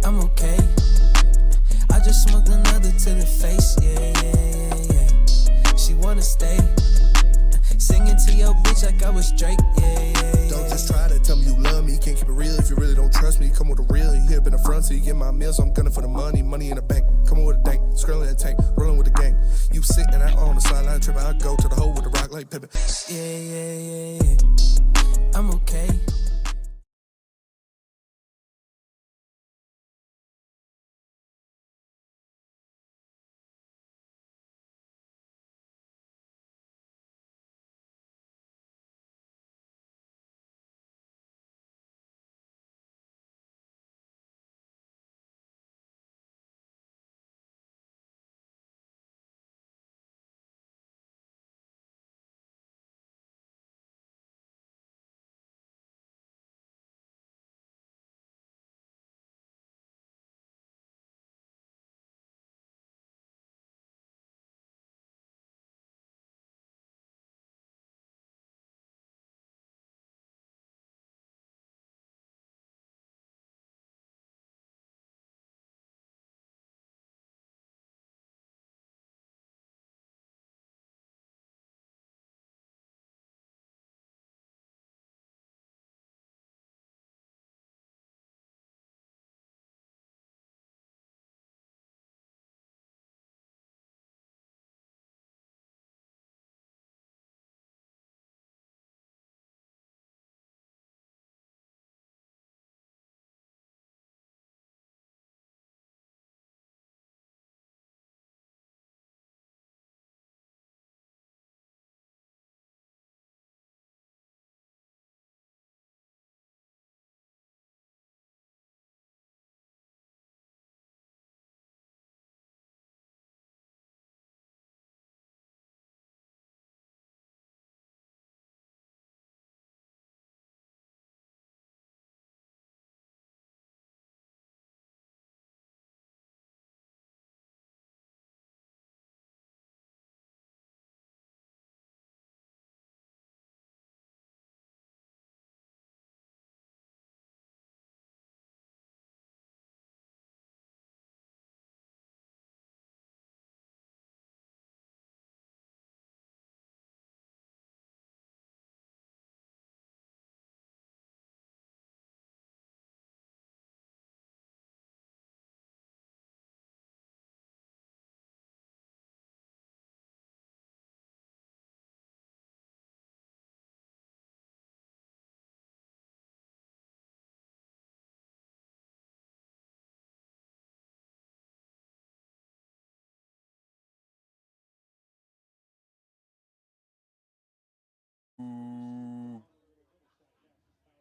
I'm okay. I just smoked another to the face, yeah. She wanna stay. Singing to your bitch like I was Drake, yeah. Don't just try to tell me you love me. Can't keep it real if you really don't trust me. Come with a real, you here up in the front, so you get my meals. I'm gunning for the money in the bank. Coming with a dank, scrolling in the tank, rolling with the gang. You sitting out on the sideline tripping, I go to the hole with the rock like Pippin. Yeah. I'm okay.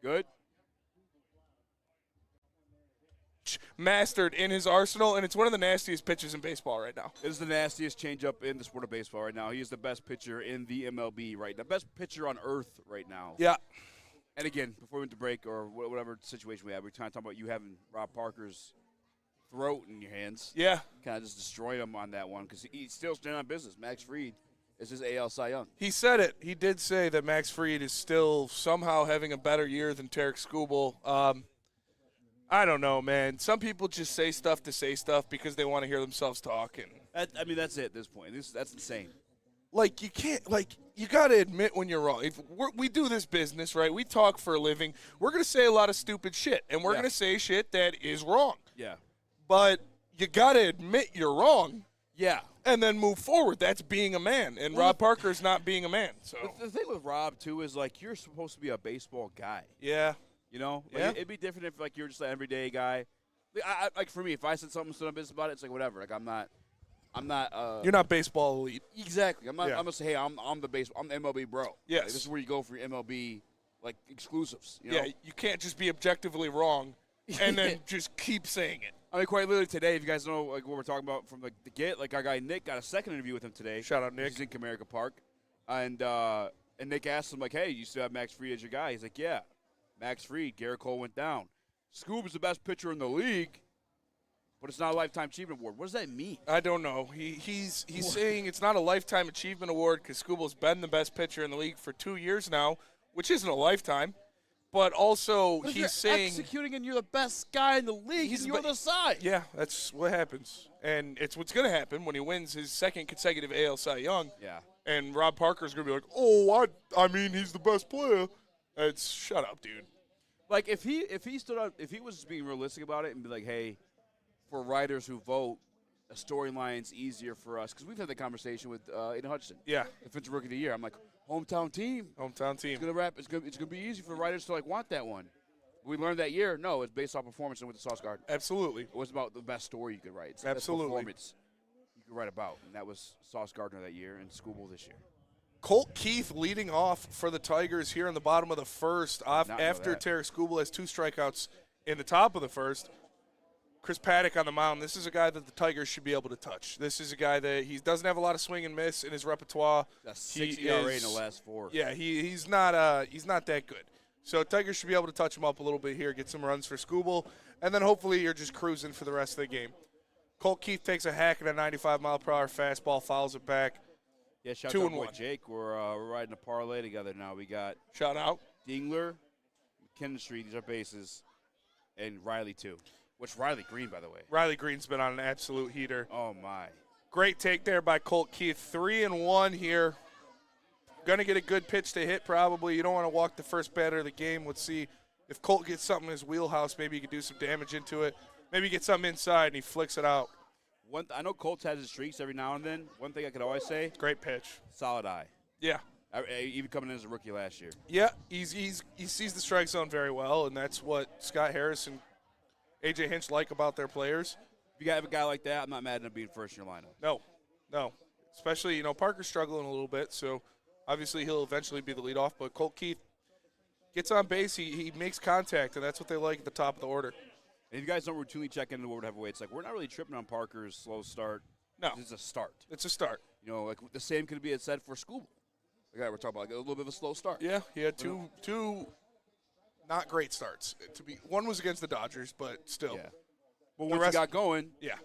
Good. Mastered in his arsenal, and it's one of the nastiest pitches in baseball right now. It is the nastiest changeup in the sport of baseball right now. He is the best pitcher in the MLB right now. Best pitcher on earth right now. Yeah. And again, before we went to break or whatever situation we had, we were trying to talk about you having Rob Parker's throat in your hands. Yeah. Kind of just destroyed him on that one because he's still standing on business. Max Fried is his AL Cy Young. He said it. He did say that Max Fried is still somehow having a better year than Tarek Skubal. I don't know, man. Some people just say stuff to say stuff because they want to hear themselves talk. And That's it at this point. That's insane. Like, you can't, like, you got to admit when you're wrong. If we do this business, right? We talk for a living. We're going to say a lot of stupid shit, and we're going to say shit that is wrong. Yeah. But you got to admit you're wrong. Yeah. And then move forward. That's being a man. And Rob Parker's not being a man. So the thing with Rob, too, is, like, you're supposed to be a baseball guy. Yeah. You know? Like, yeah. It'd be different if, like, you're just an everyday guy. Like, for me, if I said something stood on business about it, it's like, whatever. Like, I'm not. You're not baseball elite. Exactly. I'm gonna say, hey, I'm the MLB bro. Yes. Like, this is where you go for your MLB like exclusives. You know? Yeah. You can't just be objectively wrong and then just keep saying it. I mean, quite literally today, if you guys know like what we're talking about from the get, like our guy Nick got a second interview with him today. Shout out Nick. He's in Comerica Park, and Nick asked him like, hey, you still have Max Fried as your guy? He's like, yeah. Max Fried. Garrett Cole went down. Scoob is the best pitcher in the league. But it's not a Lifetime Achievement Award. What does that mean? I don't know. He's saying it's not a Lifetime Achievement Award because Skubal's been the best pitcher in the league for 2 years now, which isn't a lifetime. but also But if he's you're saying executing and you're the best guy in the league, He's and you're the- on the side. yeah, that's what happens. And it's what's going to happen when he wins his second consecutive AL Cy Young. Yeah. And Rob Parker's going to be like, oh, I mean, he's the best player. It's shut up, dude. Like if he stood up, if he was being realistic about it and be like, hey, for writers who vote, a storyline's easier for us because we've had the conversation with Aiden Hudson. Yeah, If it's rookie of the year, I'm like, hometown team. hometown team. It's gonna wrap. It's gonna be easy for writers to like want that one. We learned that year. No, it's based off performance and with the Sauce Garden. Absolutely. It was about the best story you could write. It's the Absolutely. best performance you could write about, and that was Sauce Gardner that year and Schoolbowl this year. Colt Keith leading off for the Tigers here in the bottom of the first Not know after that. Tarek Skubal has 2 strikeouts in the top of the first. Chris Paddock on the mound. This is a guy that the Tigers should be able to touch. This is a guy that he doesn't have a lot of swing and miss in his repertoire. That's 6 ERA in the last 4. Yeah, he's not that good. So Tigers should be able to touch him up a little bit here, get some runs for Skubal, and then hopefully you're just cruising for the rest of the game. Colt Keith takes a hack at a 95-mile-per-hour fastball, fouls it back. Yeah, shout 2 out and to boy 1. Jake. We're riding a parlay together now. We got Shout out. Dingler, McKinnon Street, these are bases, and Riley too. Which Riley Green, by the way. Riley Green's been on an absolute heater. Oh my. Great take there by Colt Keith. 3 and 1 here. Going to get a good pitch to hit probably. You don't want to walk the first batter of the game. Let's see if Colt gets something in his wheelhouse. Maybe he could do some damage into it. Maybe get something inside and he flicks it out. I know Colts has his streaks every now and then. One thing I could always say, Great pitch. solid eye. Yeah. Even coming in as a rookie last year. Yeah, he sees the strike zone very well, and that's what Scott Harris and A.J. Hinch like about their players. If you have a guy like that, I'm not mad at him being first in your lineup. No. Especially, Parker's struggling a little bit, so obviously he'll eventually be the leadoff. But Colt Keith gets on base. He makes contact, and that's what they like at the top of the order. And if you guys don't routinely check into Woodward heavyweights, like we're not really tripping on Parker's slow start. No. It's a start. It's a start. Like the same could be said for School. The guy we're talking about, like a little bit of a slow start. Yeah, he had two not great starts. One was against the Dodgers, but still. Yeah. But once he got going, Yeah.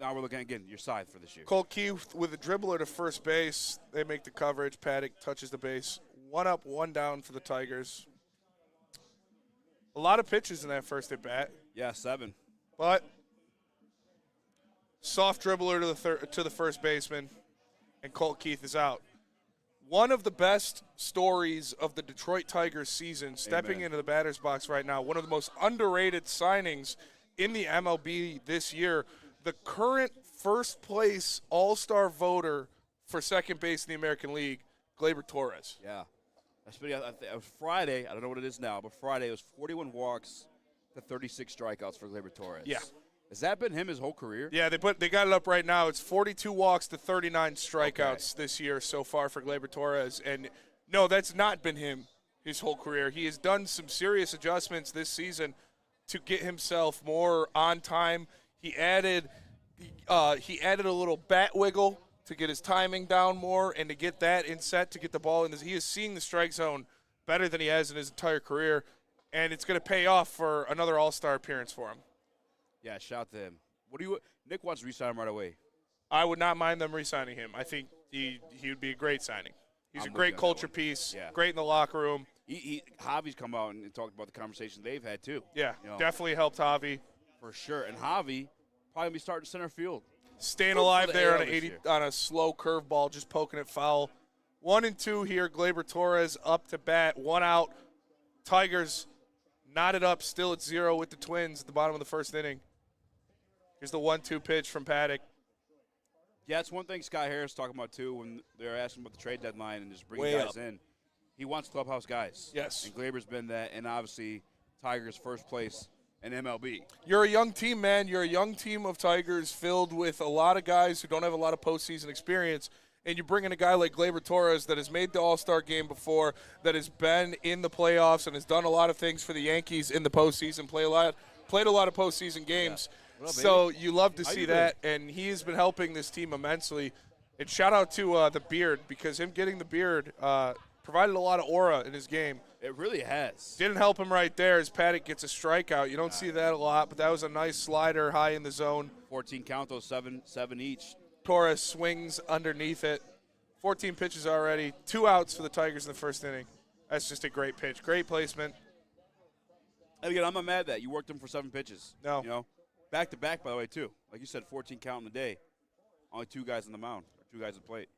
now we're looking at, again, your side for this year. Colt Keith with a dribbler to first base. They make the coverage. Paddock touches the base. 1 up, 1 down for the Tigers. A lot of pitches in that first at bat, Yeah, 7. but soft dribbler to the first baseman, and Colt Keith is out. One of the best stories of the Detroit Tigers season, stepping into the batter's box right now. One of the most underrated signings in the MLB this year. The current first place All-Star voter for second base in the American League, Gleyber Torres. Yeah. It was Friday. I don't know what it is now, but Friday it was 41 walks to 36 strikeouts for Gleyber Torres. Yeah. Has that been him his whole career? Yeah, they got it up right now. It's 42 walks to 39 strikeouts this year so far for Gleyber Torres. And no, that's not been him his whole career. He has done some serious adjustments this season to get himself more on time. He added a little bat wiggle to get his timing down more and to get that in set to get the ball in. He is seeing the strike zone better than he has in his entire career, and it's going to pay off for another All-Star appearance for him. Yeah, shout to him. Nick wants to re-sign him right away. I would not mind them re-signing him. I think he would be a great signing. He's I'm a with great you on that culture one. piece, Yeah. great in the locker room. Javi's come out and talked about the conversation they've had too. Yeah, definitely helped Javi. For sure. And Javi probably gonna be starting center field. Staying Good for alive the there AL on this year. on a slow curveball, just poking it foul. 1 and 2 here. Gleyber Torres up to bat, 1 out. Tigers knotted up, still at 0 with the Twins at the bottom of the first inning. Here's the 1-2 pitch from Paddock. Yeah, it's one thing Scott Harris talking about too when they're asking about the trade deadline and just bringing Way guys up. in. He wants clubhouse guys. Yes. And Glaber's been that, and obviously Tigers first place in MLB. You're a young team, man. You're a young team of Tigers filled with a lot of guys who don't have a lot of postseason experience. And you bring in a guy like Gleyber Torres that has made the All-Star game before, that has been in the playoffs and has done a lot of things for the Yankees in the postseason, played a lot of postseason games. What up, So baby? you love to How see you that, and he has been helping this team immensely. And shout out to the beard, because him getting the beard provided a lot of aura in his game. It really has. Didn't help him right there as Paddock gets a strikeout. You don't see that a lot, but that was a nice slider high in the zone. 14 count, those seven each. Torres swings underneath it. 14 pitches already. 2 outs for the Tigers in the first inning. That's just a great pitch. Great placement. And again, I'm not mad at that. You worked him for 7 pitches. No. You know, back to back, by the way, too. Like you said, 14 count in the day. Only 2 guys on the mound, or 2 guys at plate.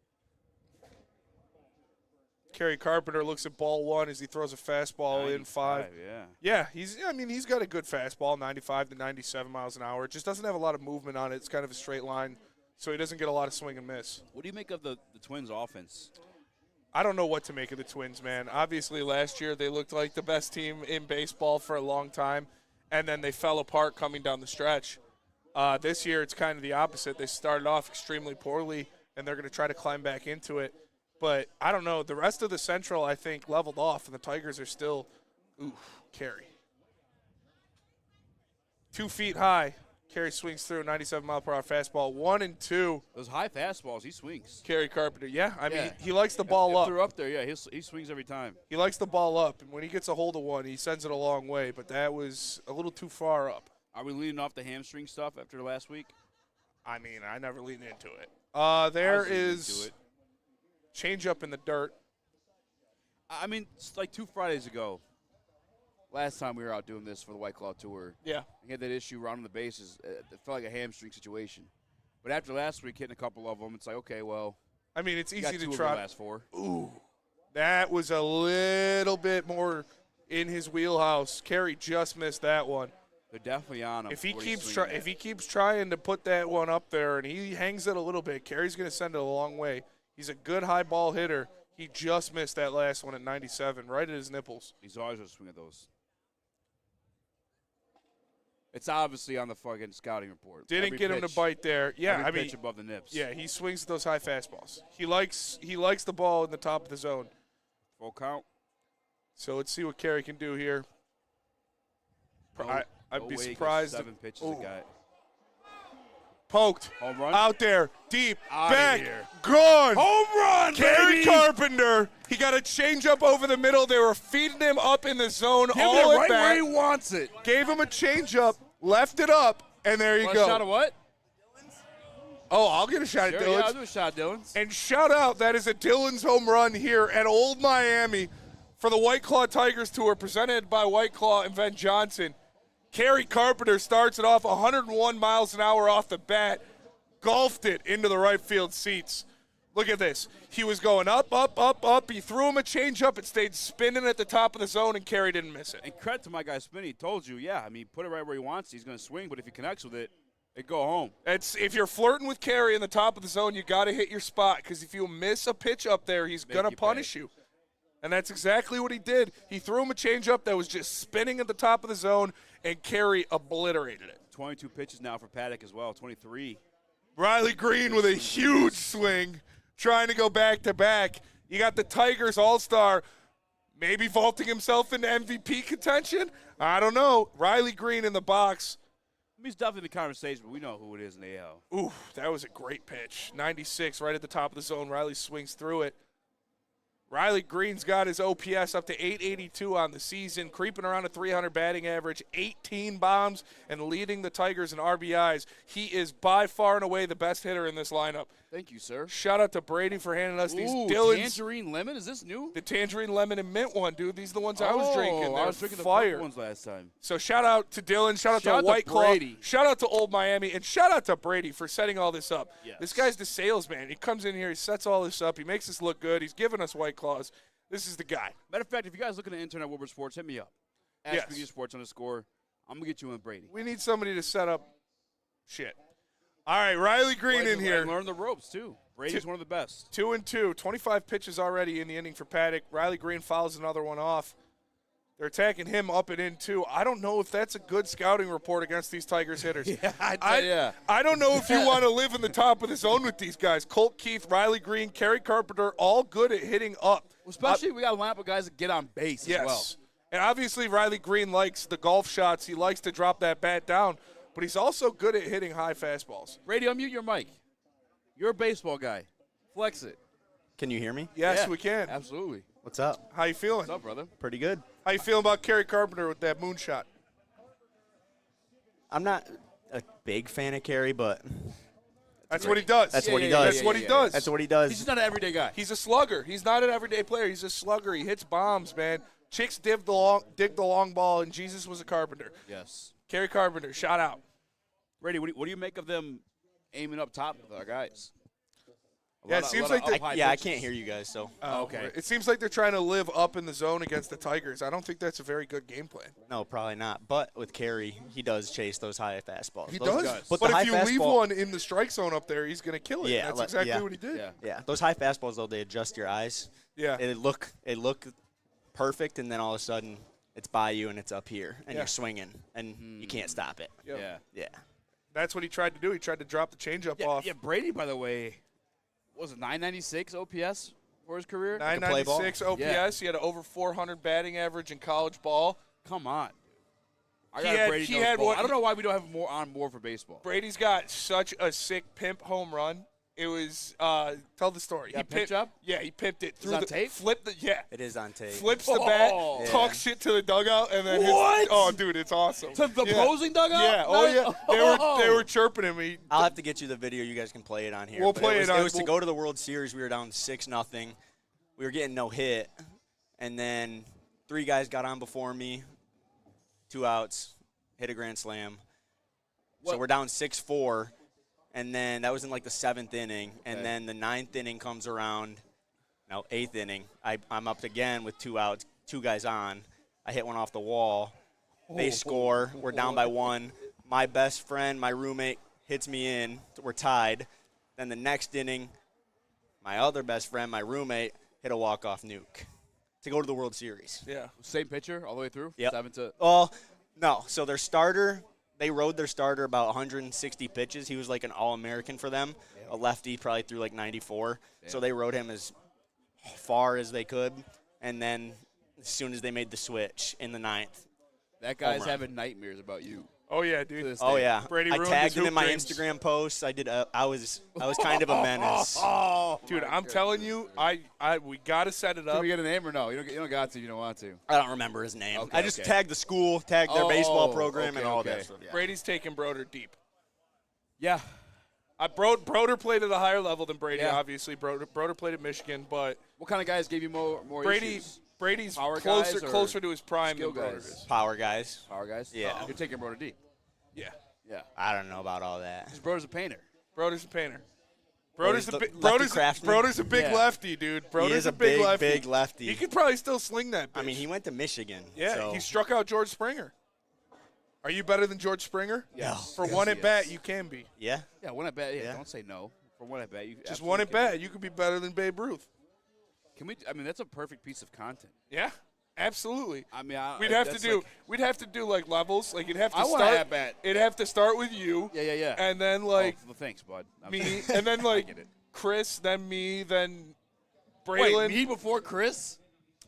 Kerry Carpenter looks at ball 1 as he throws a fastball in 5. Yeah. Yeah, he's got a good fastball, 95 to 97 miles an hour. It just doesn't have a lot of movement on it. It's kind of a straight line, so he doesn't get a lot of swing and miss. What do you make of the Twins' offense? I don't know what to make of the Twins, man. Obviously, last year they looked like the best team in baseball for a long time, and then they fell apart coming down the stretch. This year it's kind of the opposite. They started off extremely poorly, and they're going to try to climb back into it. But I don't know. The rest of the Central, I think, leveled off, and the Tigers are still, Kerry. 2 feet high. Kerry swings through a 97-mile-per-hour fastball. 1-2. Those high fastballs, he swings. Kerry Carpenter. Yeah, I mean, he likes the ball up. If they're up there, yeah, he swings every time. He likes the ball up, and when he gets a hold of one, he sends it a long way. But that was a little too far up. Are we leading off the hamstring stuff after the last week? I mean, I never lean into it. There is change up in the dirt. I mean, it's like 2 Fridays ago, last time we were out doing this for the White Claw Tour. Yeah. He had that issue rounding the bases. It felt like a hamstring situation. But after last week, hitting a couple of them, it's like, okay, well. I mean, it's easy to try. try. The last 4. Ooh. That was a little bit more in his wheelhouse. Kerry just missed that one. They're definitely on him. If he keeps trying to put that one up there and he hangs it a little bit, Kerry's going to send it a long way. He's a good high ball hitter. He just missed that last one at 97, right at his nipples. He's always going to swing at those. It's obviously on the fucking scouting report. Didn't get him to bite there. Yeah, every I mean, pitch above the nips. Yeah, he swings at those high fastballs. He likes the ball in the top of the zone. Full count. So let's see what Kerry can do here. I'd be surprised. 7 pitches a guy. Poked. Home run. Out there. Deep. Outta back. here. Gone. Home run, Kerry baby. Carpenter. He got a changeup over the middle. They were feeding him up in the zone. Give all it at right bat. where he wants it. Gave him a changeup. Left it up. And there you go. A shot of what? Oh, I'll get a shot Sure, at Dylan's. yeah, I'll do a shot at Dylan's. And shout out, that is a Dylan's home run here at Old Miami for the White Claw Tigers Tour, presented by White Claw and Ben Johnson. Kerry Carpenter starts it off 101 miles an hour off the bat, golfed it into the right field seats. Look at this. He was going up, up, up, up. He threw him a changeup. It stayed spinning at the top of the zone, and Kerry didn't miss it. And credit to my guy Spinney. He told you, yeah, I mean, put it right where he wants. He's going to swing, but if he connects with it, it go home. If you're flirting with Kerry in the top of the zone, you got to hit your spot, because if you miss a pitch up there, he's going to punish you. And that's exactly what he did. He threw him a changeup that was just spinning at the top of the zone, and Kerry obliterated it. 22 pitches now for Paddock as well, 23. Riley Green with a huge swing, trying to go back-to-back. You got the Tigers all-star maybe vaulting himself into MVP contention. I don't know. Riley Green in the box. He's definitely in the conversation, but we know who it is in the AL. Ooh, that was a great pitch. 96 right at the top of the zone. Riley swings through it. Riley Green's got his OPS up to 882 on the season, creeping around a 300 batting average, 18 bombs, and leading the Tigers in RBIs. He is by far and away the best hitter in this lineup. Thank you, sir. Shout out to Brady for handing us these Dylan's. Tangerine lemon? Is this new? The tangerine lemon and mint one, dude. These are the ones I was drinking. I was drinking fire. the ones last time. So shout out to Dylan. Shout out to White Claw. Brady. Shout out to Old Miami. And shout out to Brady for setting all this up. Yes. This guy's the salesman. He comes in here. He sets all this up. He makes us look good. He's giving us White Claws. This is the guy. Matter of fact, if you guys looking at intern at Woodward Sports, hit me up. Yes. Sports _ I'm going to get you in with Brady. We need somebody to set up shit. All right, Riley Green in here. Learn the ropes, too. Brady's one of the best. 2-2. 25 pitches already in the inning for Paddock. Riley Green fouls another one off. They're attacking him up and in, too. I don't know if that's a good scouting report against these Tigers hitters. I don't know if you want to live in the top of the zone with these guys. Colt Keith, Riley Green, Kerry Carpenter, all good at hitting up. Well, especially we got a lineup of guys that get on base as well. And obviously Riley Green likes the golf shots. He likes to drop that bat down. But he's also good at hitting high fastballs. Brady, unmute your mic. You're a baseball guy. Flex it. Can you hear me? Yes, we can. Absolutely. What's up? How you feeling? What's up, brother? Pretty good. How you feeling about Kerry Carpenter with that moonshot? I'm not a big fan of Kerry, but that's what he does. That's what he does. That's what he does. That's what he does. He's just not an everyday guy. He's a slugger. He's not an everyday player. He's a slugger. He hits bombs, man. Chicks dig the long ball, and Jesus was a carpenter. Yes. Kerry Carpenter, shout out. Brady, what do you make of them aiming up top with our guys? Yeah, it seems like I can't hear you guys, so. Okay. It seems like they're trying to live up in the zone against the Tigers. I don't think that's a very good game plan. No, probably not. But with Kerry, he does chase those high fastballs. He Those does. But But the high if you leave fastball- one in the strike zone up there, he's going to kill it. Yeah, That's like- exactly yeah. what he did. Yeah. Yeah, those high fastballs, though, they adjust your eyes. Yeah. It look perfect, and then all of a sudden it's by you and it's up here, and Yeah. you're swinging, and you can't stop it. Yep. Yeah. Yeah. That's what he tried to do. He tried to drop the changeup off. Yeah, Brady, by the way, what was it 996 OPS for his career? 996 OPS. Yeah. He had an over 400 batting average in college ball. Come on. I He got had- Brady he knows had ball. one- I don't know why we don't have more for baseball. Brady's got such a sick pimp home run. It was tell the story. Yeah, He pimp job? Yeah, he pimped it through on the tape? Flipped the It is on tape. flips the bat, Oh. talks shit to the dugout, and then What? oh, dude, it's awesome. To the Yeah. opposing dugout? Yeah. Oh yeah. They were chirping him. I'll have to get you the video. You guys can play it on here. We'll But play it was, it on- It was to we'll- go to the World Series. We were down 6-0. We were getting no hit, and then 3 guys got on before me. 2 outs, hit a grand slam. So What- we're down 6-4, and then that was in like the 7th inning, and then the 9th inning comes around. No, 8th inning. I'm up again with 2 outs, 2 guys on. I hit one off the wall. They score. We're down by 1. My best friend, my roommate, hits me in. We're tied. Then the next inning, my other best friend, my roommate, hit a walk-off nuke to go to the World Series. Yeah. Same pitcher all the way through? Yep. 7 to Well, no. So their starter, they rode their starter about 160 pitches. He was like an All-American for them, a lefty, probably through like 94. So they rode him as far as they could. And then as soon as they made the switch in the 9th. That guy's run. having nightmares about you. Oh yeah, To dude. this Oh day. yeah, Brady I ruined tagged his him in hoop my dreams. Instagram posts. I did. I was kind of a menace. Oh, Dude, I'm telling you, we gotta set it Can up. we get a name or no? You don't got to. You don't want to. I don't remember his name. Okay, I just okay. tagged the school, tagged their baseball Oh, program, okay, and all okay. that stuff. Yeah. Brady's taking Broder deep. Yeah. Broder played at a higher level than Brady, Yeah. obviously. Broder played at Michigan, but What kind of guys gave you more issues? Brady's Power closer guys or closer to his prime skill than Broder guys? is. Power guys. Power guys? Yeah. You're taking Broder deep. Yeah. Yeah. I don't know about all that. His brother's a painter. Broder's a painter. Broder's the lefty craftsman? Broder's a big Yeah. lefty, dude. Broder's He is a big big, lefty. big lefty. He could probably still sling that bitch. I mean, he went to Michigan. yeah, so. he struck out George Springer. Are you better than George Springer? Yes. For Yes, one he at bat, is. you can be. Yeah. Yeah, one at bat. Yeah, Yeah. don't say no. For one at bat, you Just absolutely one at can. bat, you could be better than Babe Ruth. Can we? I mean, that's a perfect piece of content. Yeah, absolutely. I mean, We'd have to do like levels. Like you'd have to I want start. a at bat. It'd have to start with you. Yeah. And then like well, thanks, bud. I'm me, sorry. and then I like get it. Chris, then me, then Wait, Braylon. me before Chris?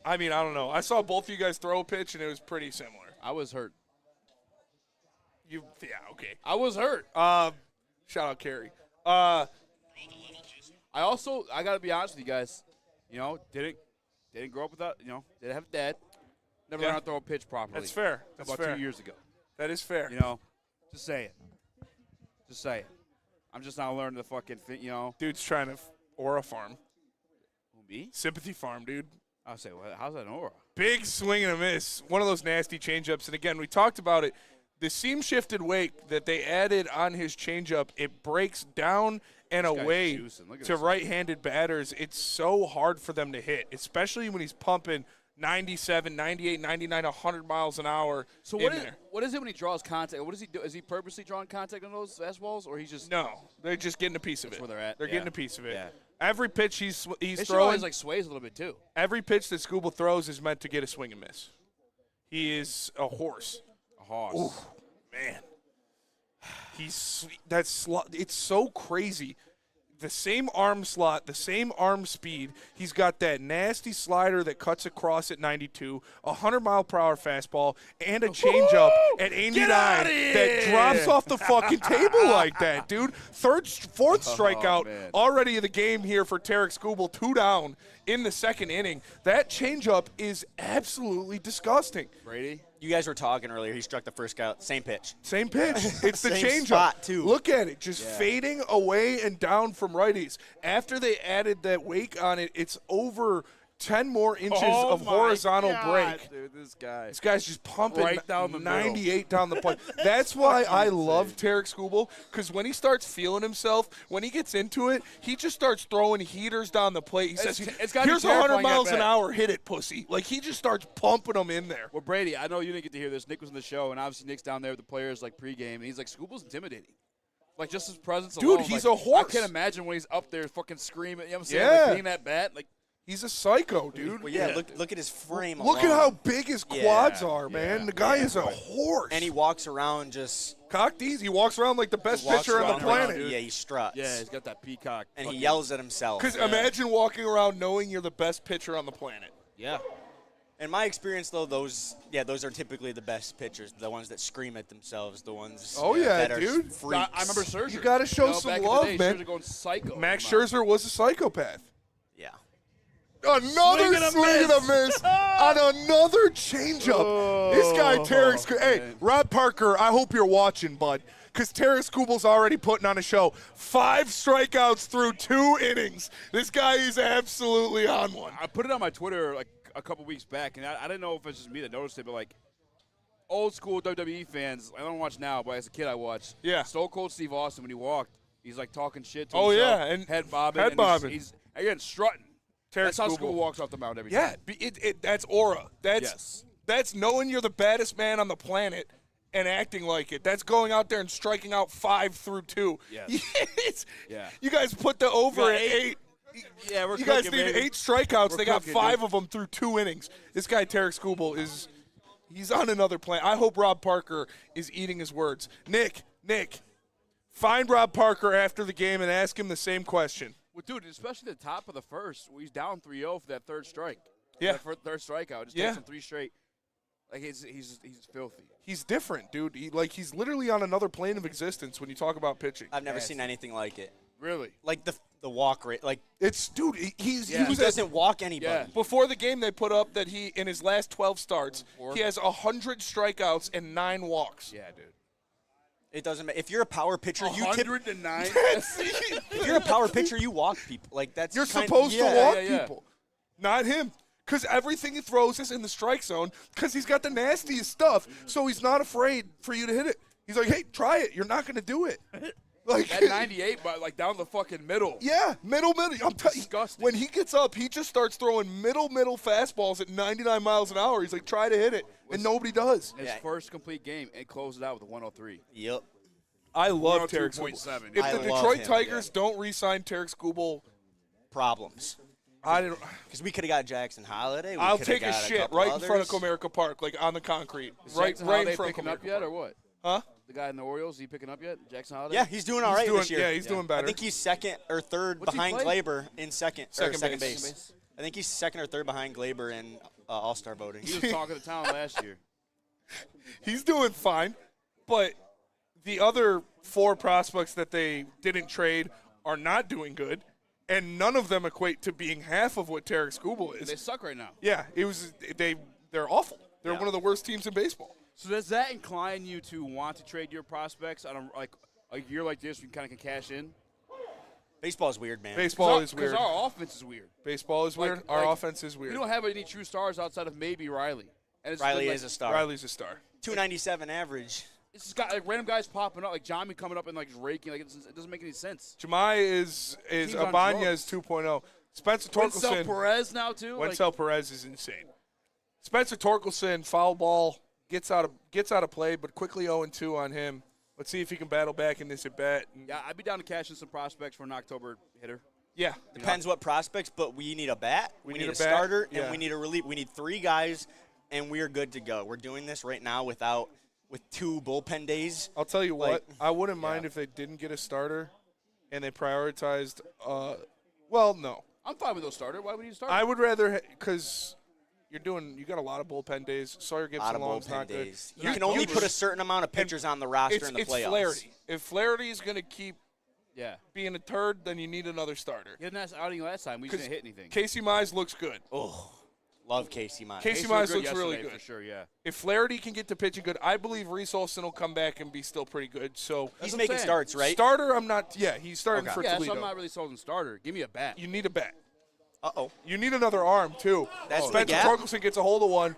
I mean, I don't know. I saw both of you guys throw a pitch, and it was pretty similar. I was hurt. Yeah, okay. I was hurt. Shout out Kerry. I gotta be honest with you guys. You know, didn't grow up without. You know, didn't have a dad. Never Yeah. learned how to throw a pitch properly. That's fair. That's About fair. 2 years ago. That is fair. You know, just say it. Just say it. I'm just not learning the fucking thing. You know, Dude's trying to Aura farm. who me? Sympathy farm, dude. I'll say, well, how's that an aura? Big swing and a miss. One of those nasty changeups. And again, we talked about it. The seam shifted wake that they added on his changeup, it breaks down and This guy's away juicing. Look at to this. right-handed batters. It's so hard for them to hit, especially when he's pumping 97, 98, 99, 100 miles an hour. So in there. what is it when he draws contact? What does he do? Is he purposely drawing contact on those fastballs, or he's just? No, they're just getting a piece of That's it. where they're at, They're yeah. getting a piece of it. Yeah. Every pitch he's His shit throwing, always like sways a little bit too. every pitch that Scuba throws is meant to get a swing and miss. He is a horse. A horse. Man, it's so crazy. The same arm slot, the same arm speed. He's got that nasty slider that cuts across at 92, 100-mile-per-hour fastball, and a changeup at 89 that drops off the fucking table like that, dude. Fourth strikeout man. already in the game here for Tarek Skubal, 2 down in the second inning. That changeup is absolutely disgusting. Brady. You guys were talking earlier. He struck the first guy out. Same pitch. Same pitch. It's the Same changeup. spot, too. Look at it, just fading away and down from righties. After they added that wake on it, it's over 10 more inches Oh of my horizontal God, break. dude, this guy. This guy's just pumping Right down the 98 down the point. That's why I love Tarek Skubal, because when he starts feeling himself, when he gets into it, he just starts throwing heaters down the plate. He says, it's gotta be here's 100 terrifying miles at an bat. hour, hit it, pussy. Like, he just starts pumping them in there. Well, Brady, I know you didn't get to hear this. Nick was in the show, and obviously Nick's down there with the players like pregame, and he's like, Skubal's intimidating. Like, just his presence Dude, alone. he's like, a horse. I can't imagine when he's up there fucking screaming. You know what I'm saying? Yeah. Like, being that bat. Like, He's a psycho, dude. Well, yeah, look at his frame. Look at alone. how big his quads Yeah, are, man. yeah, The guy yeah. is a horse. And he walks around just cocked easy. He walks around like the best walks pitcher on the around planet. around. Yeah, he struts. yeah, he's got that peacock. and he fucking- yells at himself. Because imagine walking around knowing you're the best pitcher on the planet. Yeah. In my experience, though, those are typically the best pitchers, the ones that scream at themselves, the ones Oh, yeah, that are dude. freaks. I remember Scherzer. You gotta show some back love, in the day, man. Scherzer going psycho. Max Come on. Scherzer was a psychopath. Yeah. Another swing and a miss on another changeup. This guy, Tarek Skubal. Hey, man. Rod Parker, I hope you're watching, bud, because Tarek Skubal's already putting on a show. 5 strikeouts through 2 innings. This guy is absolutely on one. I put it on my Twitter like a couple weeks back, and I didn't know if it's just me that noticed it, but like old school WWE fans, I don't watch now, but as a kid I watched. Yeah. Stone Cold Steve Austin, when he walked, he's like talking shit to Oh, himself. yeah, and head bobbing. head and bobbing. He's again strutting. Tarek That's how Skubal. Skubal walks off the mound every Yeah, time. that's aura. Yes. That's knowing you're the baddest man on the planet and acting like it. That's going out there and striking out 5 through 2. Yes. Yeah. You guys put the over got at 8. Yeah, we're You guys cooking, need baby. 8 strikeouts. We're They got cooking, 5 dude. of them through 2 innings. This guy, Tarek Skubal, he's on another planet. I hope Rob Parker is eating his words. Nick, find Rob Parker after the game and ask him the same question. Well, dude, especially the top of the first, where he's down 3-0 for that third strike. Yeah. That third strikeout. Just Yeah. takes him 3 straight. Like, he's filthy. He's different, dude. He's literally on another plane of existence when you talk about pitching. I've never Yes. seen anything like it. Really? Like the walk rate. Like, It's, dude, he Yeah. he was at, doesn't walk anybody. Yeah. before the game they put up that he, in his last 12 starts, Four. he has 100 strikeouts and 9 walks. Yeah, dude. It doesn't matter. If you're a power pitcher, you 109? if you're a power pitcher, you walk people. Like that's You're kind- supposed to yeah. walk yeah. people, not him. Because everything he throws is in the strike zone because he's got the nastiest stuff, so he's not afraid for you to hit it. He's like, hey, try it. You're not going to do it. Like At 98, but like down the fucking middle. Yeah, middle. I'm telling you, Disgusting. when he gets up, he just starts throwing middle fastballs at 99 miles an hour. He's like, try to hit it, and nobody does. His Yeah. first complete game and closed it out with a 103. Yep. I love 102.7. Tarek Skubal. If I the love Detroit him, Tigers don't re-sign Tarek Skubal, Problems. I don't. Because we could have got Jackson Holiday. We I'll coulda take a got shit couple right in front of others. Comerica Park, like on the concrete, Is right Jackson in Holiday front of picking up Comerica yet, Park. or what? Huh? The guy in the Orioles, he picking up yet? Jackson Holiday? Yeah, he's doing all right He's doing, this year. yeah, he's doing better. I think he's second or third What's he behind play? Glaber in second Second base. base. I think he's second or third behind Glaber in All-Star voting. He was talking to town last year. He's doing fine, but the other 4 prospects that they didn't trade are not doing good, and none of them equate to being half of what Tarek Skubal is. They suck right now. Yeah, they're awful. They're Yeah. one of the worst teams in baseball. So does that incline you to want to trade your prospects on a year like this when you kind of can cash in? Baseball's weird, man. Baseball is Because weird. our offense is weird. Baseball is weird. Like- Our like, offense is weird. We don't have any true stars outside of maybe Riley. And it's Riley been, like, is a star. Riley's a star. 297 average. It's just got like random guys popping up, like Johnny coming up and like just raking. Like it doesn't make any sense. Jemai is He's on Abanez drugs. 2.0. Spencer Wenzel Torkelson. Perez now too. Wenzel Perez is insane. Spencer Torkelson, foul ball, gets out of play, but quickly 0-2 on him. Let's see if he can battle back in this at bat. Yeah, I'd be down to cash in some prospects for an October hitter. Yeah. Depends what prospects, but we need a bat, we need a bat, starter, yeah. and we need a relief. We need 3 guys, and we're good to go. We're doing this right now with 2 bullpen days. I'll tell you what, Like- I wouldn't mind Yeah. if they didn't get a starter and they prioritized well, no. I'm fine with those starter. Why would you start? I would rather because you got a lot of bullpen days. Sawyer A lot Gibson of Long's bullpen not days. good. You can only put a certain amount of pitchers on the roster in the it's playoffs. Flaherty. If Flaherty is going to keep yeah. being a turd, then you need another starter. He had a nice outing last time. We just didn't hit anything. Casey Mize looks good. Oh, love Casey Mize. Casey Ace Mize looked looks really yesterday, good. for sure. Yeah. If Flaherty can get to pitching good, I believe Reese Olson will come back and be still pretty good. So He's what I'm making saying. starts, right? starter, I'm not. Yeah, he's starting Okay. for Yeah, so Toledo. I'm not really sold on starter. Give me a bat. You need a bat. Uh-oh. You need another arm, too. That's Spencer the gap. Torkelson gets a hold of one.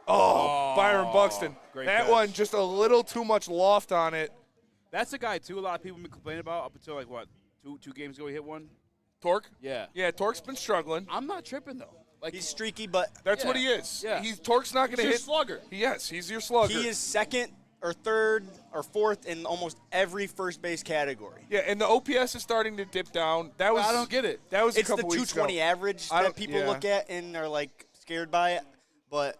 Oh, Byron Buxton. Great That catch. one, just a little too much loft on it. That's a guy, too, a lot of people have been complaining about up until, like, what, two games ago he hit one? Torque? Yeah. Yeah, Torque's been struggling. I'm not tripping, though. Like, He's streaky, but That's what Yeah. he is. Yeah. Torque's not going to he's your hit. slugger. Yes, he's your slugger. he is second or third or fourth in almost every first base category. Yeah, and the OPS is starting to dip down. That was I don't get it. That was a It's the couple weeks ago. 220 average I that don't- people yeah. look at and are, like, scared by it. But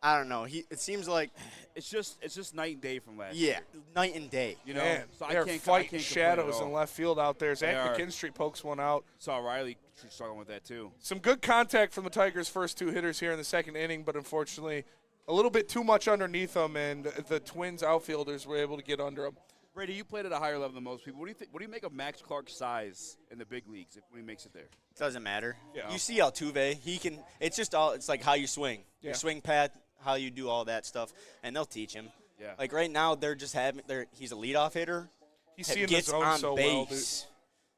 I don't know. It seems like, It's just night and day from last yeah, year. night and day. You know, Man, so they're I can't fighting complain shadows at all. in left field out there. Zach are. McKinstry pokes one out. Saw Riley struggling with that too. Some good contact from the Tigers' first two hitters here in the second inning, but unfortunately a little bit too much underneath them, and the Twins outfielders were able to get under them. Brady, you played at a higher level than most people. What do you think? What do you make of Max Clark's size in the big leagues when he makes it there? Doesn't matter. Yeah. You see Altuve, he can. It's just all. It's like how you swing, Yeah. your swing path, how you do all that stuff, and they'll teach him. Yeah. Like right now, they're just having. He's a leadoff hitter. He's seeing the Gets zone on so well, dude. base.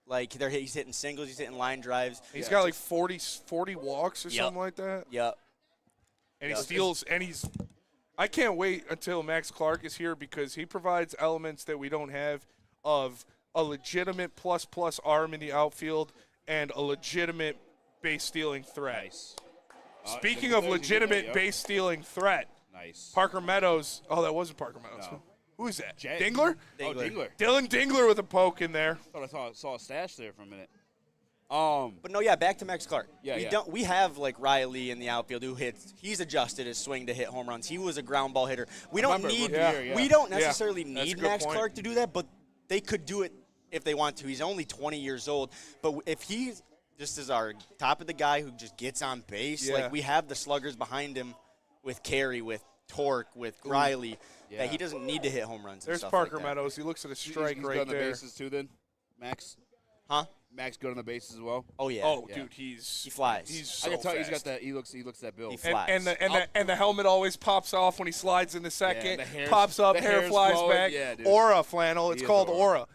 Like he's hitting singles, he's hitting line drives. He's got like 40 walks or Yep. something like that. Yep. And he Yeah. steals, and I can't wait until Max Clark is here because he provides elements that we don't have of a legitimate plus arm in the outfield and a legitimate base stealing threat. Nice. Speaking of legitimate yep. base stealing threat, Nice. Parker Meadows. Oh, that wasn't Parker Meadows. No. Who is that? Jet. Dingler? Oh, Dingler. Dingler. Dylan Dingler with a poke in there. Thought I saw a stash there for a minute. But no, yeah, back to Max Clark. Yeah, we yeah. don't. We have like Riley in the outfield who hits. He's adjusted his swing to hit home runs. He was a ground ball hitter. We don't remember need. rookie year, yeah. We don't Yeah, necessarily that's a need good Max point. Clark to do that, but they could do it if they want to. He's only 20 years old, but if he just is our top of the guy who just gets on base, Yeah. like we have the sluggers behind him with Carey, with Torque, with Riley, Yeah. that he doesn't need to hit home runs. and There's stuff Parker like that. Meadows. He looks at a strike He's right good on the there. bases too. Then Max. Huh? Max good on the bases as well. Oh yeah. Oh, Yeah. dude, he flies. He's I so can tell fast. he's got that. He looks that build. He flies. And the helmet always pops off when he slides in the second. the hair's- pops up, the hair hair's flies flowing. back. Yeah, dude. Aura flannel. It's He is called Aura. Aura.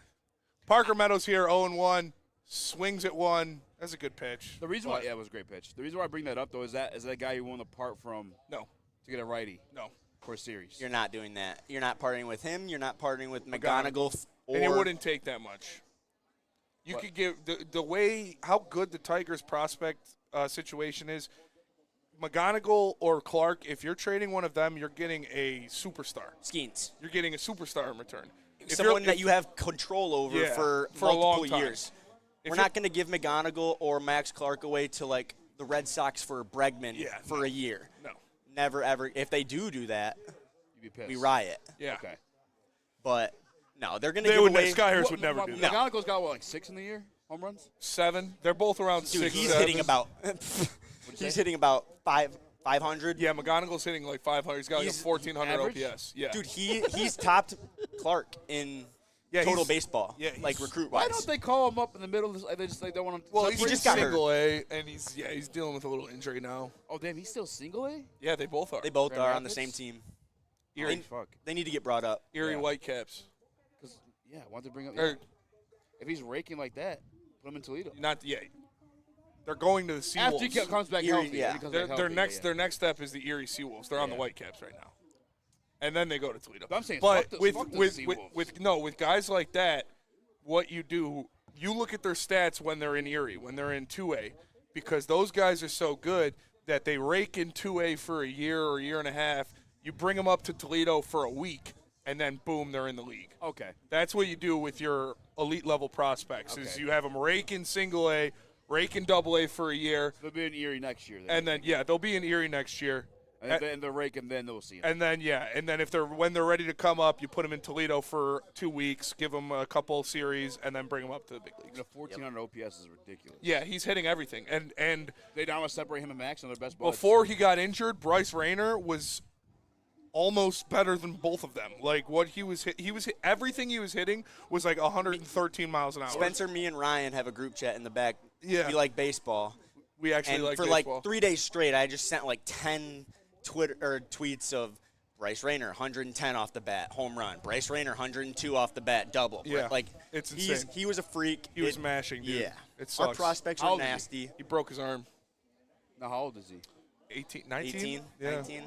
Parker Meadows here, 0-1. Swings at one. That's a good pitch. The reason why, yeah, it was a great pitch. The reason why I bring that up though is that guy you won the part from No, to get a righty no. for a series. You're not doing that. You're not partnering with him. You're not partnering with McGonigal. Or And it wouldn't take that much. You What? could give the way how good the Tigers prospect situation is. McGonigal or Clark, if you're trading one of them, you're getting a superstar. Skeens. You're getting a superstar in return. If Someone you're- that you have control over Yeah, for for a long multiple time. years. If We're you're- not going to give McGonigal or Max Clark away to like the Red Sox for Bregman Yeah, for no. a year. No. Never ever. If they do that, You'd be pissed. we riot. Yeah. Okay. But no, they're going to They give would away. Skyhurst would never do that. McGonigal's got what, like 6 in the year home runs. 7. They're both around Dude, 6. he's 7. hitting about. He's hitting about 500. Yeah, McGonigal's hitting like 500. He's got like a He's 1,400 average? OPS. Yeah. Dude, he's topped Clark in Yeah, total he's- baseball. yeah, like he's- recruit Why wise. don't they call him up in the middle? Of this, they just like don't want him. Well, separate? he's just got hurt. single A, and he's dealing with a little injury now. Oh damn, he's still single A. Yeah, they both are. They both Grand are on the Rapids? same team. Erie, Fuck. They need to get brought up. Erie Yeah. Whitecaps. Because yeah, I want to bring up. Or If he's raking like that, put him in Toledo. not yet. They're going to the Seawolves. After he comes back Erie, healthy. yeah. When he comes Their, back their healthy, next yeah. their next step is the Erie Seawolves. They're on the Yeah. Whitecaps right now, and then they go to Toledo. But I'm saying, but fuck the with Seawolves. with guys like that, what you do, you look at their stats when they're in Erie, when they're in 2A, because those guys are so good that they rake in 2A for a year or a year and a half. You bring them up to Toledo for a week, and then boom, they're in the league. Okay. That's what you do with your elite level prospects. Is Okay. you have them rake in single A, rake in double A for a year, They'll be in Erie next year. and then they'll be in Erie next year. and then they're raking. Then they'll see him. And then when they're ready to come up, you put them in Toledo for 2 weeks, give them a couple series, and then bring them up to the big leagues. The 1,400 OPS is ridiculous. Yeah, he's hitting everything. And They don't want to separate him and Max on their best buds. before he got injured, Bryce Rayner was almost better than both of them. Like what he was everything he was hitting was like 113 miles an hour. Spencer, me, and Ryan have a group chat in the back. Yeah. We like baseball. We actually And like for baseball. like 3 days straight, I just sent like 10 tweets of Bryce Rayner, 110 off the bat, home run. Bryce Rayner, 102 off the bat, double. Yeah, like it's insane. he was a freak. He was mashing, dude. Yeah, It our sucks. prospects How are old is he? nasty. He broke his arm. Now, how old is he? 18, 19? 18, Yeah. 19.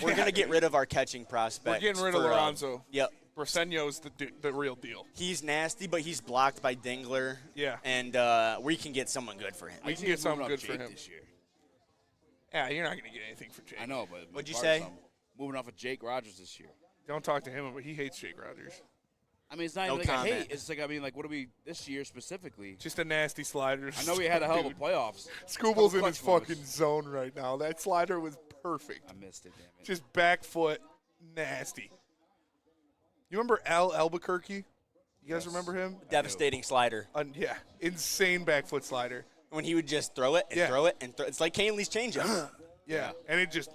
We're gonna get rid of our catching prospect. We're getting rid of Lorenzo. Yep. Brasenio's the real deal. He's nasty, but he's blocked by Dingler. Yeah. And we can get someone good for him. We can get something good for Jake him. this year. Yeah, you're not going to get anything for Jake. I know, but What'd you part say? of something. Moving off of Jake Rogers this year. Don't talk to him, but he hates Jake Rogers. I mean, it's not No even like comment. I hate. It's like, I mean, like, what do we this year specifically? Just a nasty slider. I know we had a hell of a Dude. playoffs. Scooble's in Couple his clutch fucking moments. zone right now. That slider was perfect. I missed it, damn it. Just back foot, nasty. You remember Al Albuquerque? You guys remember him? Devastating slider. Yeah, insane back foot slider. When he would just throw it and Yeah. throw it and throw. It's like Canley's changeup. Yeah, and it just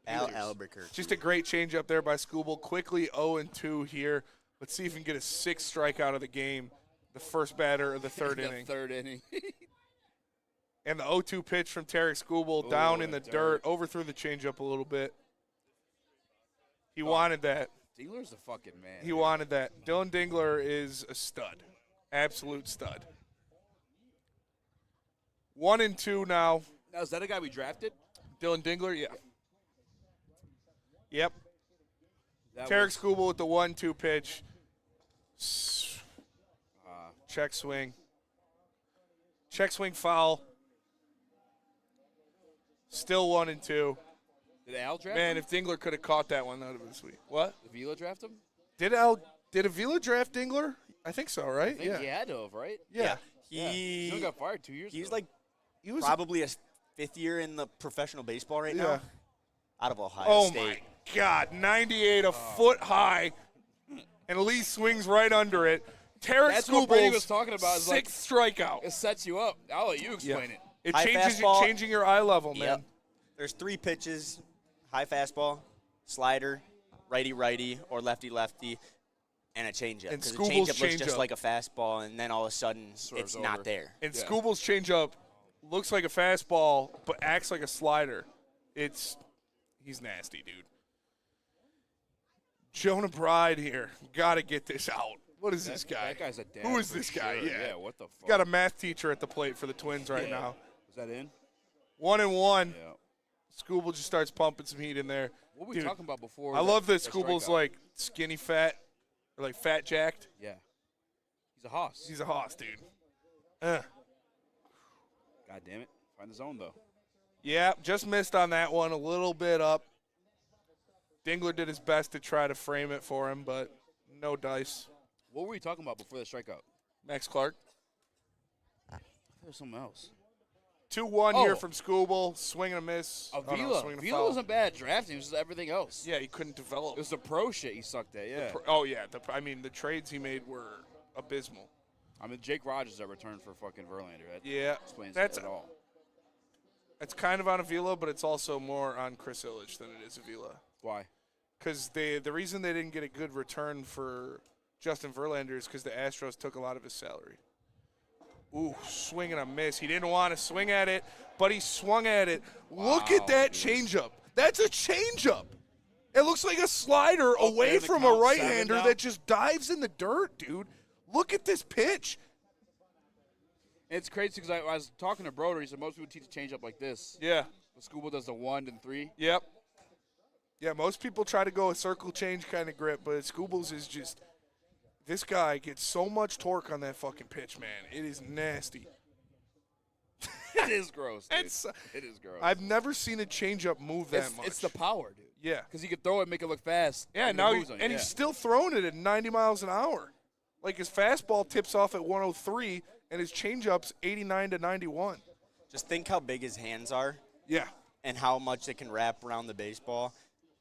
Al Albuquerque. just a great change up there by Scooble. Quickly 0-2 here. Let's see if we can get a 6th strikeout of the game. The first batter of the third The inning. third inning. And the 0-2 pitch from Tarek Scooble Ooh, down in the the dirt. dirt, overthrew the changeup a little bit. He wanted that. Dingler's the fucking man. He wanted that. Dylan Dingler is a stud. Absolute stud. 1-2 now. Now, is that a guy we drafted? Dylan Dingler, yeah. Yep. That Tarek was- Scooble with the 1-2 pitch. Check swing. Check swing foul. Still 1-2. Did Al draft Man, him? if Dingler could have caught that one, that would have been sweet. What? Did Vila draft him? Did Avila draft Dingler? I think so, right? I think he had to have, right? Yeah. He He got fired 2 years he's ago. like He was probably a 5th year in the professional baseball right Yeah. now. Out of Ohio Oh State. my God, 98, a foot high, and Lee swings right under it. Tarek That's what Brady Scooble's was talking about, is like- 6th strikeout. It sets you up. I'll let you explain it. It High changes fastball. changing your eye level, man. Yep. There's 3 pitches: high fastball, slider, righty-righty, or lefty-lefty, and a changeup. And Because the Scooble's changeup looks just changeup. like a fastball, and then all of a sudden Swerves it's not over. there. And Yeah. Scooble's changeup looks like a fastball, but acts like a slider. He's nasty, dude. Jonah Bride here. Got to get this out. What is this guy? That guy's a dad. Who is for this guy? sure. Yeah. What the fuck? Got a math teacher at the plate for the Twins right Yeah. now. Is that in? 1-1. Yeah. Scooble just starts pumping some heat in there. What were we Dude, talking about before? I love that that Scooble's strikeout? like skinny fat, or like fat jacked. Yeah. He's a hoss. He's a hoss, dude. God damn it. Find the zone, though. Yeah, just missed on that one, a little bit up. Dingler did his best to try to frame it for him, but no dice. What were we talking about before the strikeout? Max Clark. There was something else. 2-1 Oh. here from Scooble. Swing and a miss. Oh, no, Vila. swing and a Vila foul. wasn't bad at drafting. It was just everything else. Yeah, he couldn't develop. It was the pro shit he sucked at, yeah. Oh, yeah. The trades he made were abysmal. I mean, Jake Rogers that returned for fucking Verlander. That Yeah, explains that's it at all. It's kind of on Avila, but it's also more on Chris Illich than it is Avila. Why? Because the reason they didn't get a good return for Justin Verlander is because the Astros took a lot of his salary. Ooh, swing and a miss. He didn't want to swing at it, but he swung at it. Look at that changeup. That's a changeup. It looks like a slider away there's the from a count, right-hander 7 now? that just dives in the dirt, dude. Look at this pitch. It's crazy because I was talking to Broder. He said most people teach a change up like this. Yeah. The Scooble does the 1 and 3. Yep. Yeah, most people try to go a circle change kind of grip, but Scooble's is just – this guy gets so much torque on that fucking pitch, man. It is nasty. It is gross, dude. It's- It is gross. I've never seen a changeup move that much. It's the power, dude. Yeah. Because he could throw it and make it look fast. Yeah, and now it moves on you. he's still throwing it at 90 miles an hour. Like his fastball tips off at 103, and his changeup's 89 to 91. Just think how big his hands are Yeah. and how much they can wrap around the baseball.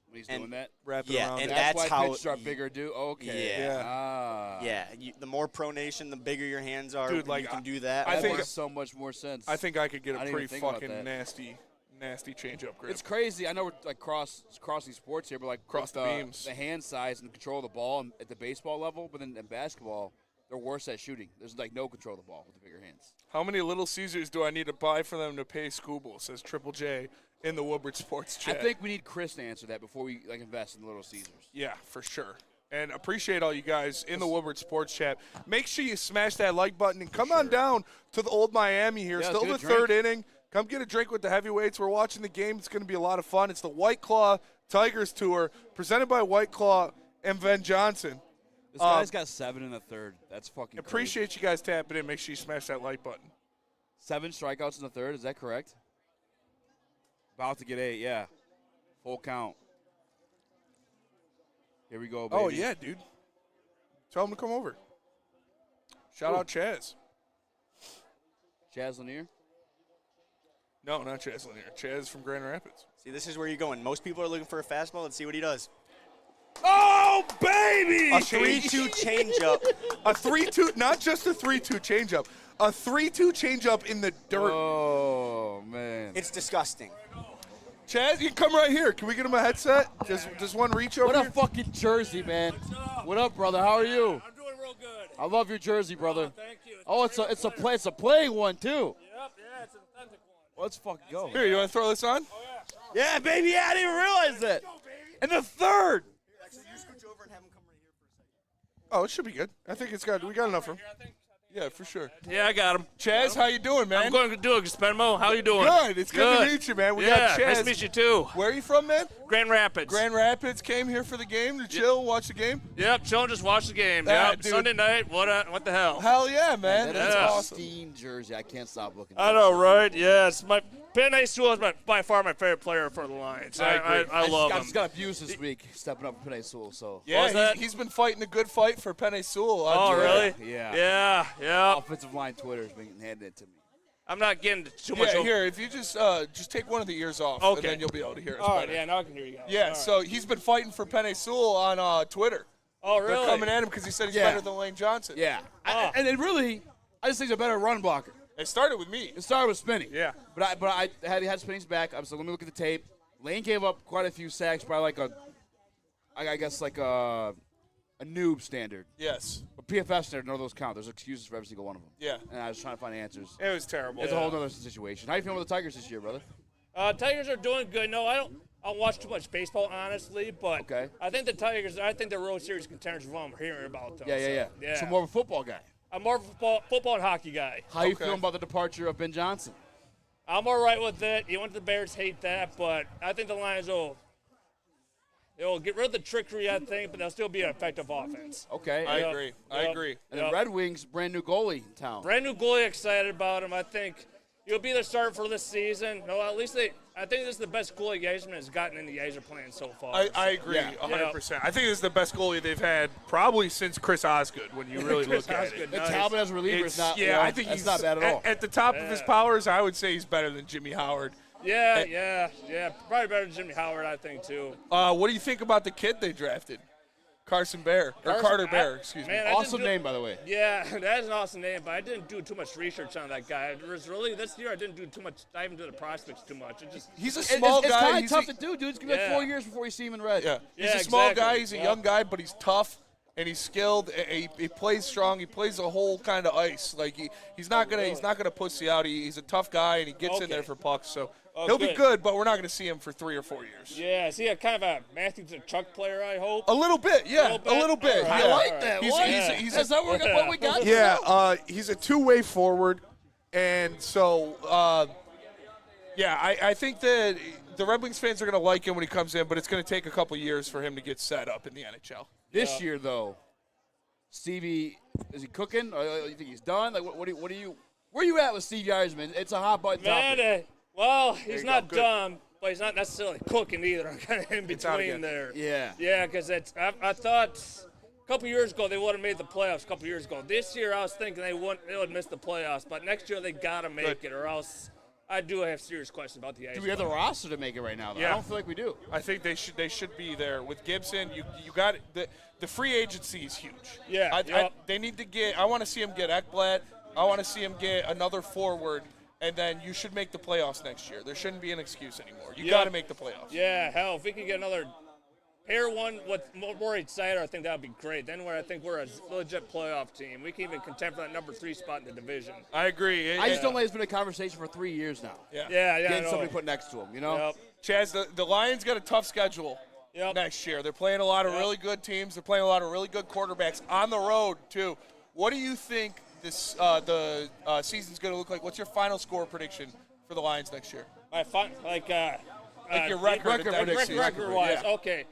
When he's and- doing that. Wrap it Yeah, around and it. That's that's why how pitches are bigger, dude. Okay. Yeah. Yeah. Ah. Yeah, the more pronation, the bigger your hands are. Dude, like, you can do that. I That think- makes so much more sense. I think I could get I a didn't pretty even think about fucking that. nasty changeup grip. It's crazy. I know we're like crossing sports here, but like Cross the beams. the hand size and control of the ball at the baseball level, but then in basketball, they're worse at shooting. There's like no control of the ball with the bigger hands. How many Little Caesars do I need to buy for them to pay Scooble, says Triple J in the Woodward Sports I chat. think we need Chris to answer that before we invest in the Little Caesars. Yeah, for sure. And appreciate all you guys in the Woodward Sports chat. Make sure you smash that like button and come on down to the old Miami here. Yeah, Still let's the get a third inning. Come get a drink with the heavyweights. We're watching the game. It's going to be a lot of fun. It's the White Claw Tigers Tour presented by White Claw and Ben Johnson. This guy's got 7 in the third. That's fucking crazy. Appreciate you guys tapping in. Make sure you smash that like button. 7 strikeouts in the third. Is that correct? About to get 8, yeah. Full count. Here we go, baby. Oh, yeah, dude. Tell him to come over. Shout out Chaz. Chaz Lanier. No, not Chaz Lanier. Chaz from Grand Rapids. See, this is where you're going. Most people are looking for a fastball. Let's see what he does. Oh, baby! A 3-2 changeup. A 3-2, not just a 3-2 changeup. A 3-2 changeup in the dirt. Oh, man. It's disgusting. Chaz, you can come right here. Can we get him a headset? Just one reach over What here? a fucking jersey, man. What up, brother? How are you? I'm doing real good. I love your jersey, brother. Thank you. Oh, it's a playing one too. Yep, yeah, it's an authentic one. Let's fucking go. Here, you want to throw this on? Yeah, baby. Yeah, I didn't even realize that. In the third. Actually, you scooch over and have him come right here for a second. Oh, it should be good. I think we got enough room. Yeah, for sure. Yeah, I got him. Chaz, how you doing, man? I'm going to do it, Spenmo. How you doing? Good. It's good to meet you, man. We got Chaz. Nice to meet you too. Where are you from, man? Grand Rapids. Grand Rapids. Came here for the game to chill, watch the game. Yep, chilling, just watch the game. Ah, Yep, dude. Sunday night. What the hell? Hell yeah, man. That That's is a awesome. pristine jersey. I can't stop looking. I know, right? Yeah, it's my Penn Sewell is by far my favorite player for the Lions. I agree. I love I him. just got abused this week, stepping up for Penny Sewell. So Yeah, he's been fighting a good fight for Penny Sewell. Oh, really? Yeah. Yeah. Offensive line Twitter's been handing it to me. I'm not getting too much. Yeah, here, if you just take one of the ears off, and Okay. then you'll be able to hear us All right, better. yeah, now I can hear you guys. Yeah, All right. so he's been fighting for Penny Sewell on Twitter. Oh, They're really? coming at him because he said he's Yeah. better than Lane Johnson. Yeah. Oh. And then really, I just think he's a better run blocker. It started with me. It started with Spinney. Yeah. But I had Spinney's back. I was like, let me look at the tape. Lane gave up quite a few sacks, probably like I guess like a noob standard. Yes. But PFF standard, none of those count. There's excuses for every single one of them. Yeah. And I was trying to find answers. It was terrible. It's a whole other situation. How you feeling with the Tigers this year, brother? Tigers are doing good. No, I don't watch too much baseball, honestly, but Okay. I think the Tigers, they're World Series contenders from what I'm hearing about them. Yeah. So more of a football guy. I'm more of a football and hockey guy. How you Okay. feeling about the departure of Ben Johnson? I'm all right with it. He went to the Bears, hate that, but I think the Lions they'll get rid of the trickery, I think, but they'll still be an effective offense. Okay. I Yep. agree. I Yep. agree. And then Red Wings, brand new goalie in town. Brand new goalie, excited about him. I think he'll be the starter for this season. No, at least I think this is the best goalie Yasman has gotten in the Yaser plan so far. I agree 100%. I think this is the best goalie they've had probably since Chris Osgood when you really Chris look at Osgood, it. The nice. Talbot as a reliever is not. I think that's he's not bad at all. At the top of his powers, I would say he's better than Jimmy Howard. Yeah. Probably better than Jimmy Howard, I think, too. What do you think about the kid they drafted? Carter Bear, excuse me. Man, I Awesome didn't do- name, by the way. Yeah, that is an awesome name, but I didn't do too much research on that guy. It was really this year I didn't do too much. I haven't done the prospects too much. It just He's a It's small kind guy. of tough to do, dude. It's gonna be like Yeah. 4 years before you see him in red. Yeah, he's Yeah, a small exactly. guy. He's a young guy, but he's tough and he's skilled. He plays strong. He plays a whole kind of ice. Like he's not gonna pussy out. He's a tough guy and he gets in Okay. there for pucks. So Oh, he'll be good. good, but we're not gonna see him for 3 or 4 years. yeah. Is he a kind of a Matthew Chuck player? I hope. A little bit, yeah, Little bit? a little bit. All right. Yeah. I like that. He's- What? he's- he's- Is that what we got? Yeah, he's a two-way forward, and so I think that the Red Wings fans are going to like him when he comes in, but it's going to take a couple years for him to get set up in the NHL. This year, though, Stevie, is he cooking? Or you think he's done? Like, what do you? Where are you at with Steve Yzerman? It's a hot button topic. Man, well, he's you not go. Good. done, but he's not necessarily cooking either. I'm kind of in out between again. there. Yeah. Yeah, because I thought a couple years ago they would have made the playoffs. A couple years ago, this year I was thinking they would miss the playoffs, but next year they gotta make Good. it, or else I do have serious questions about the A's. Do we have the roster to make it right now? Though? Yeah. I don't feel like we do. I think they should be there with Gibson. You got the free agency is huge. Yeah, They need to get. I want to see him get Ekblad. I want to see him get another forward, and then you should make the playoffs next year. There shouldn't be an excuse anymore. You Yep. got to make the playoffs. Yeah, hell, if we could get pair one with Rory Sider, I think that would be great. Then I think we're a legit playoff team. We can even contend for that number 3 spot in the division. I agree. I just don't like it's been a conversation for 3 years now. Yeah. Getting somebody put next to him, you know? Yep. Chaz, the Lions got a tough schedule next year. They're playing a lot of really good teams. They're playing a lot of really good quarterbacks on the road, too. What do you think this the season's going to look like? What's your final score prediction for the Lions next year? Like your record-wise, okay.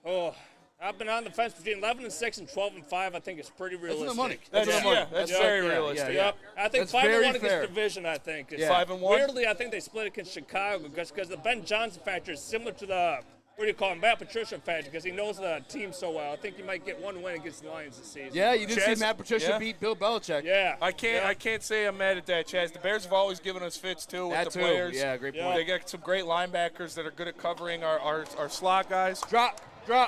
Oh, I've been on the fence between 11-6 and 12-5. I think it's pretty realistic. That's the money. That's very realistic. Yep. I think 5-1 against division. I think 5-1. Weirdly, I think they split against Chicago because the Ben Johnson factor is similar to the Matt Patricia factor because he knows the team so well. I think he might get one win against the Lions this season. Yeah, you did Chaz, see Matt Patricia beat Bill Belichick. Yeah. I can't say I'm mad at that, Chaz. The Bears have always given us fits too with the players. Yeah, great point. They got some great linebackers that are good at covering our slot guys. Drop. Yeah.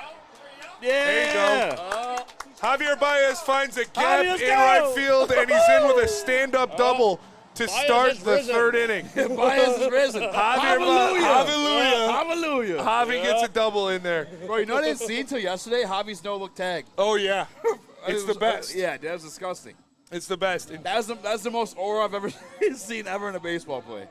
There you go. Javier Baez finds a gap in right field, and he's in with a stand-up double to Baez start is the risen. third inning. Baez is risen. Hallelujah. Hallelujah. Javi gets a double in there. Bro, you know what I didn't see until yesterday? Javi's no-look tag. Oh, yeah. It's the best. Yeah, that was disgusting. It's the best. That's the most aura I've ever seen ever in a baseball play.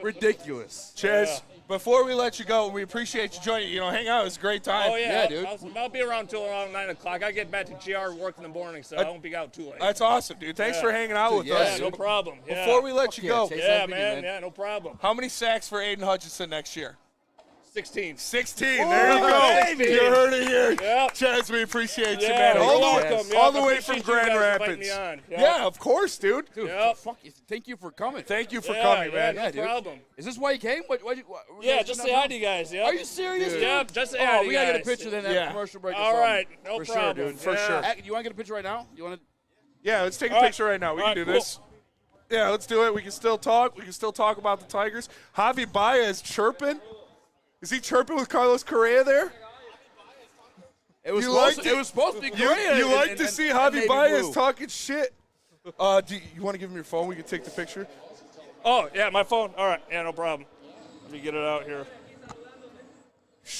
Ridiculous. Chaz, before we let you go, we appreciate you joining. Hang out. It was a great time. Oh, yeah. dude. I'll be around till around 9 o'clock. I get back to GR work in the morning, so I won't be out too late. That's awesome, dude. Thanks for hanging out with us. No problem. Before we let you go, Chase, Yeah, that's man. me, Yeah, no problem. how many sacks for Aiden Hutchinson next year? 16. 16. There you go. baby. You heard it here. Yep. Chaz, we appreciate you, Yeah, man. you're All welcome. the, all the I way from appreciate you Grand guys inviting Rapids. me on. Yep. Yeah, of course, dude. Dude, Yep. thank you for coming. Thank you for coming, man. No dude. problem. Is this why you came? What, Yeah, just say hi to you guys. Yep. Are you serious? Dude. Yep, just say hi to we you gotta guys. get a picture then after Yeah. commercial break. or All right, something. no For sure, problem. dude, for Yeah. sure. You want to get a picture right now? You want to? Yeah, let's take a All right. picture right now. We All can right, do cool. this. Yeah, let's do it. We can still talk. We can still talk about the Tigers. Javi Baez chirping. Is he chirping with Carlos Correa there? It was You supposed liked to, it? it was supposed to be You great. like to see Javi Navy Baez blue. talking shit. Do you want to give him your phone? We can take the picture. Oh, yeah, my phone. All right. Yeah, no problem. Let me get it out here.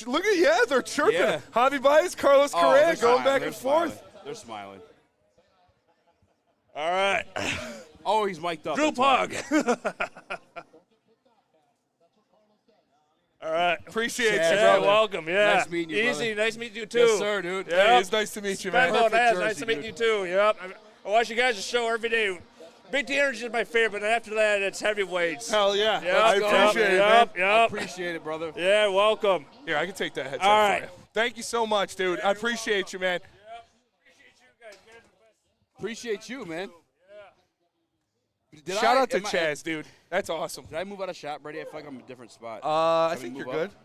Look at, they're chirping. Yeah. Javi Baez, Carlos Oh, Correa they're going smiling. back They're and forth. smiling. They're smiling. All right. Oh, he's mic'd up. Drew That's why. Pug. All right. Appreciate you, Yeah, Yeah, brother. welcome. Yeah. Nice meeting you, Easy. brother. Nice meeting you, too. Yes, sir, dude. Yeah. Hey, it's nice to meet you, man. Spend on that. Perfect Nice jersey, to meet dude. you, too. Yep. I watch you guys' show every day. Big D Energy is my favorite, and after that, it's heavyweights. Hell yeah. Yep, I yep, appreciate it, man. yep, Yep. Appreciate it, brother. Yeah, welcome. Here, I can take that headset All right. for you. Thank you so much, dude. I appreciate you, man. Appreciate you, man. Did Shout out to am I- Chaz, dude. That's awesome. Did I move out of shot, Brady? I feel like I'm in a different spot. I Can we think move you're up? good.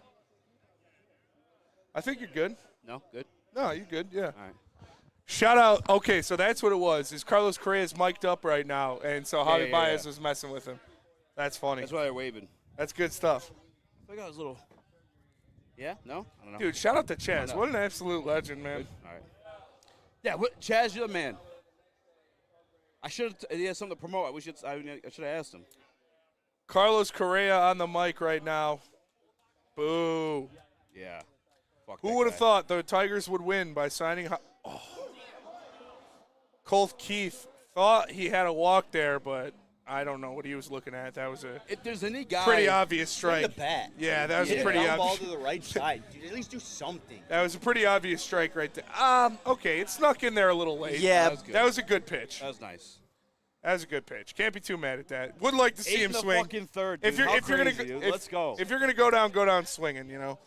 I think you're good. No, good. No, you're good. Yeah. All right. Shout out. Okay, so that's what it was. Is Carlos Correa's mic'd up right now, and so Javi yeah, Baez yeah. was messing with him. That's funny. That's why they're waving. That's good stuff. I think I was a little. Yeah? No? I don't know. Dude, shout out to Chaz. know. What an absolute legend, man. All right. Yeah, Chaz, you're the man. I should have. He has something to promote. I should have asked him. Carlos Correa on the mic right now. Boo. Yeah. Fuck Who that would have guy. thought the Tigers would win by signing? Colt Keith thought he had a walk there, but I don't know what he was looking at. That was a If there's any guy. pretty obvious strike. The bat. Yeah, that was Hit a pretty ground ball obvious. to the right side. Dude, at least do something. That was a pretty obvious strike right there. Okay, it snuck in there a little late. Yeah, That was good. That was a good pitch. That was nice. That was a good pitch. Can't be too mad at that. Would like to see 8 him in the swing. fucking third, If dude. you're How if you're gonna crazy, go, dude. Let's go. If you're gonna go down swinging. You know.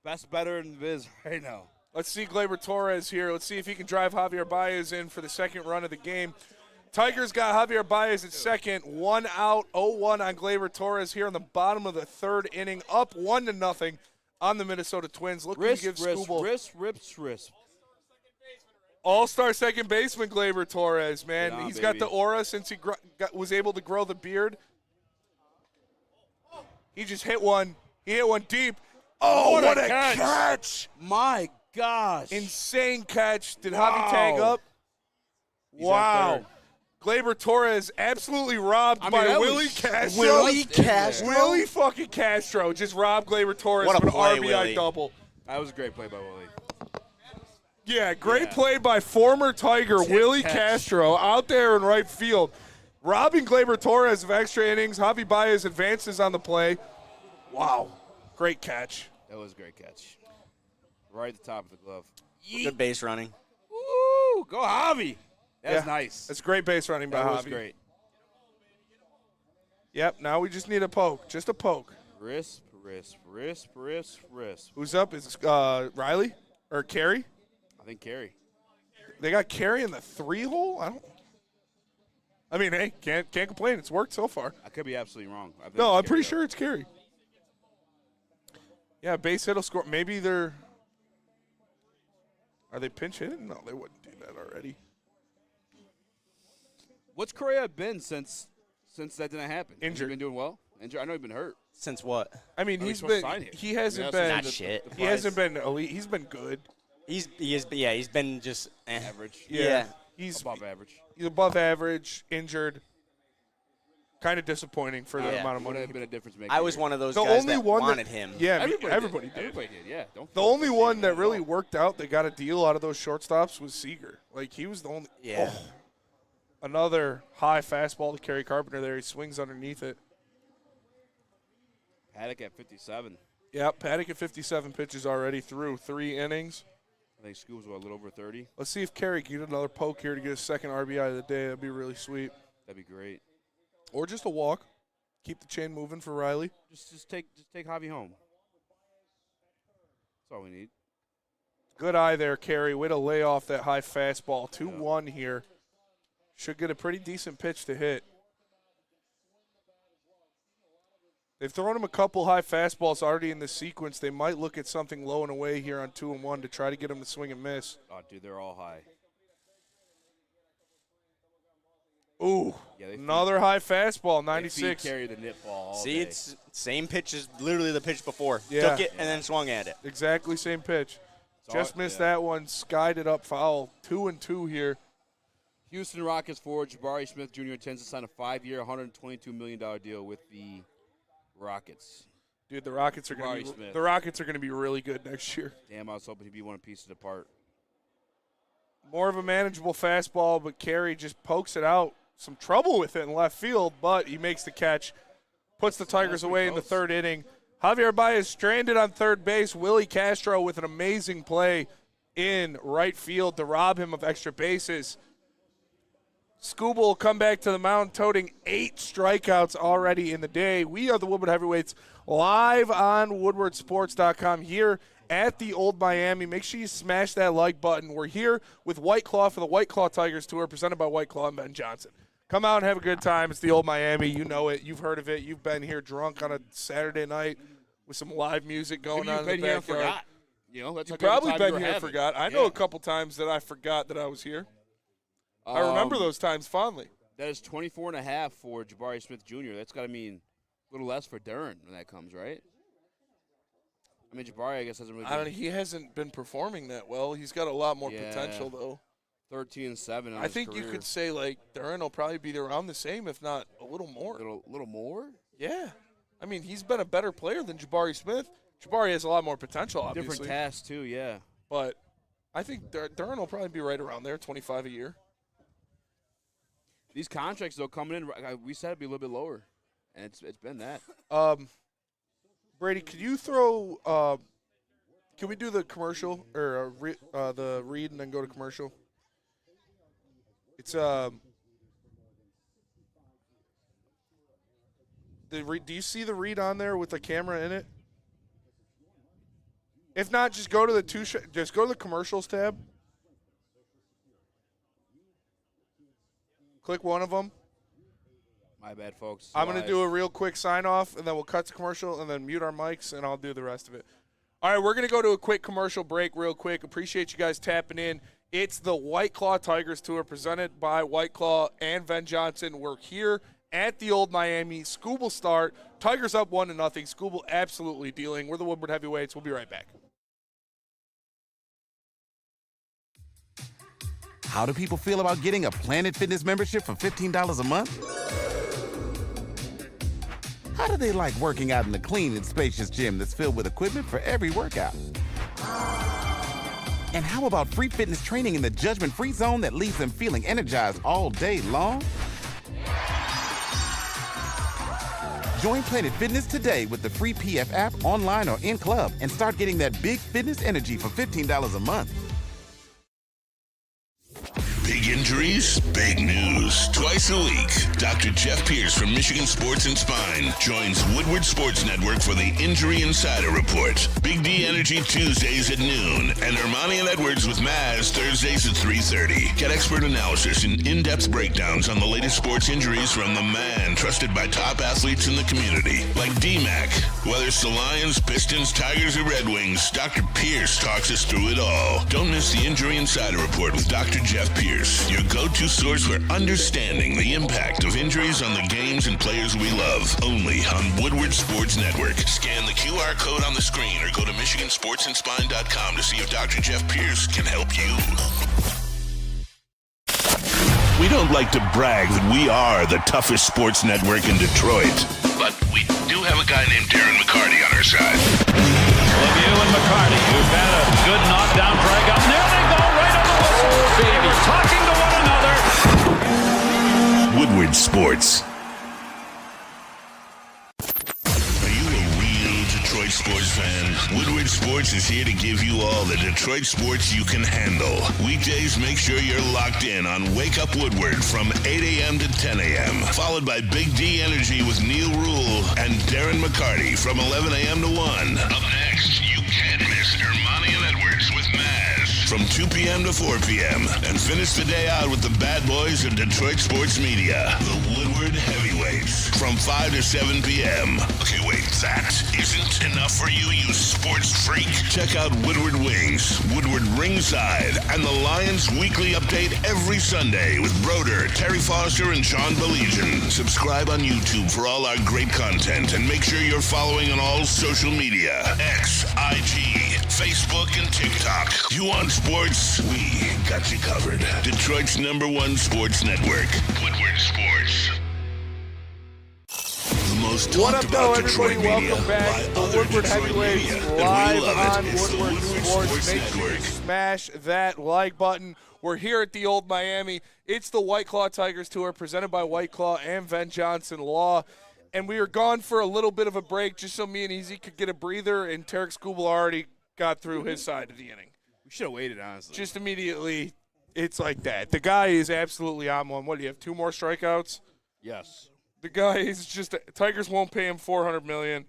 Best better in the biz right now. Let's see Gleyber Torres here. Let's see if he can drive Javier Baez in for the second run of the game. Tigers got Javier Baez at second. 1 out, 0-1 on Gleyber Torres here in the bottom of the third inning. Up 1-0 on the Minnesota Twins. Looking to give Wrist. All-star second baseman Gleyber Torres, man. Get on, He's got baby. the aura since he was able to grow the beard. He just hit one. He hit one deep. Oh, what a catch. My gosh. Insane catch. Did Wow. Javi tag up? He's on Wow. third. Gleyber Torres absolutely robbed I mean, by that Willie was- Castro. Willie Castro. Willie fucking Castro just robbed Gleyber Torres What a with an play, RBI Willie. double. That was a great play by Willie. Yeah, great play by former Tiger Willie Castro out there in right field. Robbing Gleyber Torres of extra innings. Javi Baez advances on the play. Wow. Great catch. That was a great catch. Right at the top of the glove. Good base running. Woo! Go Javi. That's nice. That's great base running by That Javi. was great. Yep, now we just need a poke. Just a poke. Wrist. Who's up? Is Riley or Carey? I think Carey. They got Carey in the 3-hole? I mean, hey, can't complain. It's worked so far. I could be absolutely wrong. No, I'm pretty sure it's Carey. Yeah, base hit will score. Maybe they're – are they pinch hitting? No, they wouldn't do that already. What's Correa been since that didn't happen? Injured. Has he been doing well? Injured. I know he's been hurt. Since what? I mean, he's he hasn't been Not shit. He hasn't been elite. He's been good. He's been just Average. Yeah. He's Above average. He's above average, injured. Kind of disappointing for the amount of Would money. have been a difference maker. I was one of those The guys only that one wanted that, him. Yeah, Everybody did. did. Everybody did. Yeah. Don't. The only one that really worked out that got a deal out of those shortstops was Seager. Like, he was the only. Yeah. Oh, another high fastball to Kerry Carpenter there. He swings underneath it. Paddock at 57. Yep, Paddock at 57 pitches already through 3 innings. I think Scoob's a little over 30. Let's see if Kerry can get another poke here to get his second RBI of the day. That'd be really sweet. That'd be great. Or just a walk. Keep the chain moving for Riley. Just take Javi home. That's all we need. Good eye there, Kerry. Way to lay off that high fastball. 2-1 here. Should get a pretty decent pitch to hit. They've thrown him a couple high fastballs already in the sequence. They might look at something low and away here on 2-1 to try to get him to swing and miss. Oh, dude, they're all high. Ooh, Yeah, another high fastball, 96. They carry the nip ball all See, day. it's same pitch as literally the pitch before. Yeah. Took it and then swung at it. Exactly same pitch. It's Just all- missed yeah. that one, skied it up foul. 2-2 here. Houston Rockets forward Jabari Smith Jr. intends to sign a 5-year, $122 million deal with the Rockets. Dude, the Rockets are Jabari going to be really good next year. Damn, I was hoping he'd be one piece apart. More of a manageable fastball, but Carey just pokes it out. Some trouble with it in left field, but he makes the catch, puts the Tigers away in the third inning. Javier Baez stranded on third base. Willie Castro with an amazing play in right field to rob him of extra bases. Scooble will come back to the mound, toting 8 strikeouts already in the day. We are the Woodward Heavyweights live on WoodwardSports.com here at the Old Miami. Make sure you smash that like button. We're here with White Claw for the White Claw Tigers Tour, presented by White Claw and Ben Johnson. Come out and have a good time. It's the Old Miami. You know it. You've heard of it. You've been here drunk on a Saturday night with some live music going Maybe on you've in been the here and backyard. forgot. You know, that's You've how good of a probably time been you were here and having. forgot. I know a couple times that I forgot that I was here. I remember those times fondly. That is 24.5 for Jabari Smith Jr. That's got to mean a little less for Duran when that comes, right? I mean, Jabari, I guess, hasn't really I don't know. He hasn't been performing that well. He's got a lot more potential, though. 13-7 I think you could say, like, Duran will probably be around the same, if not a little more. little more? Yeah. I mean, he's been a better player than Jabari Smith. Jabari has a lot more potential, obviously. Different tasks, too, yeah. But I think Duran will probably be right around there, 25 a year. These contracts, though, coming in, we said it'd be a little bit lower, and it's been that. Brady, could you throw can we do the commercial or the read and then go to commercial? It's do you see the read on there with the camera in it? If not, just go to the just go to the commercials tab. Click one of them. My bad, folks. I'm going to do a real quick sign-off, and then we'll cut to commercial and then mute our mics, and I'll do the rest of it. All right, we're going to go to a quick commercial break real quick. Appreciate you guys tapping in. It's the White Claw Tigers Tour presented by White Claw and Ben Johnson. We're here at the Old Miami. Scoob will start. Tigers up 1-0. Scoob will absolutely dealing. We're the Woodward Heavyweights. We'll be right back. How do people feel about getting a Planet Fitness membership for $15 a month? How do they like working out in a clean and spacious gym that's filled with equipment for every workout? And how about free fitness training in the judgment-free zone that leaves them feeling energized all day long? Join Planet Fitness today with the free PF app, online or in club, and start getting that big fitness energy for $15 a month. Big injuries, big news. Twice a week, Dr. Jeff Pierce from Michigan Sports and Spine joins Woodward Sports Network for the Injury Insider Report. Big D Energy Tuesdays at noon, and Ermanni and Edwards with Maz Thursdays at 3:30. Get expert analysis and in-depth breakdowns on the latest sports injuries from the man trusted by top athletes in the community, like D-Mac. Whether it's the Lions, Pistons, Tigers, or Red Wings, Dr. Pierce talks us through it all. Don't miss the Injury Insider Report with Dr. Jeff Pierce, your go-to source for understanding the impact of injuries on the games and players we love. Only on Woodward Sports Network. Scan the QR code on the screen or go to MichiganSportsandSpine.com to see if Dr. Jeff Pierce can help you. We don't like to brag that we are the toughest sports network in Detroit, but we do have a guy named Darren McCarty on our side. Lemieux and McCarty, who've had a good knockdown drag up. There they go, right on the whistle. They were talking to one another. Woodward Sports. Are you a real Detroit sports fan? Woodward Sports is here to give you all the Detroit sports you can handle. Weekdays, make sure you're locked in on Wake Up Woodward from 8 a.m. to 10 a.m., followed by Big D Energy with Neil Rule and Darren McCarty from 11 a.m. to 1. Up next, you can't miss Ermanni and Edwards with Maz from 2 p.m. to 4 p.m. And finish the day out with the bad boys of Detroit sports media, the Woodward Heavyweights, from 5 to 7 p.m. Okay, wait, that isn't enough for you, you sports freak? Check out Woodward Wings, Woodward Ringside, and the Lions Weekly Update every Sunday with Broder, Terry Foster, and Sean Baligian. Subscribe on YouTube for all our great content, and make sure you're following on all social media, X, IG, Facebook, and TikTok. You want sports? We got you covered. Detroit's #1 sports network, Woodward Sports. The most What talked up, about though, Detroit everybody? media Welcome back by to other Woodward Detroit Heavyweights, media, and we live love on it. It's the Woodward Woodward Sports. Sports Make sure you Network. smash that like button. We're here at the Old Miami. It's the White Claw Tigers Tour presented by White Claw and Venn Johnson Law. And we were gone for a little bit of a break just so me and Easy could get a breather, and Tarek Skubal already got through his side of the inning. We should have waited, honestly. Just immediately, it's like that. The guy is absolutely on one. What, do you have 2 more strikeouts? Yes. The guy is just – Tigers won't pay him $400 million.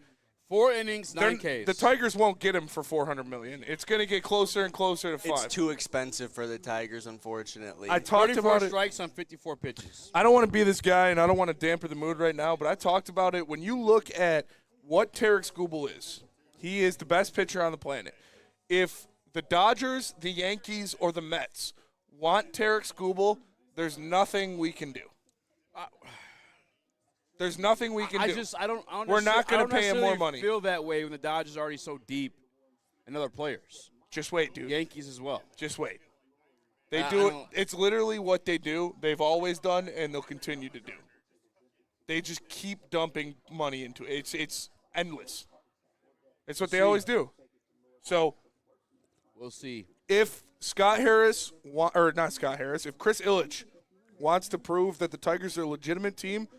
4 innings, 9 Ks. The Tigers won't get him for $400 million. It's going to get closer and closer to 5. It's too expensive for the Tigers, unfortunately. I talked 34 about it. strikes on 54 pitches. I don't want to be this guy, and I don't want to dampen the mood right now, but I talked about it. When you look at what Tarek Skubal is, he is the best pitcher on the planet. If the Dodgers, the Yankees, or the Mets want Tarek Skubal, there's nothing we can do. There's nothing we can do. I don't We're not going to pay him more money. Feel that way when the Dodgers are already so deep in other players. Just wait, dude. Yankees as well. Just wait. They do it. It's literally what they do. They've always done, and they'll continue to do. They just keep dumping money into it. It's endless. It's what they always do. So we'll see. If Scott Harris, or not Scott Harris, if Chris Ilitch wants to prove that the Tigers are a legitimate team,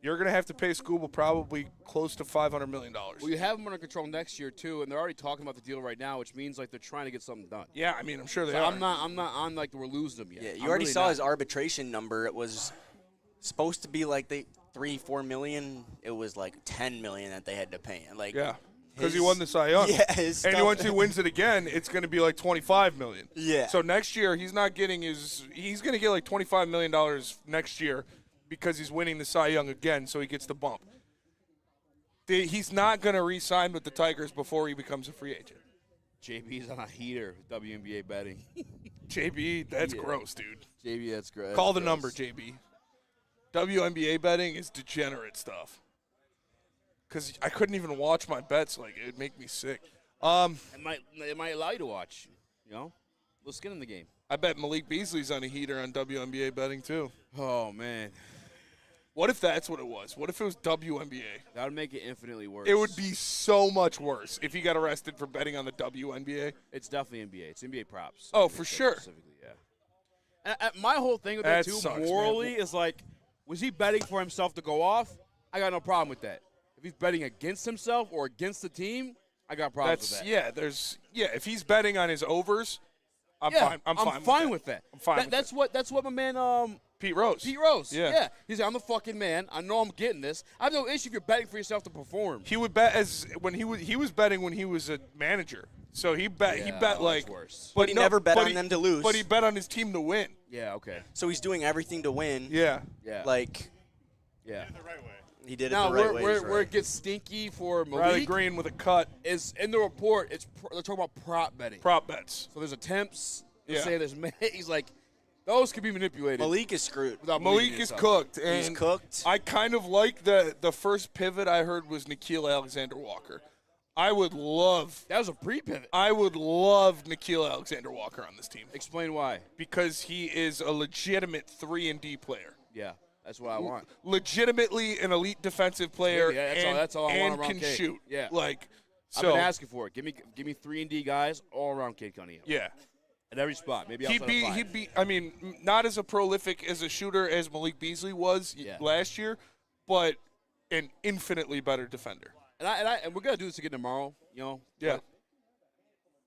you're going to have to pay Skubal probably close to $500 million. Well, you have them under control next year, too, and they're already talking about the deal right now, which means, like, they're trying to get something done. Yeah, I mean, I'm sure they so are. I'm not on, like, we're losing them yet. Yeah, you already saw his arbitration number. It was supposed to be, like, $3-4 million. It was, like, $10 million that they had to pay. Like, yeah, because he won the Cy Young. Yeah, and once he wins it again, it's going to be like $25 million. Yeah. So next year, he's not getting his – he's going to get, like, $25 million next year because he's winning the Cy Young again, so he gets the bump. He's not going to re-sign with the Tigers before he becomes a free agent. JB's on a heater with WNBA betting. JB, that's gross, dude. JB, that's gross. Call the number, JB. WNBA betting is degenerate stuff. Because I couldn't even watch my bets. Like, it would make me sick. It might allow you to watch, you know? A little skin in the game. I bet Malik Beasley's on a heater on WNBA betting, too. Oh, man. What if that's what it was? What if it was WNBA? That would make it infinitely worse. It would be so much worse if he got arrested for betting on the WNBA. It's definitely NBA. It's NBA props. Oh, for sure. Specifically, yeah. And my whole thing with that, too, sucks, morally, man. is like, was he betting for himself to go off? I got no problem with that. If he's betting against himself or against the team, I got problems with that. If he's betting on his overs, I'm fine. I'm fine with that. I'm fine. That's what my man Pete Rose. Yeah. He's like, I'm the fucking man. I know I'm getting this. I have no issue if you're betting for yourself to perform. He would bet when he was betting when he was a manager. So he bet like worse. But he never bet on them to lose. But he bet on his team to win. Yeah, okay. So he's doing everything to win. Yeah. Yeah. Like Yeah. he did it Now, the right way. where it gets stinky for Malik Riley Green with a cut. is in the report. They're talking about prop betting. Prop bets. So there's attempts. Yeah. Say there's he's like, those could be manipulated. Malik is screwed. without Malik believing is yourself. cooked. And He's cooked. I kind of like the first pivot I heard was Nickeil Alexander-Walker. I would love That was a pre-pivot. Nickeil Alexander-Walker on this team Explain why. because he is a legitimate 3-and-D player. Yeah, that's what I want. Legitimately an elite defensive player. Yeah, that's all I want and around can Cade. shoot. Yeah. Like I've so. been asking for it. Give me 3-and-D guys all around Cade Cunningham. Yeah. At every spot. Maybe He'd outside be. of 5. I mean, not as a prolific as a shooter as Malik Beasley was last year, but an infinitely better defender. And we're gonna do this again tomorrow. You know. Yeah. But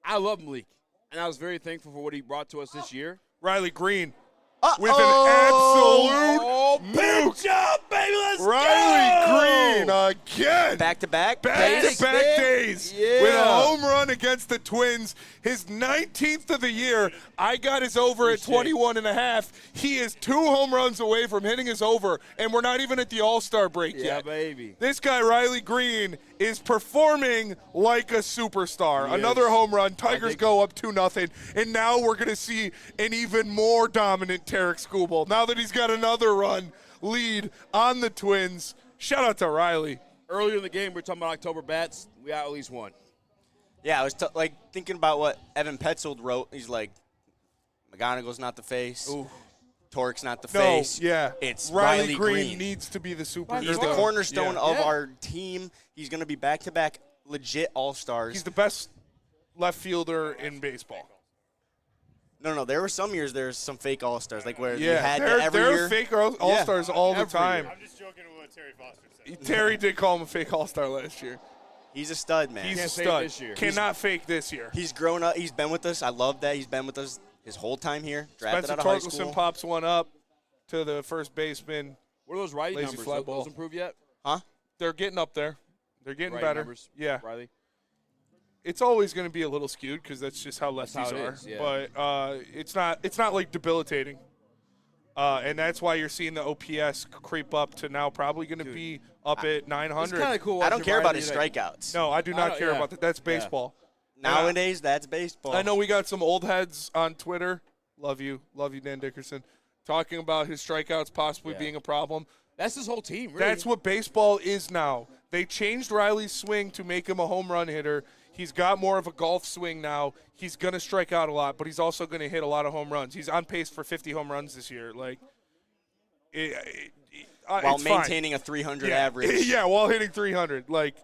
I love Malik, and I was very thankful for what he brought to us this year. Riley Green with an absolute nuke. job, baby. Let's Riley Green again. Back-to-back. Back-to-back days Yeah. with a home run against the Twins. His 19th of the year. I got his over at 21.5. He is 2 home runs away from hitting his over, and we're not even at the All-Star break Yeah, yet. baby. This guy, Riley Green, is performing like a superstar. He Another is. home run. Tigers think- go up 2-0, and now we're going to see an even more dominant Tarek Skubal. Now that he's got another run lead on the Twins. Shout out to Riley. Earlier in the game, we were talking about October bats. We got at least one. Yeah, I was thinking about what Evan Petzold wrote. He's like, McGonigal's not the face. Ooh. Torque's not the No, face. yeah. It's Riley Riley Green needs to be the super. He's or the cornerstone of Yeah. our team. He's going to be back-to-back legit all-stars. He's the best left fielder in baseball. No, there were some years there's some fake all-stars, like where you Yeah, had they're, every they're year. fake all-stars all the Every time. year. I'm just joking with what Terry Foster said. Terry did call him a fake all-star last year. He's a stud, man. He's Can't a say it stud. this year. Cannot fake this year. He's grown up. He's been with us. I love that. He's been with us his whole time here. Drafted Spencer out of high Torkelson school. pops one up to the first baseman. What are those righty Lazy numbers? fly Those ball. improved yet? Huh? They're getting up there. They're getting Righty better. numbers. Yeah. Riley. It's always going to be a little skewed because that's just how lefties how it are. is, yeah. But it's not like debilitating. And that's why you're seeing the OPS creep up to now probably going to be up at 900. It's kind of cool. I don't watching care about Riley, his like- strikeouts. No, I do not care yeah. about that. That's baseball. Nowadays, that's baseball. I know we got some old heads on Twitter. Love you, Dan Dickerson, talking about his strikeouts possibly being a problem. That's his whole team, really. That's what baseball is now. They changed Riley's swing to make him a home run hitter. He's got more of a golf swing now. He's going to strike out a lot, but he's also going to hit a lot of home runs. He's on pace for 50 home runs this year. Like, while it's maintaining fine. a 300 Yeah. average. Yeah, while hitting 300. Like,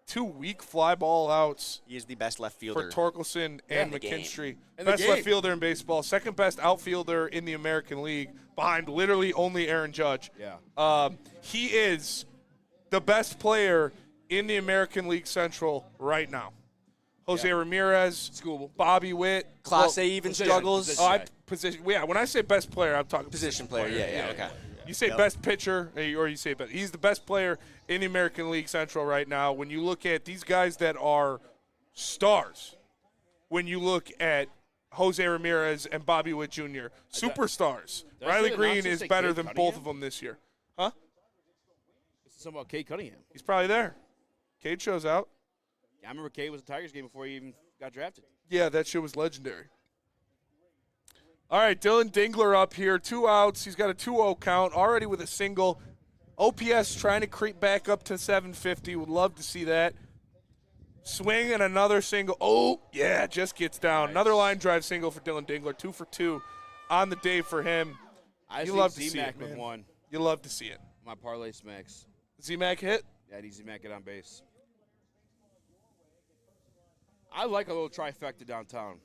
2 weak fly ball outs He is the best left for fielder. Torkelson and in the game. McKinstry. In the Best game. left fielder in baseball. Second best outfielder in the American League behind literally only Aaron Judge. Yeah. He is the best player in the American League Central right now. Jose Ramirez, Skubal. Bobby Witt. Class A even position, struggles. position. Position. Yeah, when I say best player, I'm talking Position player. Yeah, okay. You say best pitcher, or you say best. He's the best player in the American League Central right now. When you look at these guys that are stars, when you look at Jose Ramirez and Bobby Witt Jr., superstars. Did I Riley say the Green announcer is say better Cade than both Cunningham? of them this year. Huh? This is something about Cade Cunningham. He's probably there. Cade shows out. Yeah, I remember Cade was a Tigers game before he even got drafted. Yeah, that shit was legendary. All right, Dylan Dingler up here, 2 outs. He's got a 2-0 count, already with a single. OPS trying to creep back up to 750. Would love to see that. Swing and another single. Oh, yeah, just gets down. Nice. Another line drive single for Dylan Dingler. 2 for 2 on the day for him. I You think love to see Z-Mac it, with man. one. You love to see it. My parlay smacks. Z-Mac hit? Yeah, easy Mac get on base. I like a little trifecta downtown.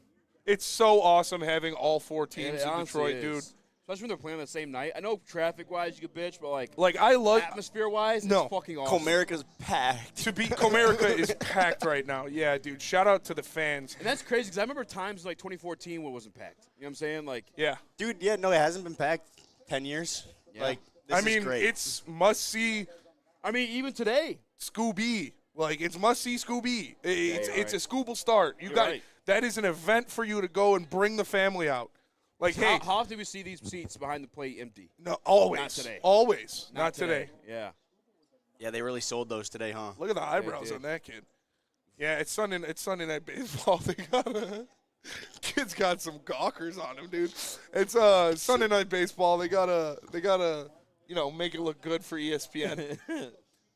It's so awesome having all 4 teams It in honestly Detroit, is. dude. Especially when they're playing on the same night. I know traffic-wise you could bitch, but Like I love atmosphere-wise, No. it's fucking awesome. Comerica's packed. to be Comerica is packed right now. Yeah, dude. Shout out to the fans. And that's crazy because I remember times like 2014 when it wasn't packed. You know what I'm saying? Like, Yeah. Dude, yeah, no, it hasn't been packed 10 years. Yeah. Like, this I is mean, great. it's must see I mean, even today. Scooby. Like it's must see Scooby. It's you're it's right. a Scooble start. You You're got right. that is an event for you to go and bring the family out. Like hey, How often do we see these seats behind the plate empty? no, always, Not today. always, not today. Yeah. Yeah, they really sold those today, huh? Look at the eyebrows did. on that kid. Yeah, it's Sunday night baseball. They got kid's got some gawkers on him, dude. It's Sunday night baseball. They gotta make it look good for ESPN.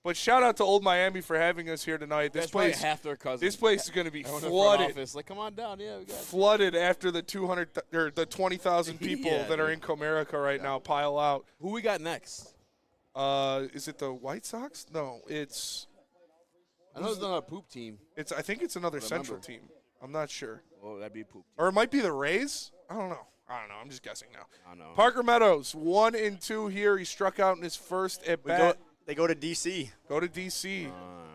But shout out to Old Miami for having us here tonight. This That's probably place, half their cousins. this place is going to be Everyone in the front flooded. office, like, come on down. Yeah, we got it. Flooded after the 20,000 people Yeah, that are dude. in Comerica right now pile out. Who we got next? Is it the White Sox? No, it's I know it's not a poop team. I think it's another Central Remember. team. I'm not sure. Well, that'd be a poop team. Or it might be the Rays. I don't know. I'm just guessing now. I don't know. Parker Meadows, 1-2 here. He struck out in his first at bat. They go to D.C. Go to D.C.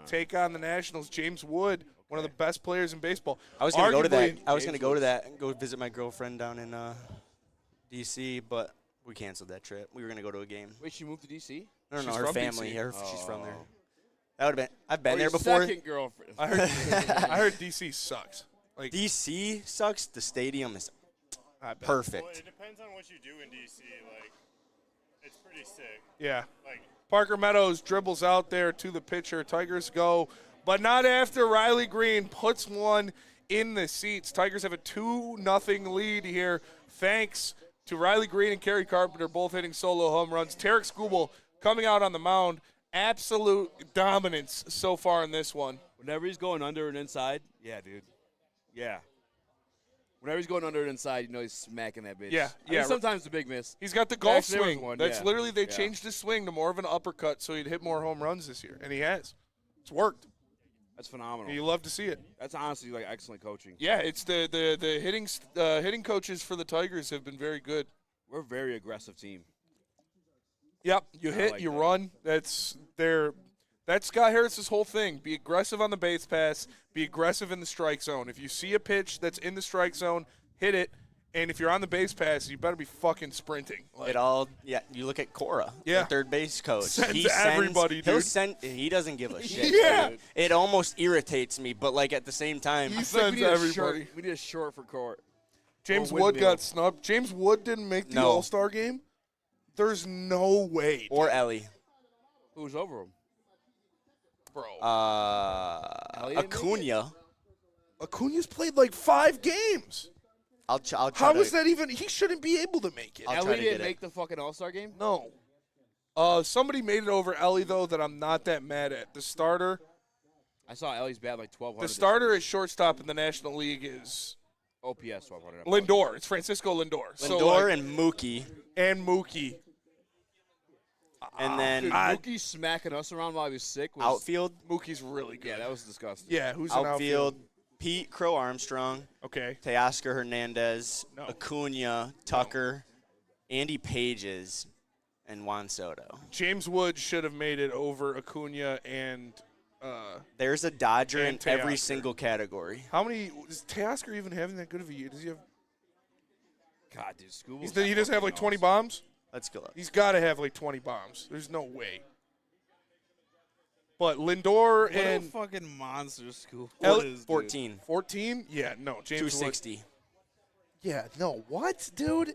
Take on the Nationals. James Wood, one of the best players in baseball. I was going to go to that. Arguably- I was going to go to that and go visit my girlfriend down in D.C., but we canceled that trip. We were going to go to a game. Wait, she moved to D.C.? No, She's her from family. DC. She's from there. Oh. That would have been. I've been Or there your before. Second girlfriend. I heard D.C. sucks. Like D.C. sucks. The stadium is I bet. perfect. Well, it depends on what you do in DC. Like, it's pretty sick. Yeah. Like, Parker Meadows dribbles out there to the pitcher. Tigers go, but not after Riley Green puts one in the seats. Tigers have a 2-0 lead here, thanks to Riley Green and Kerry Carpenter both hitting solo home runs. Tarek Skubal coming out on the mound. Absolute dominance so far in this one. Whenever he's going under and inside, yeah, dude. Yeah. Whenever he's going under and inside, you know he's smacking that bitch. Yeah, I mean, yeah. sometimes the big miss. He's got the golf Actually, there was swing. one, That's yeah. literally they Yeah. changed his swing to more of an uppercut so he'd hit more home runs this year, and he has. It's worked. That's phenomenal. You love to see it. That's honestly like excellent coaching. Yeah, it's the hitting coaches for the Tigers have been very good. We're a very aggressive team. Yep, you I hit, like you that. run. That's Scott Harris's whole thing. Be aggressive on the base pass. Be aggressive in the strike zone. If you see a pitch that's in the strike zone, hit it. And if you're on the base pass, you better be fucking sprinting. It all. Yeah, you look at Cora, Yeah. the third base coach. Sends everybody, He'll dude. send. He doesn't give a shit. Yeah. dude. It almost irritates me, but like at the same time, He I feel like sends we need a everybody. short- We need a short for court. James Or Wood windmill. got snubbed. James Wood didn't make the No. All-Star game. There's no way, or Ellie. Who's over him? bro. Elliott, maybe? Acuna. Acuna's played like 5 games. I'll try How to, is that even? He shouldn't be able to make it. I'll try Ellie to didn't get it. make the fucking All-Star game? No. Somebody made it over Ellie, though, that I'm not that mad at. The starter I saw Ellie's bat like 1,200. the starter at shortstop in the National League is OPS 1,200. Lindor. It's Francisco Lindor. Lindor and Mookie, and Mookie. and then Dude, Mookie smacking us around while he was sick was outfield. Mookie's really good. Yeah, that was disgusting. Yeah, who's in Outfield. outfield? Pete Crow Armstrong, Okay. Teoscar Hernandez, No. Acuna, Tucker, Andy Pages, and Juan Soto. James Wood should have made it over Acuna and There's a Dodger in And every Teoscar. single category. how many is Teoscar even having that good of a year? Does he have? God, dude, school. He doesn't have like 20 bombs. Let's go. He's got to have like 20 bombs. There's no way. But Lindor What a and fucking monster school. El- It is, dude. 14, 14? Yeah, no. James Wood. 260. Yeah, no. What, dude?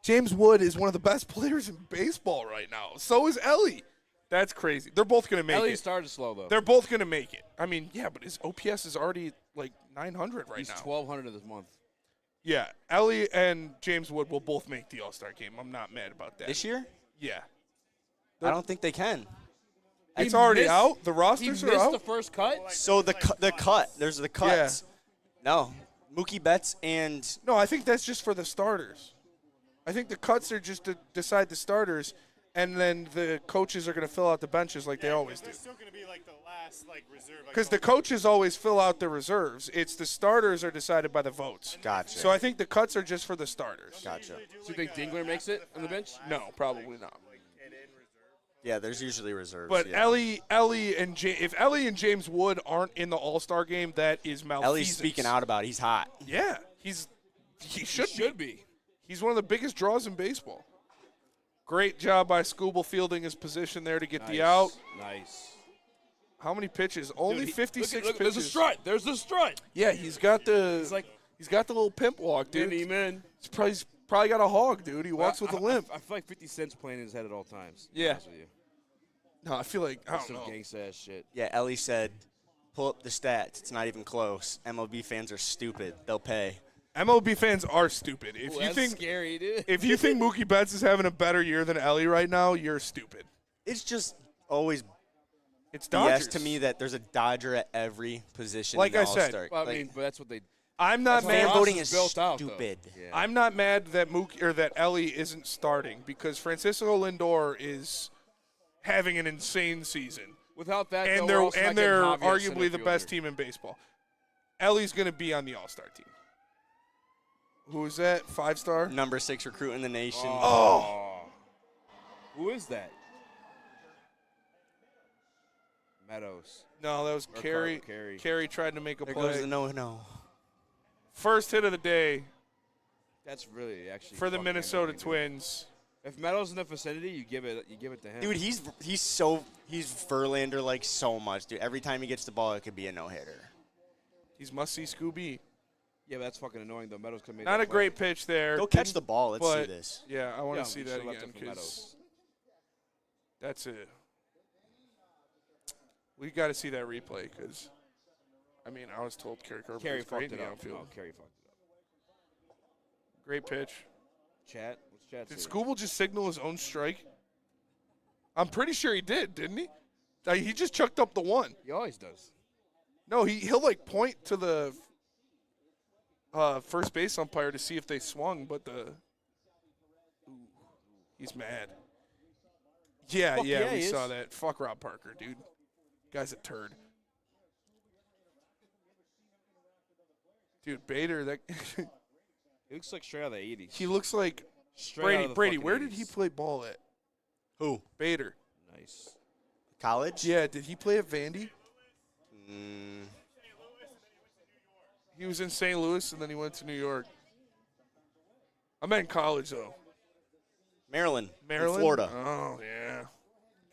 James Wood is one of the best players in baseball right now. So is Ellie. That's crazy. They're both going to make Ellie it. started slow though. They're both going to make it. I mean, yeah, but his OPS is already like 900 right He's now. 1,200 this month. Yeah, Ellie and James Wood will both make the All-Star game. I'm not mad about that. This year? Yeah. I don't think they can. It's He already missed- out. The He rosters missed are out. the first cut. So the cut. There's the cuts. No, Mookie Betts and No, I think that's just for the starters. I think the cuts are just to decide the starters, and then the coaches are going to fill out the benches like they always do. They're still going to be like the last reserve. Because the coaches always fill out the reserves. It's the starters are decided by the votes. Gotcha. So I think the cuts are just for the starters. Gotcha. So you think Dingler makes it on the bench? No, probably not. Yeah, there's usually reserves. But yeah. Ellie and if Ellie and James Wood aren't in the All-Star game, that is malfeasance. Ellie's speaking out about it. He's hot. Yeah, he should be. He's one of the biggest draws in baseball. Great job by Skubal fielding his position there to get the out. Nice. How many pitches? Only 56 look, pitches. There's a strut. There's the strut. Yeah, he's got the he's got the little pimp walk, dude. Didn't even. He's probably got a hog, dude. He walks with a limp. I feel like 50 Cent's playing in his head at all times. Yeah. With you. No, I feel like I That's don't some know. gangsta ass shit. Yeah, Ellie said, pull up the stats. It's not even close. MLB fans are stupid. They'll pay. MLB fans are stupid. Ooh, that's scary, dude. If you think Mookie Betts is having a better year than Ellie right now, you're stupid. It's just always It's Dodgers BS to me that there's a Dodger at every position. Like in the I said, All-Star. Well, I mean, but that's what they. I'm not That's mad. fan voting is is built out, though. stupid. Yeah. I'm not mad that that Ellie isn't starting because Francisco Lindor is having an insane season. Without that, And though, they're we're also not getting Javier arguably the center best fielder. team in baseball. Ellie's going to be on the All-Star team. Who is that? 5-star? Number 6 recruit in the nation. Oh. Who is that? Meadows. No, that was Or Carey. Carey. Carey tried to make a There play. goes the no. First hit of the day That's really actually for the fucking Minnesota amazing. Twins. If Meadows in the vicinity, you give it to him. Dude, he's Verlander like so much, dude. Every time he gets the ball, it could be a no-hitter. He's must-see Scooby. Yeah, but that's fucking annoying though. Meadows could make Not that a play. great pitch there. Go catch the ball. Let's see but, this. Yeah, I want Yeah, to see we that should've left again it for because Meadows. that's it. We got to see that replay because, I mean, I was told Kerry Carpenter Carey was great fucked in it the up. outfield. No, Carey fucked it up. Great pitch. Chat. What's chat Did say? Skubal just signal his own strike? I'm pretty sure he did, didn't he? He just chucked up the one. He always does. No, he'll like point to the first base umpire to see if they swung, but he's mad. Yeah, Fuck yeah, we he saw is. that. Fuck Rob Parker, dude. Guy's a turd. Dude, Bader, that He looks like straight out of the 80s. he looks like Straight out of the Brady, fucking where did 80s. he play ball at? Who? Bader. Nice. College? Yeah, did he play at Vandy? Mm, He was in St. Louis and then he went to New York. I meant in college though. Maryland. Maryland, In Florida. Oh yeah.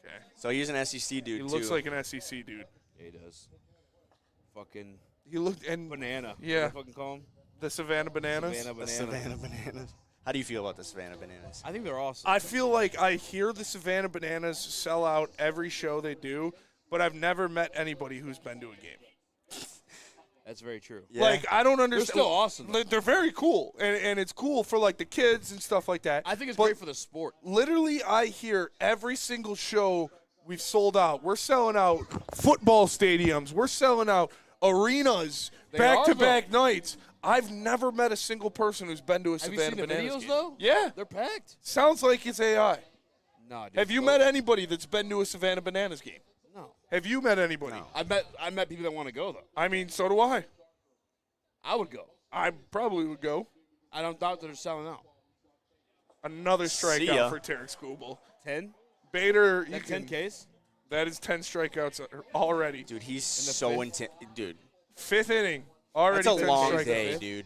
Okay. So he's an SEC dude, He too. looks like an SEC dude. Yeah, he does. Fucking He looked and banana. Yeah. What do you fucking call him? the Savannah Bananas. Savannah the banana. Savannah Bananas. How do you feel about the Savannah Bananas? I think they're awesome. I feel like I hear the Savannah Bananas sell out every show they do, but I've never met anybody who's been to a game. That's very true. Yeah. Like I don't understand. still awesome, though. They're very cool, and it's cool for like the kids and stuff like that. I think it's But great for the sport. literally, I hear every single show we've sold out. We're selling out football stadiums. We're selling out arenas, They back-to-back nights. I've never met a single person who's been to a Have you Savannah seen the Bananas videos game. though? Yeah. They're packed. Sounds like it's AI. Nah, dude. Have you met anybody that's been to a Savannah Bananas game? No. Have you met anybody? No. I met people that want to go though. I mean, so do I. I would go. I probably would go. I don't doubt they're selling out. Another See ya. strikeout for Tarek Skubal. 10? Bader, you That can, 10Ks? that is 10 strikeouts already. Dude, he's the so fifth? intense. Dude, Fifth inning, already that's a 10 long strikeouts. day, dude,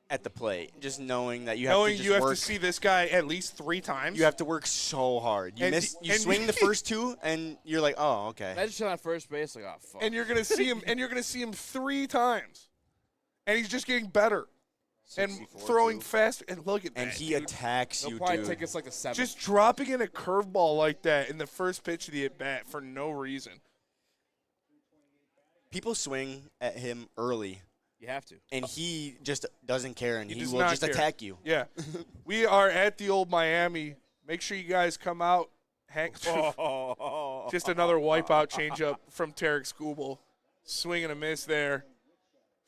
at the plate. Just knowing that you have Knowing to you just have work. to see this guy at least 3 times. You have to work so hard. You And- you and- swing the first 2, and you're like, oh, okay. Imagine sitting on first base like, oh, fuck. and you're gonna see him, and you're gonna see him 3 times, and he's just getting better and 64 throwing too. faster. And look at And that, he dude. attacks They'll you, probably dude. take us like a 7. Just dropping in a curveball like that in the first pitch of the at bat for no reason. People swing at him early, you have to. and he just doesn't care, and he does will not just care. attack you. Yeah, we are at the old Miami. Make sure you guys come out. Hang. Just another wipeout changeup from Tarek Skubal. Swing and a miss there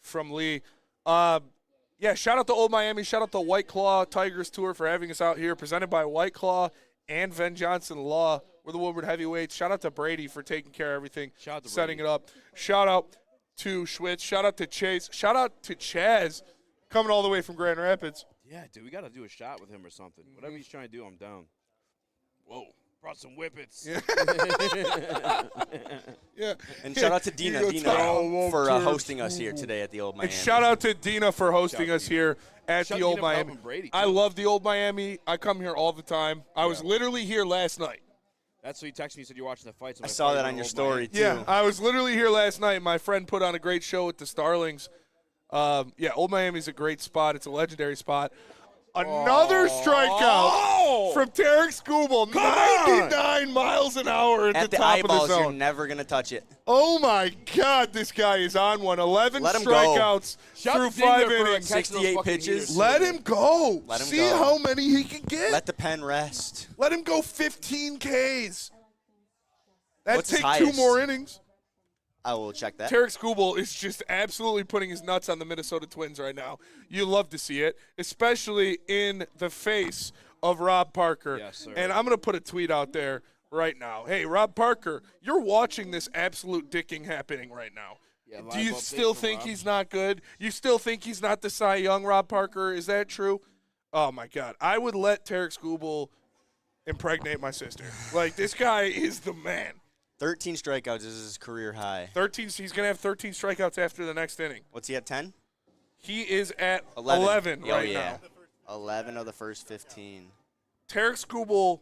from Lee. Yeah, shout out to Old Miami. Shout out to White Claw Tigers Tour for having us out here. Presented by White Claw and Ven Johnson Law were the Woodward heavyweights. Shout out to Brady for taking care of everything, Shout out to setting Brady. it up. Shout out to Schwitz. Shout out to Chase. Shout out to Chaz coming all the way from Grand Rapids. Yeah, dude, we got to do a shot with him or something. Whatever he's trying to do, I'm down. Whoa. Brought some whippets. Yeah. And shout out to Dina for hosting us here today at the Old Miami. And shout out to Dina for hosting us here at Shout the out Old Dina for Miami. helping Brady, I too. love the Old Miami. I come here all the time. I was literally here last night. That's what you texted me. You said you're watching the fights. I saw that on your story, too. Yeah, I was literally here last night. My friend put on a great show with the Starlings. Old Miami's a great spot. It's a legendary spot. Another strikeout from Tarek Skubal, 99 miles an hour At the the top of the eyeballs, you're zone. never going to touch it. Oh, my God, this guy is on one. 11 Let him strikeouts Shout through out to Dina 5 for innings. catching those 68 fucking pitches. heaters. Let him go. Let him See go. how many he can get. Let the pen rest. Let him go 15 Ks. That'd What's his take 2 highest? more innings. I will check that. Tarek Skubal is just absolutely putting his nuts on the Minnesota Twins right now. You love to see it, especially in the face of Rob Parker. Yes, sir. And I'm going to put a tweet out there right now. Hey, Rob Parker, you're watching this absolute dicking happening right now. Yeah, Do live you update still from think Rob. he's not good? You still think he's not the Cy Young Rob Parker? Is that true? Oh, my God. I would let Tarek Skubal impregnate my sister. Like, this guy is the man. 13 strikeouts is his career high. 13. He's going to have 13 strikeouts after the next inning. What's he at, 10? He is at 11. 11 Oh, right yeah. now. 11 of the first 15. Tarek Skubal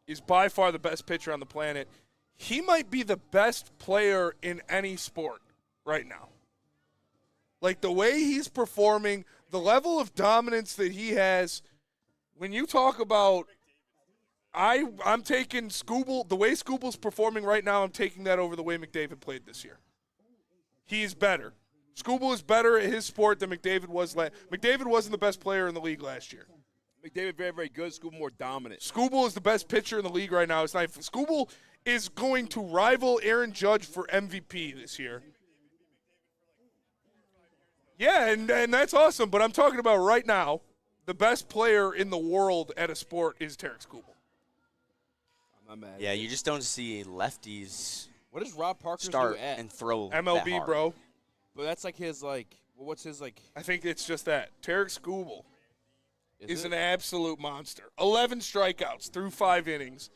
is by far the best pitcher on the planet. He might be the best player in any sport right now. Like, the way he's performing, the level of dominance that he has, when you talk about I'm taking Skubal, the way Skubal's performing right now, I'm taking that over the way McDavid played this year. He's better. Skubal is better at his sport than McDavid was last. McDavid wasn't the best player in the league last year. McDavid very, very good. Skubal more dominant. Skubal is the best pitcher in the league right now. It's not. Skubal is going to rival Aaron Judge for MVP this year. Yeah, and that's awesome. But I'm talking about right now, the best player in the world at a sport is Tarek Skubal. I'm not mad. Yeah, you just don't see lefties What does Rob Parker start do at? and throw that MLB, hard. bro. But that's like his what's his like? I think it's just that. Tarek Skubal is it? an absolute monster. 11 strikeouts through 5 innings.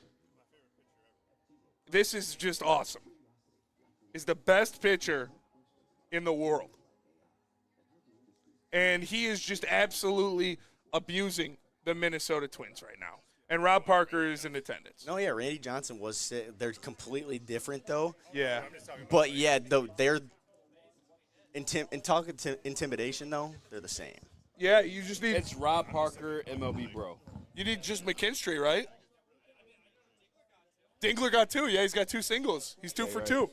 This is just awesome. Is the best pitcher in the world. And he is just absolutely abusing the Minnesota Twins right now. And Rob Parker is in attendance. No, yeah, Randy Johnson was – they're completely different, though. Yeah. But, yeah, they're talking to intimidation, though, they're the same. Yeah, you just need It's Rob Parker, MLB bro. you need just McKinstry, right? Dingler got 2. Yeah, he's got 2 singles. He's 2 for right. 2.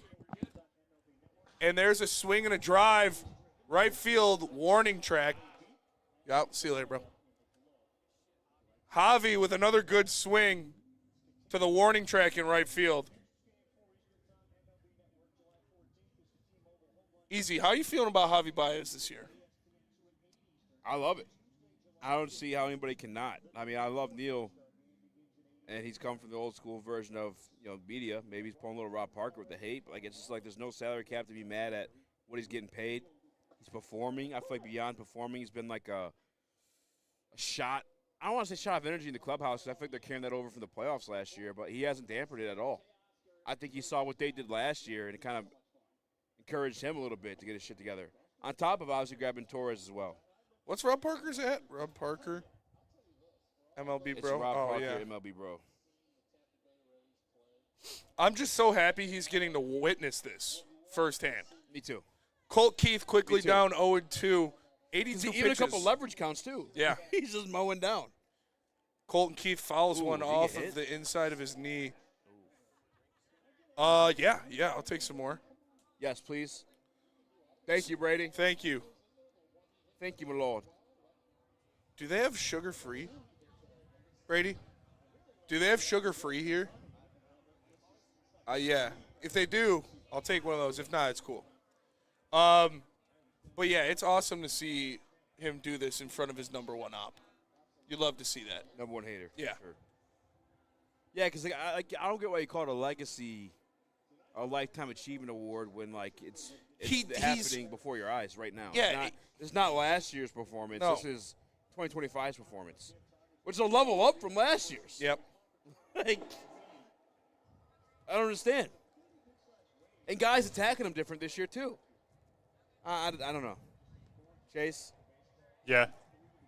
And there's a swing and a drive. Right field warning track. Yeah, see you later, bro. Javi with another good swing to the warning track in right field. Easy. How are you feeling about Javi Baez this year? I love it. I don't see how anybody cannot. I mean, I love Neil, and he's come from the old school version of media. Maybe he's pulling a little Rob Parker with the hate, but it's just like there's no salary cap to be mad at what he's getting paid. He's performing. I feel like beyond performing, he's been like a shot. I don't want to say shot of energy in the clubhouse. I think they're carrying that over from the playoffs last year, but he hasn't dampened it at all. I think he saw what they did last year, and it kind of encouraged him a little bit to get his shit together. On top of obviously grabbing Torres as well. What's Rob Parker's at? Rob Parker, MLB It's bro. Rob Parker, yeah. MLB bro. I'm just so happy he's getting to witness this firsthand. Me too. Colt Keith quickly Me too. down 0-2. 82 Even pitches. a couple leverage counts too. Yeah. He's just mowing down. Colton Keith fouls Ooh, one did he off get of hit? the inside of his knee. Yeah, I'll take some more. Yes, please. Thank you, Brady. Thank you. Thank you, my lord. Do they have sugar-free, Brady? Do they have sugar-free here? Yeah. If they do, I'll take one of those. If not, it's cool. But, yeah, it's awesome to see him do this in front of his number 1 op. You'd love to see that. Number 1 hater. Yeah. Sure. Yeah, because I don't get why you call it a legacy, a lifetime achievement award when it's happening before your eyes right now. Yeah, it's not last year's performance. No. This is 2025's performance, which is a level up from last year's. Yep. I don't understand. And guys attacking him different this year too. I don't know. Chase, Yeah.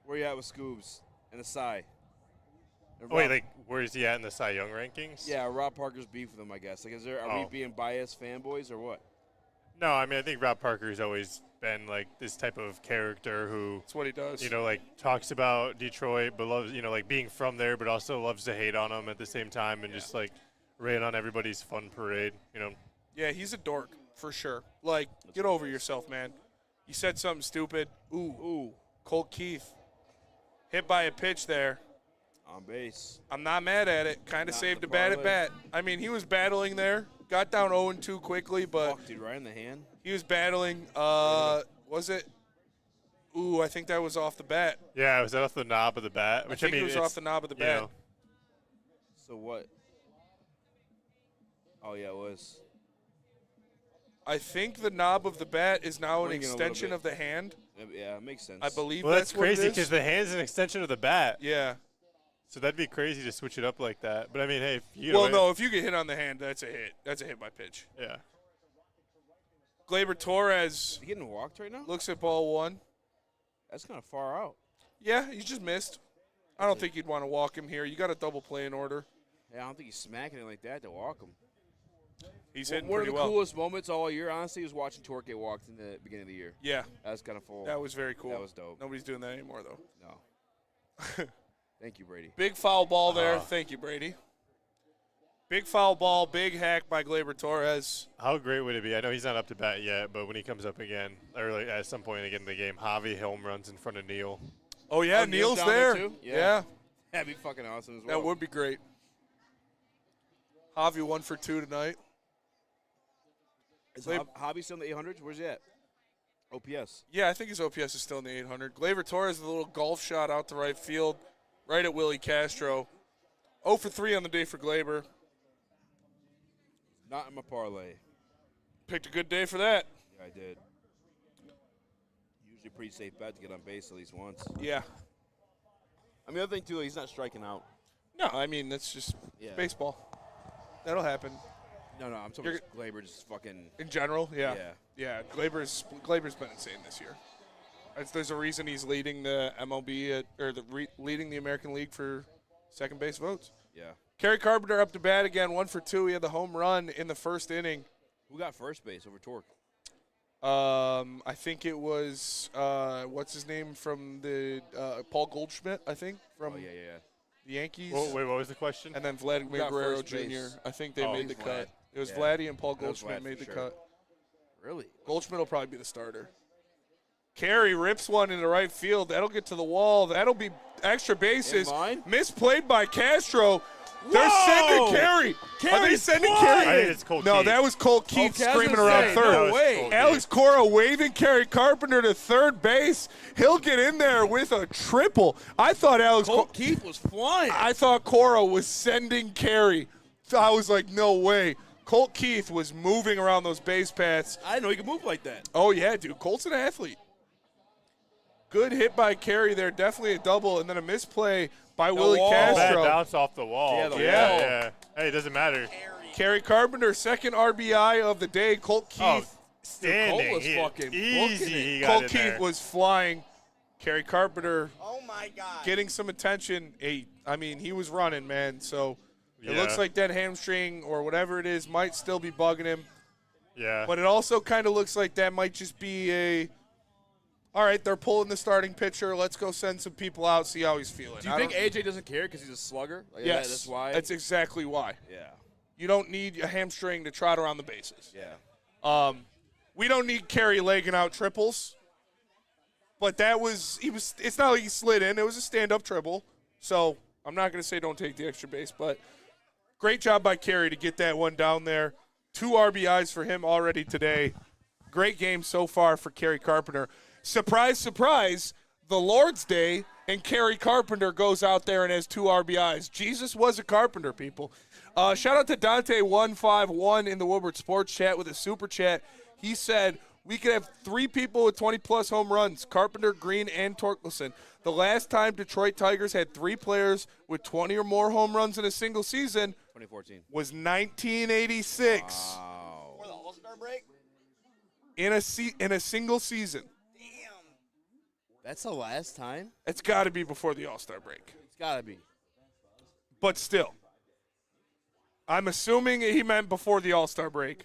where you at with Scoobs and Asai? Oh, wait, where is he at in the Cy Young rankings? Yeah, Rob Parker's beef with him, I guess. Are we being biased fanboys or what? No, I mean, I think Rob Parker's always been this type of character who, That's what he does. talks about Detroit, but loves, being from there, but also loves to hate on them at the same time and just rain on everybody's fun parade, Yeah, he's a dork, for sure. Get over yourself, man. You said something stupid. Ooh. Colt Keith. Hit by a pitch there. On base. I'm not mad at it. Kind of saved a bat at bat. I mean, he was battling there. Got down 0-2 quickly, but Fuck, dude, right in the hand. he was battling. Was it? Ooh, I think that was off the bat. Yeah, was that off the knob of the bat? I think it was off the knob of the bat. So what? Oh, yeah, it was. I think the knob of the bat is now an Swinging a little extension bit. of the hand. Yeah, it makes sense. I believe Well, that's what it crazy is. because the hand's an extension of the bat. Yeah. So that'd be crazy to switch it up like that. But I mean, hey, if you No, if you get hit on the hand, that's a hit. That's a hit by pitch. Yeah. Gleyber Torres Is he getting walked right now? looks at ball one. That's kind of far out. Yeah, he's just missed. I don't think you'd want to walk him here. You got a double play in order. Yeah, I don't think he's smacking it like that to walk him. He's hitting One of pretty the well. coolest moments all year, honestly, was watching Torque get walked in the beginning of the year. Yeah, That was kind of full. that was very cool. That was dope. Nobody's doing that anymore, though. No. Thank you, Brady. Big foul ball there. Thank you, Brady. Big foul ball, big hack by Gleyber Torres. How great would it be? I know he's not up to bat yet, but when he comes up again, or at some point again in the game, Javi home runs in front of Neil. Oh, yeah, Neil's Neil's down there. there too? Yeah. Yeah. That'd be fucking awesome as well. That would be great. Javi 1 for 2 tonight. Is Hobby still in the 800s? Where's he at? OPS. Yeah, I think his OPS is still in the 800. Gleyber Torres, a little golf shot out to right field, right at Willie Castro. 0 for 3 on the day for Gleyber. Not in my parlay. Picked a good day for that. Yeah, I did. Usually a pretty safe bet to get on base at least once. Yeah. I mean, the other thing, too, he's not striking out. No, I mean, that's just baseball. That'll happen. No, I'm talking about Gleyber just fucking. In general, yeah. Yeah. Yeah, Gleyber's been insane this year. There's a reason he's leading the MLB leading the American League for second base votes. Yeah. Kerry Carpenter up to bat again, 1 for 2. He had the home run in the first inning. Who got first base over Torque? I think it was what's his name from the Paul Goldschmidt, I think, from yeah. the Yankees. Oh, wait, what was the question? And then Vladimir got Guerrero first Jr. base? I think they made the Vlad. cut. It was Yeah. Vladdy and Paul That was Goldschmidt Vlad made for the sure. cut. Really? Goldschmidt will probably be the starter. Carey rips one into right field. That'll get to the wall. That'll be extra bases. In line? Misplayed by Castro. They're sending Carey. Are they sending Carey? I think it's Colt No, Keith. that was Colt Keith Okay, I was screaming gonna around say, third. no way. Alex Cora waving Kerry Carpenter to third base. He'll get in there with a triple. I thought Colt Keith was flying. I thought Cora was sending Carey. I was like, no way. Colt Keith was moving around those base paths. I didn't know he could move like that. Oh, yeah, dude. Colt's an athlete. Good hit by Carey there. Definitely a double. And then a misplay by Willie wall. Bad Castro. bounce off the wall. Yeah, the wall. Yeah. Hey, it doesn't matter. Kerry Carpenter, second RBI of the day. Colt Keith. Oh, standing. Colt was fucking Easy. booking it. He got Colt in Keith there. was flying. Kerry Carpenter Oh my God. getting some attention. I mean, he was running, man. So it Yeah. looks like that hamstring or whatever it is might still be bugging him. Yeah. But it also kind of looks like that might just be all right, they're pulling the starting pitcher. Let's go send some people out, see how he's feeling. Do you think AJ doesn't care because he's a slugger? Like, Yes. That's why? That's exactly why. yeah. You don't need a hamstring to trot around the bases. Yeah. We don't need Kerry legging out triples. But it's not like he slid in. It was a stand-up triple. So I'm not going to say don't take the extra base, but great job by Kerry to get that one down there. 2 RBIs for him already today. Great game so far for Kerry Carpenter. Surprise, surprise, the Lord's Day and Kerry Carpenter goes out there and has 2 RBIs. Jesus was a carpenter, people. Shout out to Dante151 in the Woodward Sports Chat with a super chat. He said, we could have 3 people with 20-plus home runs, Carpenter, Green, and Torkelson. The last time Detroit Tigers had 3 players with 20 or more home runs in a single season 2014 was 1986. Wow. For the All-Star break? In a single season. That's the last time? It's got to be before the All-Star break. It's got to be. But still, I'm assuming he meant before the All-Star break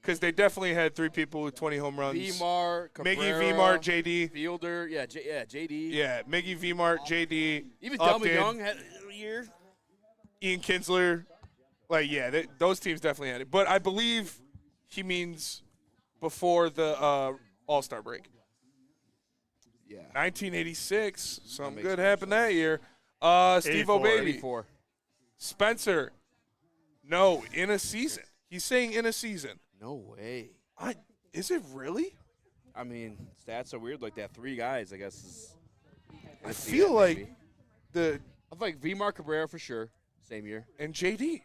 because they definitely had 3 people with 20 home runs. Vmar, Cabrera, Miggy, Vmar, JD. Fielder, JD. Yeah, Miggy, Vmar, JD. Even Upton, Delma Young had a year. Ian Kinsler. Like, yeah, those teams definitely had it. But I believe he means before the All-Star break. Yeah. 1986. Something good sense. happened that year. Steve O'Baby. 84. Spencer. No, in a season. He's saying in a season. No way. Is it really? I mean, stats are weird like that. 3 guys, I guess. I feel like I feel like Vmar, Cabrera for sure. Same year. And JD.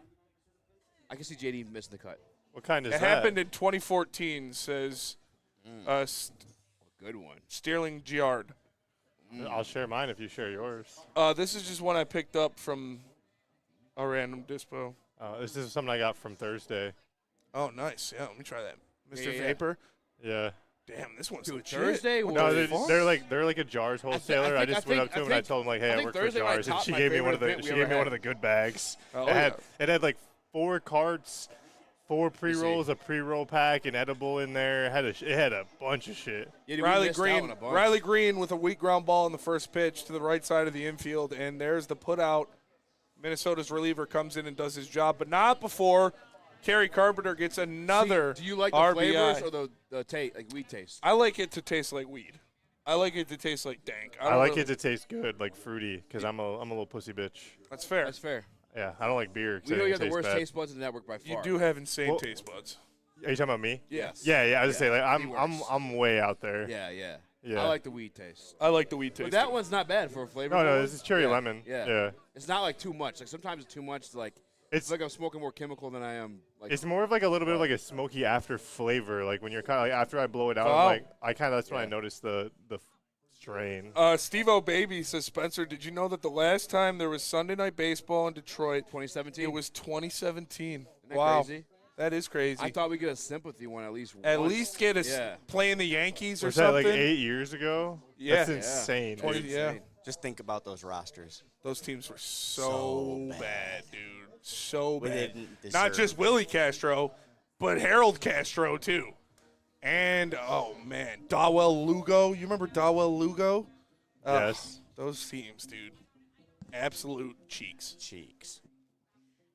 I can see JD missing the cut. What kind is It that? happened in 2014, says Good one. Sterling Giard. I'll share mine if you share yours. This is just one I picked up from a random dispo. This is something I got from Thursday. Oh, nice. Yeah, let me try that. Mr. Yeah. Vapor. Yeah. Damn, this one's Dude, legit. Thursday was No, they're like a jars wholesaler. I just went up to him and I told him like, hey, I work for Thursday might jars, and top she my gave me one favorite of the event we ever had. good bags. Oh, it had like 4 carts, 4 pre-rolls, a pre-roll pack, an edible in there. It had a bunch of shit. Yeah, dude, we Riley missed out Green. on a bunch. Riley Green with a weak ground ball in the first pitch to the right side of the infield, and there's the put out. Minnesota's reliever comes in and does his job, but not before Kerry Carpenter gets another Do you like the RBI. flavors or the taste, like weed taste? I like it to taste like weed. I like it to taste like dank. I like it to taste good, like fruity, because I'm a little pussy bitch. That's fair. That's fair. Yeah, I don't like beer. 'cause We I know think you it have the worst tastes bad. taste buds in the network by far. You do have insane Well- taste buds. Are you talking about me? Yes. Yeah. I was just say like The I'm worst. I'm way out there. Yeah. Yeah. I like the weed taste. I like the weed taste. But that one's not bad for a flavor. No, one. this is cherry Yeah, lemon. Yeah. Yeah. It's not like too much. Like sometimes it's too much. It's like It's like I'm smoking more chemical than I am. Like It's more of like a little bit of like a smoky after flavor. Like when you're kind of like after I blow it out, Wow. I'm like I kind of that's when I noticed the strain. Steve O'Baby says, Spencer, did you know that the last time there was Sunday Night Baseball in Detroit, 2017. it was 2017? Isn't that Wow. crazy? That is crazy. I thought we'd get a sympathy one at least. At once. least get us Yeah. playing the Yankees or Was that something. like 8 years ago? Yeah. That's Yeah. insane. 20 dude. yeah. Just think about those rosters. Those teams were so bad, dude. So We bad. didn't Not deserve- just Willie Castro, but Harold Castro, too. And, oh, man, Dawel Lugo. You remember Dawel Lugo? Yes. Those teams, dude. Absolute cheeks. Cheeks.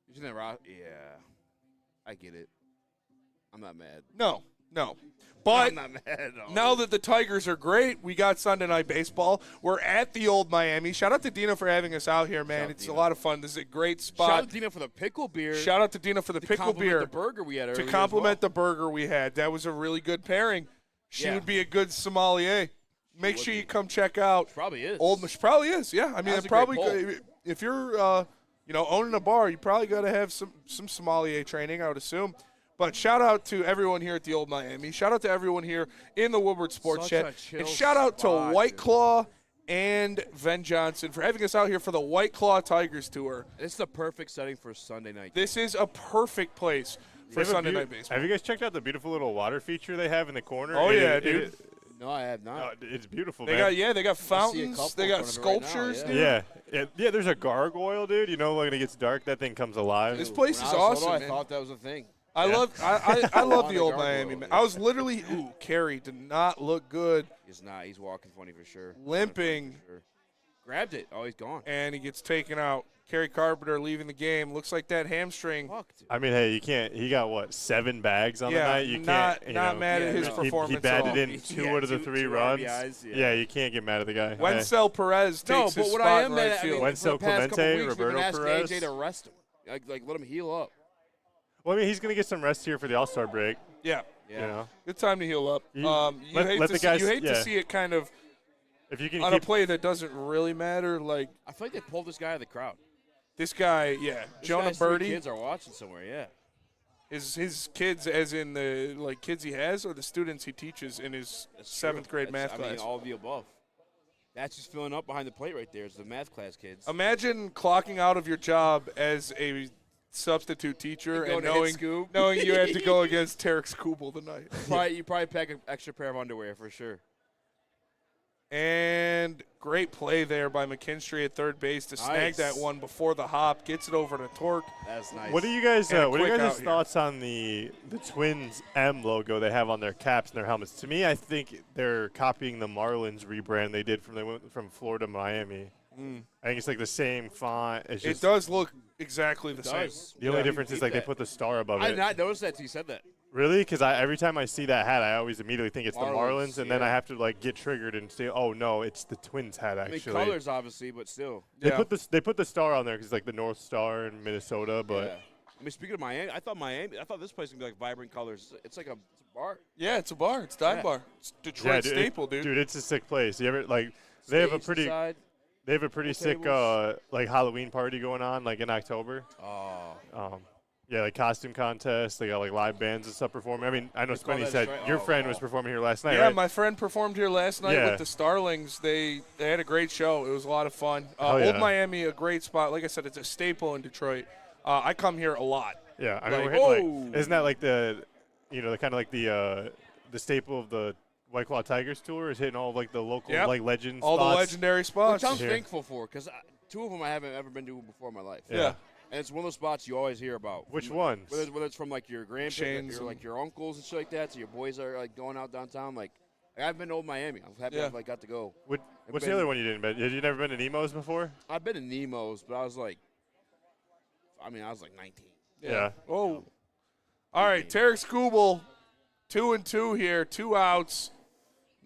You seen that Yeah. I get it. I'm not mad. No. But I'm not mad at all. now that the Tigers are great, we got Sunday Night Baseball. We're at the Old Miami. Shout out to Dino for having us out here, man. Shout out It's Dino. a lot of fun. This is a great spot. Shout out to Dino for the pickle beer. Shout out to Dino for the to pickle compliment beer. the burger we had earlier. To as compliment well. the burger we had. That was a really good pairing. She Yeah. would be a good sommelier. Make would sure you be. come check out. Probably is. She probably is. Yeah, I mean, That's it a probably great if you're owning a bar, you probably got to have some sommelier training, I would assume. But shout out to everyone here at the Old Miami. Shout out to everyone here in the Woodward Sports Such a Chat. chill And shout out spot, to White dude. Claw and Ven Johnson for having us out here for the White Claw Tigers tour. It's the perfect setting for Sunday night. This is a perfect place They for have a Sunday beau- Night Baseball. Have you guys checked out the beautiful little water feature they have in the corner? Oh, yeah, dude. No, I have not. It's beautiful, They man. got they got see a fountains, couple they in got front of it right now, sculptures, yeah. dude. Yeah. There's a gargoyle, dude. You know, when it gets dark, that thing comes alive. This place When is I was awesome, little, man. I thought that was a thing. I Yeah. love I love On the the Old gargoyle, Miami, man. yeah. I was literally Kerry did not look good, He's not. He's walking funny for sure. limping, For sure. Grabbed it. Oh, he's gone. and he gets taken out. Kerry Carpenter leaving the game. Looks like that hamstring. Fuck, dude. I mean, hey, you can't. He got what 7 bags on the Yeah, night. You not can't. You not know, mad at Yeah, his no. performance He at batted all. in 2 out of the two 3 runs. RBIs, yeah. Yeah, you can't get mad at the guy. Wenzel Perez takes No, his but what spot I in am right mad at, I field. mean, Wenzel for the past couple Clemente, weeks, we've been Roberto asking Perez. AJ to rest him. Like let him heal up. Well, I mean, he's gonna get some rest here for the All-Star break. Yeah, Yeah. You know. good time to heal up. You- You let hate the to see, guys- you hate to yeah. see it kind of If you can on a keep play that doesn't really matter, like I feel like they pulled this guy out of the crowd. this guy, yeah, This Jonah guy's 3 Birdie. kids are watching somewhere. Yeah. Is his kids, as in the kids he has, or the students he teaches in his That's 7th true. grade math I class? mean, all of the above. That's just filling up behind the plate right there. It's the math class kids. Imagine clocking out of your job as a substitute teacher And and going to hit Scoop. knowing you had to go against Tarek Skubal tonight. You probably pack an extra pair of underwear for sure. And great play there by McKinstry at third base to snag that one before the hop. Gets it over to Torque. That's nice. What are you guys? And a What are you quick guys' out here. thoughts on the Twins M logo they have on their caps and their helmets? To me, I think they're copying the Marlins rebrand they did from Florida to Miami. I think it's like the same font. It's It just does look exactly the same. the only Yeah. difference is like they put the star above I it. did not notice that till you said that. Really? Because every time I see that hat, I always immediately think it's the Marlins, Marlins, and then I yeah. have to like get triggered and say, "Oh no, it's the Twins hat." I mean, Actually, colors obviously, but still. they put the star on there because like the North Star in Minnesota, but. Yeah. I mean, speaking of Miami, I thought this place was gonna be like vibrant colors. It's like a bar. Yeah, it's a bar. It's a dive Yeah. bar. It's Detroit dude, staple, dude. Dude, it's a sick place. You ever like? They have a Stage pretty. inside. They have a pretty sick tables. like Halloween party going on like in October. Oh. Yeah, like costume contests. They got like live bands and stuff performing. I mean, I know They call Spenny that said stri- your oh, friend was oh. performing here last night, Yeah, right? my friend performed here last night Yeah. with the Starlings. They had a great show. It was a lot of fun. Oh, yeah. Old Miami, a great spot. Like I said, it's a staple in Detroit. I come here a lot. Yeah, I mean, Like, we're hitting, like, isn't that like the kind of like the staple of the White Claw Tigers tour is hitting all of, like the local Yep. like legend All spots. the legendary spots. Which I'm Here. thankful for, because 2 of them I haven't ever been to before in my life. Yeah. And it's one of those spots you always hear about. Which ones? Whether it's from like your grandparents Chains or like your uncles and shit like that, so your boys are like going out downtown. Like I've been to Old Miami. I'm happy Yeah. I've like got to go. What's been- the other one you didn't? But had you never been to Nemo's before? I've been to Nemo's, but I was like 19. Yeah. Oh. All right, Tarek Skubal, 2-2 here, 2 outs,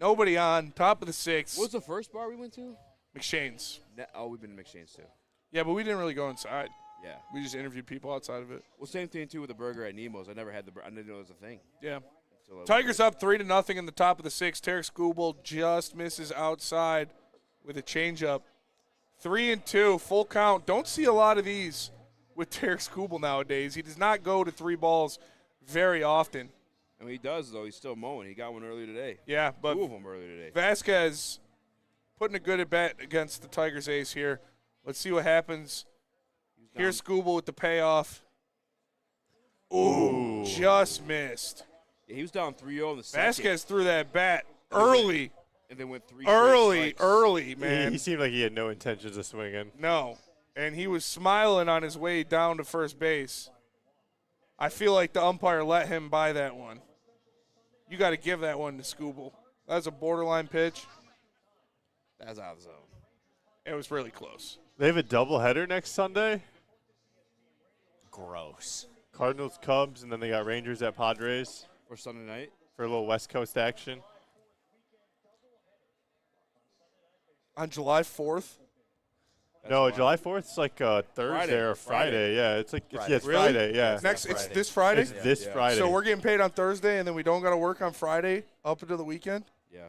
nobody on, top of the 6th. What was the first bar we went to? McShane's. We've been to McShane's too. Yeah, but we didn't really go inside. Yeah. We just interviewed people outside of it. Well, same thing too with the burger at Nemo's. I never had I didn't know it was a thing. Yeah. So, Tigers up 3-0 in the top of the 6th. Tarek Skubal just misses outside with a changeup. 3-2, full count. Don't see a lot of these with Tarek Skubal nowadays. He does not go to 3 balls very often. And when he does, though, he's still mowing. He got one earlier today. Yeah, but 2 of them earlier today. Vasquez putting a good at bat against the Tigers ace here. Let's see what happens. Here's Skubal with the payoff. Ooh, just missed. Yeah, he was down 3-0 in the second. Vasquez threw that bat early. And then went 3 Early, man. He seemed like he had no intentions of swinging. No. And he was smiling on his way down to first base. I feel like the umpire let him buy that one. You got to give that one to Skubal. That was a borderline pitch. That's out of the zone. It was really close. They have a doubleheader next Sunday. Gross. Cardinals, Cubs, and then they got Rangers at Padres For Sunday night. for a little West Coast action. On July 4th? No, July 4th is like Thursday or Friday. Yeah, it's like it's Really? Friday. Yeah, It's this Friday? It's this Friday. So we're getting paid on Thursday, and then we don't got to work on Friday up until the weekend? Yeah.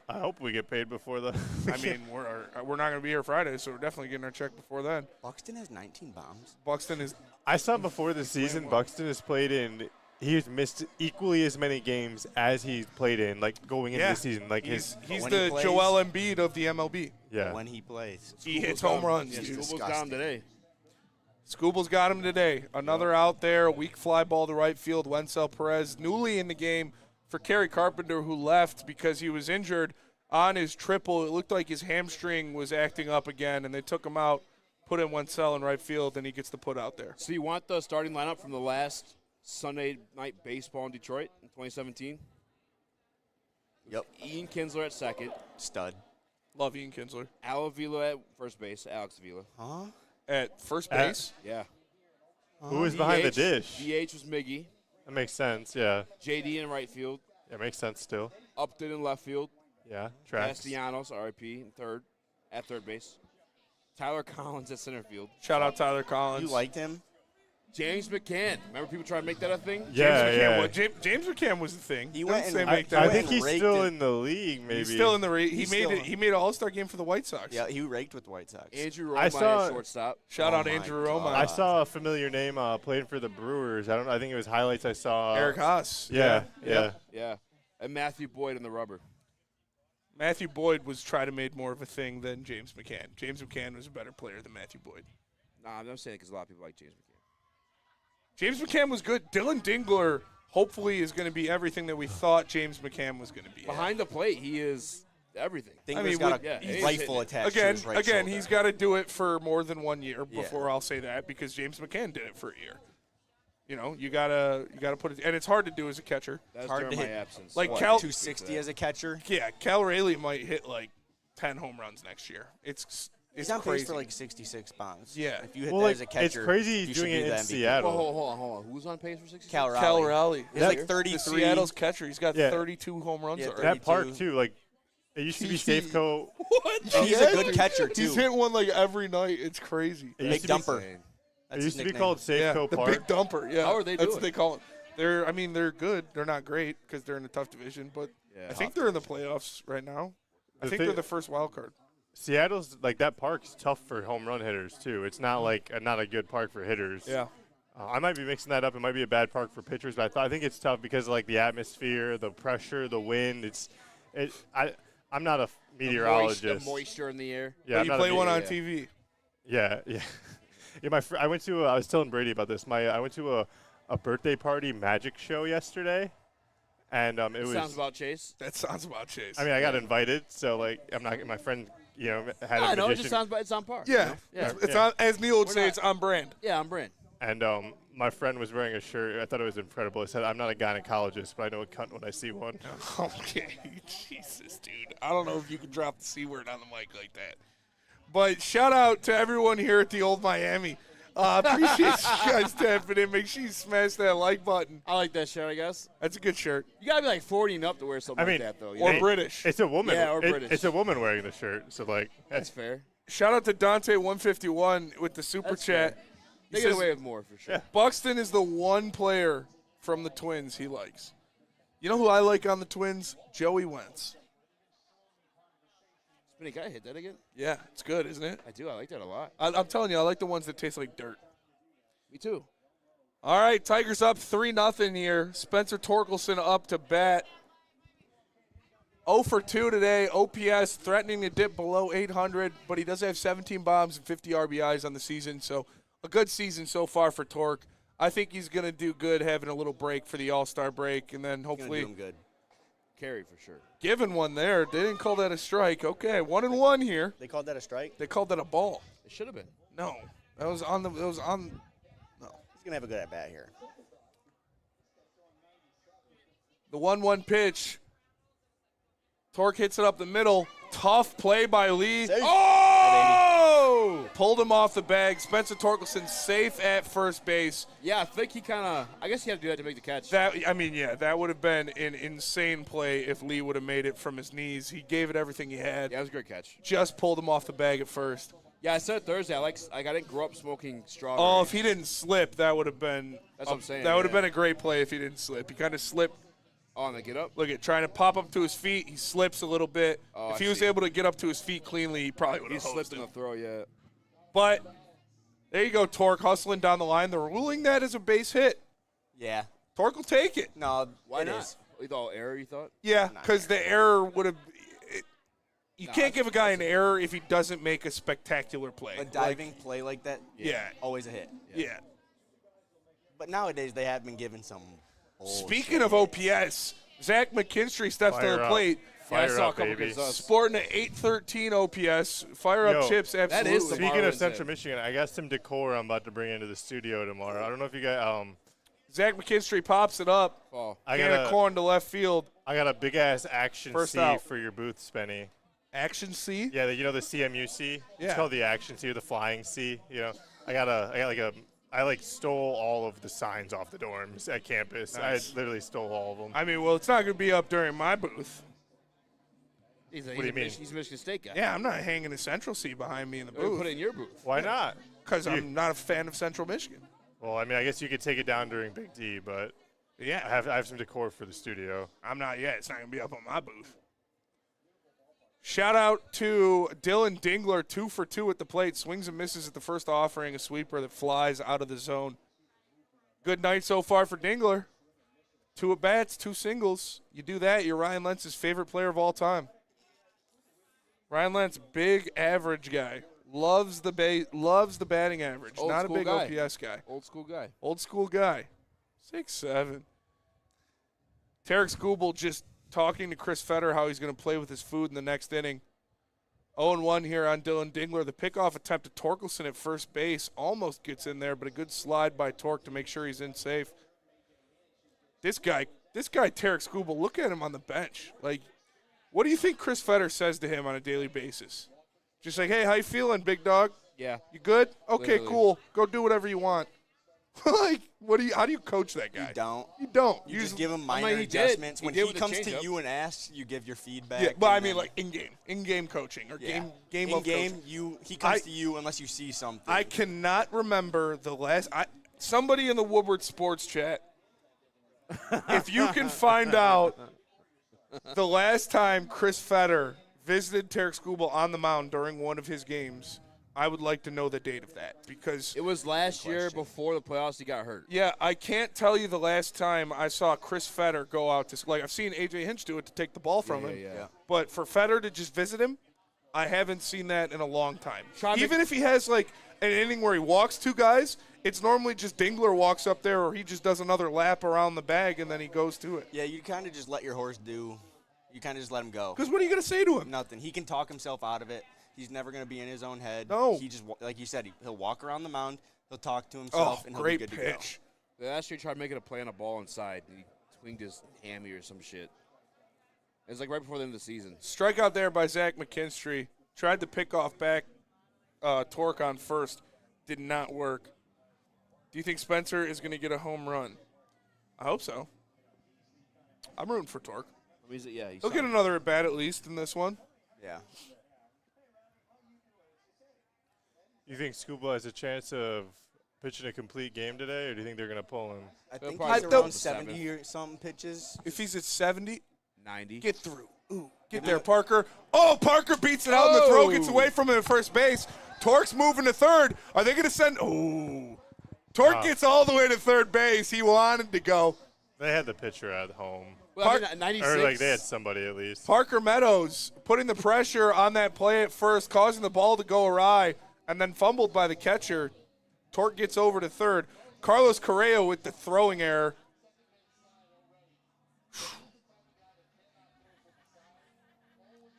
I hope we get paid before the. I mean, we're not going to be here Friday, so we're definitely getting our check before then. Buxton has 19 bombs. Buxton is I saw before the season, Buxton has played in. He's missed equally as many games as he's played in, like going into the season. Like he's when the he plays- Joel Embiid of the MLB. yeah. When he plays. He hits home runs. Yeah, dude. Skubal's got him today. Skubal's got him today. Another out there, weak fly ball to right field. Wenzel Perez newly in the game for Kerry Carpenter, who left because he was injured on his triple. It looked like his hamstring was acting up again, and they took him out, put in Wenzel in right field, and he gets the put out there. So you want the starting lineup from the last Sunday night baseball in Detroit in 2017? Yep. Ian Kinsler at second. Stud. Love Ian Kinsler. Al Avila at first base. Alex Avila. Huh? At first base? Yeah. Who was behind the DH dish? DH was Miggy. That makes sense. Yeah. JD in right field. It makes sense still. Upton in left field. Yeah. Tracks. Castellanos, RIP, in third base. Tyler Collins at center field. Shout out Tyler Collins. You liked him? James McCann. Remember people trying to make that a thing? Yeah, James McCann was the thing. He went and I think he's still in the league. Maybe he's still in the He made an All-Star game for the White Sox. Yeah, he raked with the White Sox. Andrew Romine, shortstop. Shout out Andrew Romine. I saw a familiar name playing for the Brewers. I don't know. I think it was highlights I saw. Eric Haas. Yeah. And Matthew Boyd in the rubber. Matthew Boyd was trying to make more of a thing than James McCann. James McCann was a better player than Matthew Boyd. Nah, I'm not saying it because a lot of people like James McCann. James McCann was good. Dylan Dingler hopefully is going to be everything that we thought James McCann was going to be. Behind the plate, he is everything. Dingler's got a rifle attached to his right shoulder. He's got to do it for more than 1 year before I'll say that, because James McCann did it for a year. You know, you gotta put it, and it's hard to do as a catcher. That's hard during to my hit. absence. Like 260 as a catcher. Yeah, Cal Rayleigh might hit like 10 home runs next year. He's on pace crazy. for like 66 bombs. Yeah. If you hit that as a catcher, it's crazy he's doing it in Seattle. Hold on. Who's on pace for 66? Cal Raleigh. He's like 33. Seattle's catcher. He's got 32 home runs already. That park too, like it used to be Safeco. What? And he's a good catcher too. He's hitting one like every night. It's crazy. Big dumper. It used to be called Safeco the Park. Big dumper. Yeah. How are they doing? That's what they call it. They're good. They're not great because they're in a tough division, but I think they're in the playoffs right now. I think they're the first wild card. Seattle's like that park's tough for home run hitters too. It's not like not a good park for hitters. Yeah. I might be mixing that up. It might be a bad park for pitchers, but I think it's tough because of, like the atmosphere, the pressure, the wind. I'm not a meteorologist. The moisture in the air. Yeah, you play one on TV. Yeah. I was telling Brady about this. I went to a birthday party magic show yesterday, and it was. Sounds about Chase. That sounds about Chase. I mean, I got invited, so like I'm not. My friend, had a I know. It magician. just sounds. It's on par. Yeah. It's on, as Neil would say, it's on brand. Yeah, on brand. And my friend was wearing a shirt. I thought it was incredible. It said, "I'm not a gynecologist, but I know a cunt when I see one." Okay, Jesus, dude. I don't know if you can drop the C word on the mic like that. But shout out to everyone here at the Old Miami. Appreciate you guys tapping in. Make sure you smash that like button. I like that shirt, I guess. That's a good shirt. You got to be like 40 and up to wear something like that, though. Or British. It's a woman. Yeah, or British. It's a woman wearing the shirt, so like that's fair. Shout out to Dante151 with the super chat. Fair. They get away with more for sure. Yeah. Buxton is the one player from the Twins he likes. You know who I like on the Twins? Joey Wentz. Spinny guy hit that again? Yeah, it's good, isn't it? I do. I like that a lot. I'm telling you, I like the ones that taste like dirt. Me too. All right, Tigers up 3-0 here. Spencer Torkelson up to bat. 0 for 2 today. OPS threatening to dip below 800, but he does have 17 bombs and 50 RBIs on the season, so a good season so far for Torque. I think he's going to do good having a little break for the All-Star break, and then hopefully do him good. Carry for sure. Given one there. They didn't call that a strike. Okay, 1-1 here. They called that a strike? They called that a ball. It should have been. No. That was on. No. He's going to have a good at-bat here. The 1-1 pitch. Torque hits it up the middle. Tough play by Lee. Safe. Oh! Pulled him off the bag. Spencer Torkelson safe at first base. Yeah, I think he kind of. I guess he had to do that to make the catch. That would have been an insane play if Lee would have made it from his knees. He gave it everything he had. Yeah, it was a great catch. Just pulled him off the bag at first. Yeah, I said it Thursday. I didn't grow up smoking strawberries. Oh, if he didn't slip, that would have been. That's what I'm saying. That would have been a great play if he didn't slip. He kind of slipped. Oh, and they get up? Look at trying to pop up to his feet. He slips a little bit. Oh, if he was able to get up to his feet cleanly, he probably would have slipped in the throw, yeah. But there you go, Torque hustling down the line. They're ruling that as a base hit. Yeah. Torque will take it. No, why not? You thought error, you thought? Yeah, because the error would have – you can't give a guy an error if he doesn't make a spectacular play. A diving play like that? Yeah. Always a hit. Yeah. But nowadays they have been given some – Speaking of OPS, Zach McKinstry steps to the plate. I saw a couple good stuff. Sporting an 813 OPS. Fire up chips, absolutely. That is Speaking of Central Michigan, I got some decor I'm about to bring into the studio tomorrow. I don't know if you got Zach McKinstry pops it up. Oh. I got a corn to left field. I got a big ass Action First C out. for your booth, Spenny. Action C? Yeah, you know the CMU-C? Yeah. It's called the Action C or the Flying C. You know, I stole all of the signs off the dorms at campus. Nice. I literally stole all of them. I mean, well, it's not going to be up during my booth. What do you mean? He's a Michigan State guy. Yeah, I'm not hanging a Central C behind me in the Or booth. put it in your booth. Why not? Because I'm not a fan of Central Michigan. Well, I mean, I guess you could take it down during Big D, but Yeah. I have some decor for the studio. I'm not yet. It's not going to be up on my booth. Shout out to Dylan Dingler, 2 for 2 at the plate. Swings and misses at the first offering, a sweeper that flies out of the zone. Good night so far for Dingler. 2 at-bats, 2 singles. You do that, you're Ryan Lentz's favorite player of all time. Ryan Lentz, big average guy. Loves the batting average. Old Not a school big guy. OPS guy. Old school guy. Old school guy. 6'7". Tarek Skubal just talking to Chris Fetter how he's going to play with his food in the next inning. 0-1 here on Dylan Dingler. The pickoff attempt to Torkelson at first base almost gets in there, but a good slide by Tork to make sure he's in safe. This guy, Tarek Skubal, look at him on the bench. Like, what do you think Chris Fetter says to him on a daily basis? Just like, hey, how you feeling, big dog? Yeah. You good? Okay, Literally. cool. Go do whatever you want. Like, how do you coach that guy? You don't. You don't. You just give him I minor mean, he did. adjustments. He When did he with the comes to changeup. you and asks, you give your feedback. Yeah, but I and mean, then- like in-game coaching or yeah. game in of game, coaching. he comes to you unless you see something. I cannot remember the last. Somebody in the Woodward Sports chat, if you can find out the last time Chris Fetter visited Tarek Skubal on the mound during one of his games, I would like to know the date of that because It was last year before the playoffs. He got hurt. yeah, I can't tell you the last time I saw Chris Fetter go out to like I've seen AJ Hinch do it to take the ball from him. Yeah. But for Fetter to just visit him, I haven't seen that in a long time. Trying to- Even if he has like an inning where he walks 2 guys, it's normally just Dingler walks up there or he just does another lap around the bag and then he goes to it. Yeah, you kind of just let your horse do. You kind of just let him go. Because what are you going to say to him? Nothing. He can talk himself out of it. He's never going to be in his own head. No. He just, like you said, he'll walk around the mound. He'll talk to himself, Oh, and he'll great be good pitch. Last year he tried making a play on a ball inside, and he twinged his hammy or some shit. It was like right before the end of the season. Strikeout there by Zach McKinstry. Tried to pick off back Torque on first. Did not work. Do you think Spencer is going to get a home run? I hope so. I'm rooting for Torque. Yeah, He'll get another at bat at least in this one. to go. Yeah. You think Scuba has a chance of pitching a complete game today, or do you think they're going to pull him? I think probably he's throw around the 70 or something pitches. If he's at 70, 90. get through. Ooh, get there, Parker. Oh, Parker beats it out in the throw, gets away from him at first base. Torque's moving to third. Are they going to send? Oh, Torque gets all the way to third base. He wanted to go. They had the pitcher at home. Well, I mean, 96. Or, like, they had somebody at least. Parker Meadows putting the pressure on that play at first, causing the ball to go awry, and then fumbled by the catcher. Torque gets over to third. Carlos Correa with the throwing error.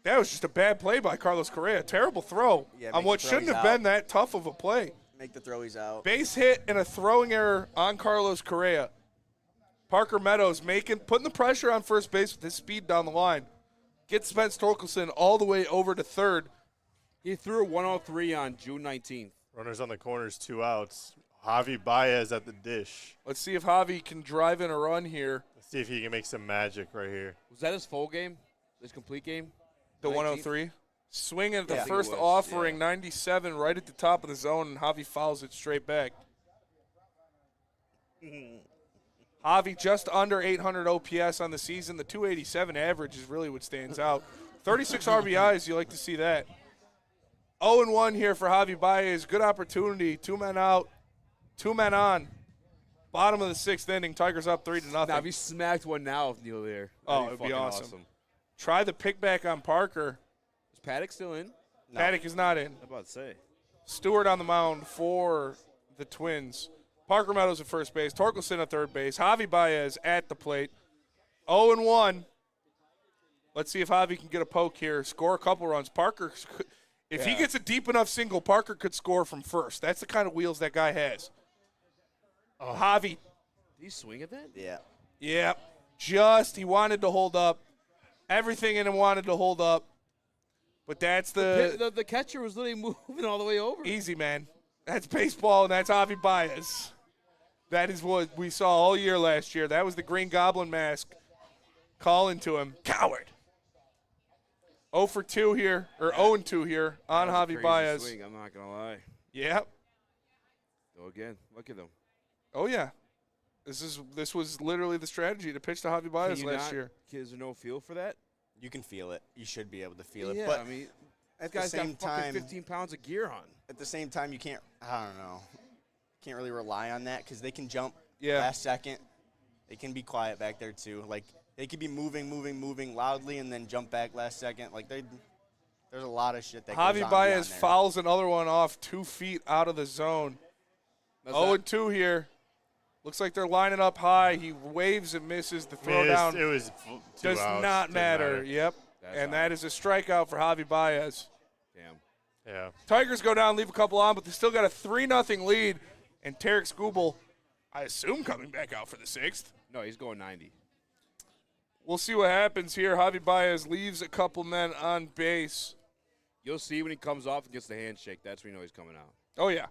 That was just a bad play by Carlos Correa. Terrible throw Yeah, on make what the shouldn't throw, have he's been that tough of a play. Make the throw, he's out. Base hit and a throwing error on Carlos Correa. Parker Meadows putting the pressure on first base with his speed down the line. Gets Spence Torkelson all the way over to third. He threw 103 on June 19th. Runners on the corners, 2 outs. Javi Baez at the dish. Let's see if Javi can drive in a run here. Let's see if he can make some magic right here. Was that his full game? His complete game? The 19th? 103. Swing at the Yeah. I think it first was, offering, 97 right at the top of the zone, and Javi fouls it straight back. Javi just under 800 OPS on the season. The 287 average is really what stands out. 36 RBIs, you like to see that. 0-1 here for Javi Baez. Good opportunity. 2 men out, 2 men on. Bottom of the 6th inning. Tigers up 3-0. Now, if he smacked one now with Neil there, Oh, that'd it'd be fucking awesome. Try the pick back on Parker. Is Paddock still in? No. Paddock is not in. I'm about to say. Stewart on the mound for the Twins. Parker Meadows at first base. Torkelson at third base. Javi Baez at the plate. 0-1. Let's see if Javi can get a poke here. Score a couple runs. Parker, if he gets a deep enough single, Parker could score from first. That's the kind of wheels that guy has. Oh, Javi. Did he swing at that? Yeah. Yeah. He wanted to hold up. Everything in him wanted to hold up. But that's The catcher was literally moving all the way over. easy, man. That's baseball, and that's Javi Baez. That is what we saw all year last year. That was the Green Goblin mask calling to him. Coward. 0 for 2 here, or 0 and 2 here on That was a Javi crazy Baez. swing, I'm not going to lie. Yep. Go again. Look at him. Oh, yeah. This was literally the strategy to pitch to Javi Baez last year. Is there no feel for that? You can feel it. You should be able to feel it. Yeah, But I mean, at this the guy's same got fucking time, 15 pounds of gear on. At the same time, you can't. I don't know. Can't really rely on that because they can jump Yeah. last second. They can be quiet back there too. Like they could be moving loudly and then jump back last second. Like there's a lot of shit that goes Javi on Baez beyond there. fouls another one off 2 feet out of the zone. 0-2 here. Looks like they're lining up high. He waves and misses the throw down. It was 2 Does outs. not Didn't matter. Yep. And that is a strikeout for Javi Baez. Damn. Yeah. Tigers go down, leave a couple on, but they still got a 3-0 lead. And Tarek Skubal, I assume, coming back out for the 6th. No, he's going 90. We'll see what happens here. Javi Baez leaves a couple men on base. You'll see when he comes off and gets the handshake. That's when you know he's coming out. Oh, yeah.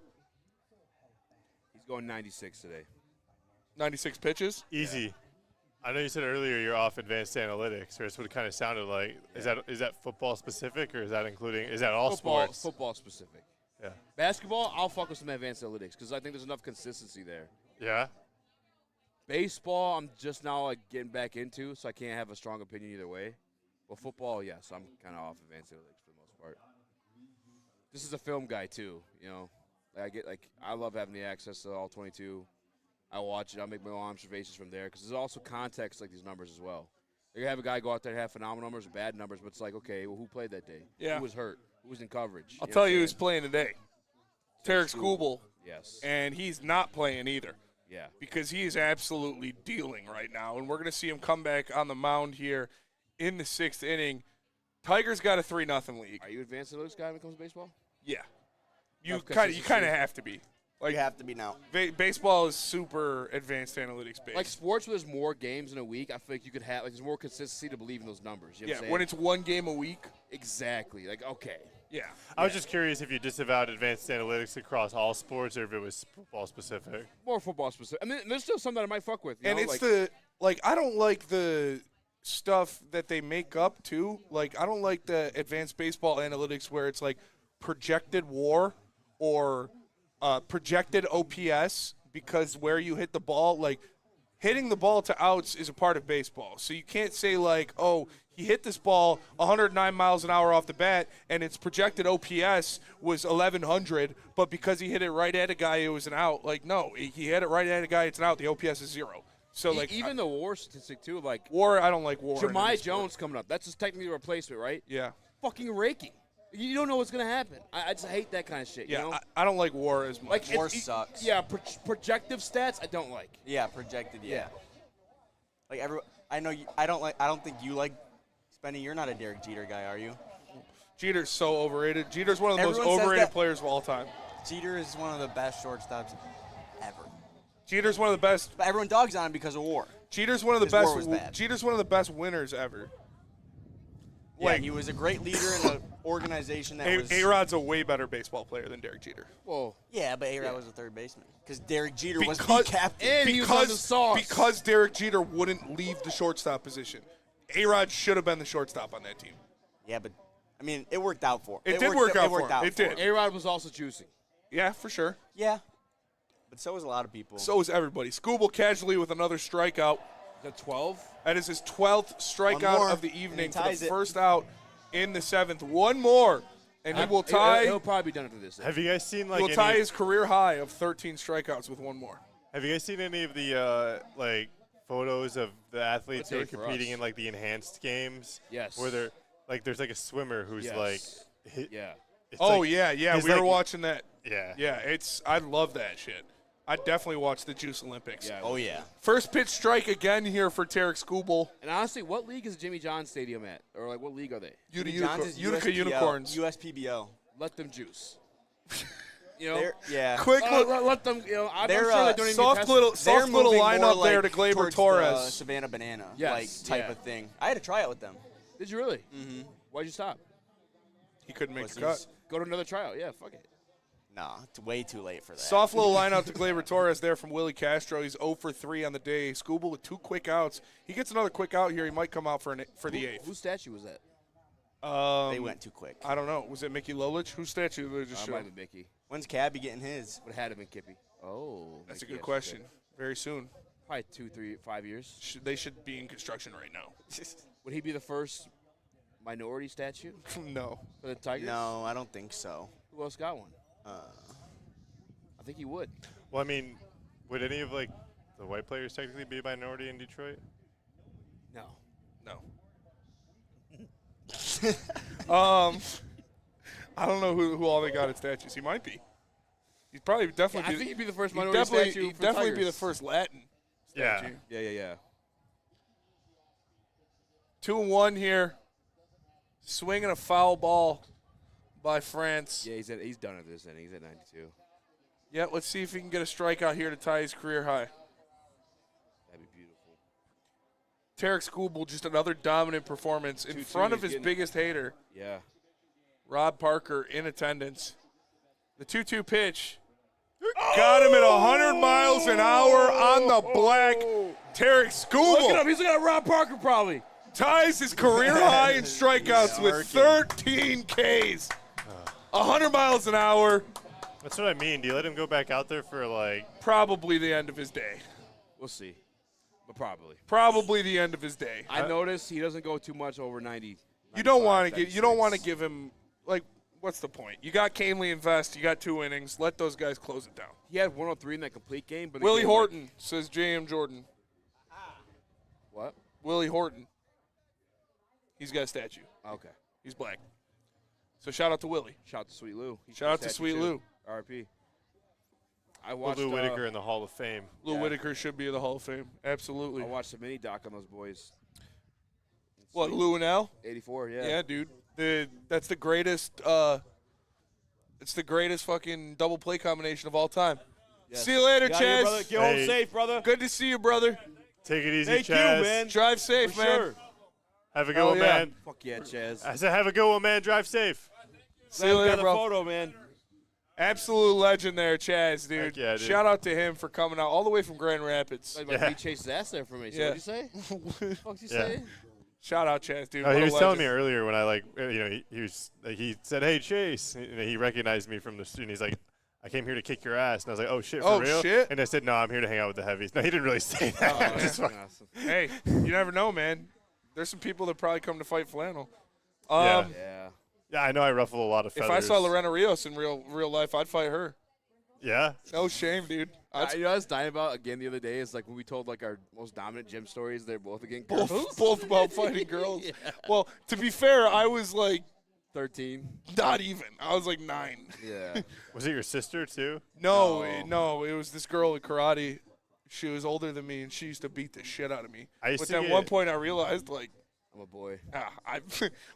He's going 96 today. 96 pitches. Easy. I know you said earlier you're off advanced analytics, or that's what it kind of sounded like. Yeah. Is that football specific, or is that all Football, sports? Football specific. Yeah. Basketball, I'll fuck with some advanced analytics because I think there's enough consistency there. Yeah. Baseball, I'm just now like getting back into, so I can't have a strong opinion either way. But football, yes, I'm kind of off advanced analytics for the most part. This is a film guy too, you know. I love having the access to all 22. I watch it. I'll make my own observations from there because there's also context like these numbers as well. You have a guy go out there and have phenomenal numbers or bad numbers, but it's like, okay, well, who played that day? Yeah. Who was hurt? Who was in coverage? I'll know tell what you I'm who's saying? playing today. Tarek Skubal. Yes. And he's not playing either. Yeah. Because he is absolutely dealing right now. And we're going to see him come back on the mound here in the 6th inning. Tigers got a 3-0 lead. Are you advanced analytics guy when it comes to baseball? Yeah. You No, 'cause kind this of is true. have to be. Like You have to be now. Baseball is super advanced analytics based. Like sports where there's more games in a week, I feel like you could have there's more consistency to believe in those numbers. You know what I'm saying? when it's one game a week. exactly like okay. Yeah. I was just curious if you disavowed advanced analytics across all sports, or if it was football specific. More football specific. I mean, there's still some that I might fuck with. You And know? it's like, I don't like the stuff that they make up too. Like I don't like the advanced baseball analytics where it's like projected WAR or projected OPS because where you hit the ball, like hitting the ball to outs is a part of baseball. So you can't say like, oh, he hit this ball 109 miles an hour off the bat and its projected OPS was 1100, but because he hit it right at a guy, it was an out. Like, no, he hit it right at a guy, it's an out. The OPS is 0. So like even the WAR statistic too, like WAR, I don't like WAR. in any Jemai sport. Jones coming up. That's just technically a replacement, right? Yeah. Fucking raking. You don't know what's gonna happen. I just hate that kind of shit. Yeah, you know? I don't like WAR as much. like WAR it's- sucks. Yeah, projective stats I don't like. Yeah, projected. Yeah. Yeah. Like I know you. I don't think you like. Spenny, you're not a Derek Jeter guy, are you? Jeter's so overrated. Jeter's one of the most Everyone says overrated that. players of all time. Jeter is one of the best shortstops ever. Jeter's one of the best. But everyone dogs on him because of WAR. Jeter's one of the His WAR best. was bad. Jeter's one of the best winners ever. Yeah, Like- he was a great leader in an organization that was. A-Rod's a way better baseball player than Derek Jeter. Whoa. Yeah, but A-Rod was a third baseman because Derek Jeter was the Because- captain. And he was on the sauce. Because Derek Jeter wouldn't leave the shortstop position. A-Rod should have been the shortstop on that team. Yeah, but I mean, it worked out for him. It did work out for him. It did. A-Rod was also juicing. Yeah, for sure. Yeah, but so was a lot of people. So is everybody. Skubal casually with another strikeout. The 12. That is his 12th One strikeout more, of the and he evening for the ties it. first out in the 7th. One more, and he will tie. He'll probably be done after this. Have you guys seen He will like tie any, his career high of 13 strikeouts with one more. Have you guys seen any of the like photos of the athletes who are That's it for competing us. in like the enhanced games? Yes. Where they're like there's like a swimmer who's Yes. like hit, Yeah. it's Oh like- yeah, he's we were like- watching that. Yeah. Yeah, I love that shit. I definitely watched the Juice Olympics. Yeah. Oh yeah. First pitch strike again here for Tarek Skubal. And honestly, what league is Jimmy John Stadium at? Or like what league are they? Jimmy John's is Utica USPL, Unicorns. USPBO. Let them juice. You know? Yeah. Quick look, Let them, you know, I'm They're, sure they don't even soft get little, tested. They're soft little moving lineup more there like to Gleyber towards Torres. the Savannah Banana Yes, type yeah. of thing. I had a tryout with them. Did you really? Mm-hmm. Why'd you stop? He couldn't make the Pussies. cut. Go to another tryout. Yeah, fuck it. Nah, it's way too late for that. Soft little line out to Gleyber Torres there from Willie Castro. He's 0 for 3 on the day. Skubal with 2 quick outs. He gets another quick out here. He might come out for the 8th. Whose statue was that? They went too quick. I don't know. Was it Mickey Lolich? Whose statue did they just I show? might have been Mickey. When's Cabby getting his? Would have had him in Kippy. Oh. That's a good question. Very soon. Probably 2, 3, 5 years. They should be in construction right now. Would he be the first minority statue No. for the Tigers? No, I don't think so. Who else got one? I think he would. Well, I mean, would any of like the white players technically be a minority in Detroit? No. I don't know who all they got at statues. He might be. He's probably definitely. I think he'd be the first he'd minority definitely, statue he'd for definitely be the Tigers. first Latin Yeah. statue. Yeah. 2-1 here. Swinging a foul ball by France. Yeah, he's done at this inning. He's at 92. Yeah, let's see if he can get a strikeout here to tie his career high. That'd be beautiful. Tarek Skubal, just another dominant performance in 2-2, front of he's his getting- biggest hater, Yeah. Rob Parker, in attendance. The 2-2 pitch. Got him at 100 miles an hour on the black. Tarek Look at Skubal him. He's looking at Rob Parker probably. ties his career high in strikeouts with 13 Ks. 100 miles an hour, That's what I mean. Do you let him go back out there for like? probably the end of his day. We'll see. But probably. Probably the end of his day. I noticed he doesn't go too much over 90. You don't 95, want to give. You don't want to 96. give him like. What's the point? You got Canely and Vest. You got 2 innings. Let those guys close it down. He had 103 in that complete game. But Willie again, Horton says J.M. Jordan. What? Willie Horton. He's got a statue. Okay. He's black. So shout out to Willie. Shout out to Sweet Lou. He's Shout got out a to statue Sweet too. Lou. RP. I watched Lou Whitaker in the Hall of Fame. Lou Yeah. Whitaker should be in the Hall of Fame. Absolutely. I watched the mini doc on those boys. What, Lou and Al? 84, yeah. Yeah, dude. That's the greatest. It's the greatest fucking double play combination of all time. Yes. See you later, Get out of here, brother. Chaz. Get home Hey. safe, brother. Good to see you, brother. Take it easy, Thank you, Chaz. man. Drive safe, For man. sure. Have a good Hell one, yeah. man. Fuck yeah, Chaz. I said, have a good one, man. Drive safe. See you Glad we later, got bro. the photo, man. Absolute legend there, Chaz, dude. Heck yeah, dude. Shout out to him for coming out all the way from Grand Rapids. Like, Yeah. He chased his ass there for me. So Yeah. what'd you say? What'd you Yeah. say? Shout out, Chaz, dude. Oh, What he a was telling me legend. earlier when I he said, "Hey Chase," he recognized me from the student. He's like, "I came here to kick your ass," and I was like, "Oh shit, for Oh, real?" shit. And I said, "No, I'm here to hang out with the heavies." No, he didn't really say that. Just fucking- Awesome. Hey, you never know, man. There's some people that probably come to fight flannel. Yeah. Yeah. Yeah, I know I ruffle a lot of If feathers. I saw Lorena Rios in real life, I'd fight her. Yeah. No shame, dude. You know what I was dying about again the other day is like when we told like our most dominant gym stories. They're both again girls. Both about fighting girls. Yeah. Well, to be fair, I was like 13. not even. I was like 9. Yeah. Was it your sister too? No, No. it was this girl at karate. She was older than me, and she used to beat the shit out of me. I used But to then get- one point I realized, like, I'm a boy. I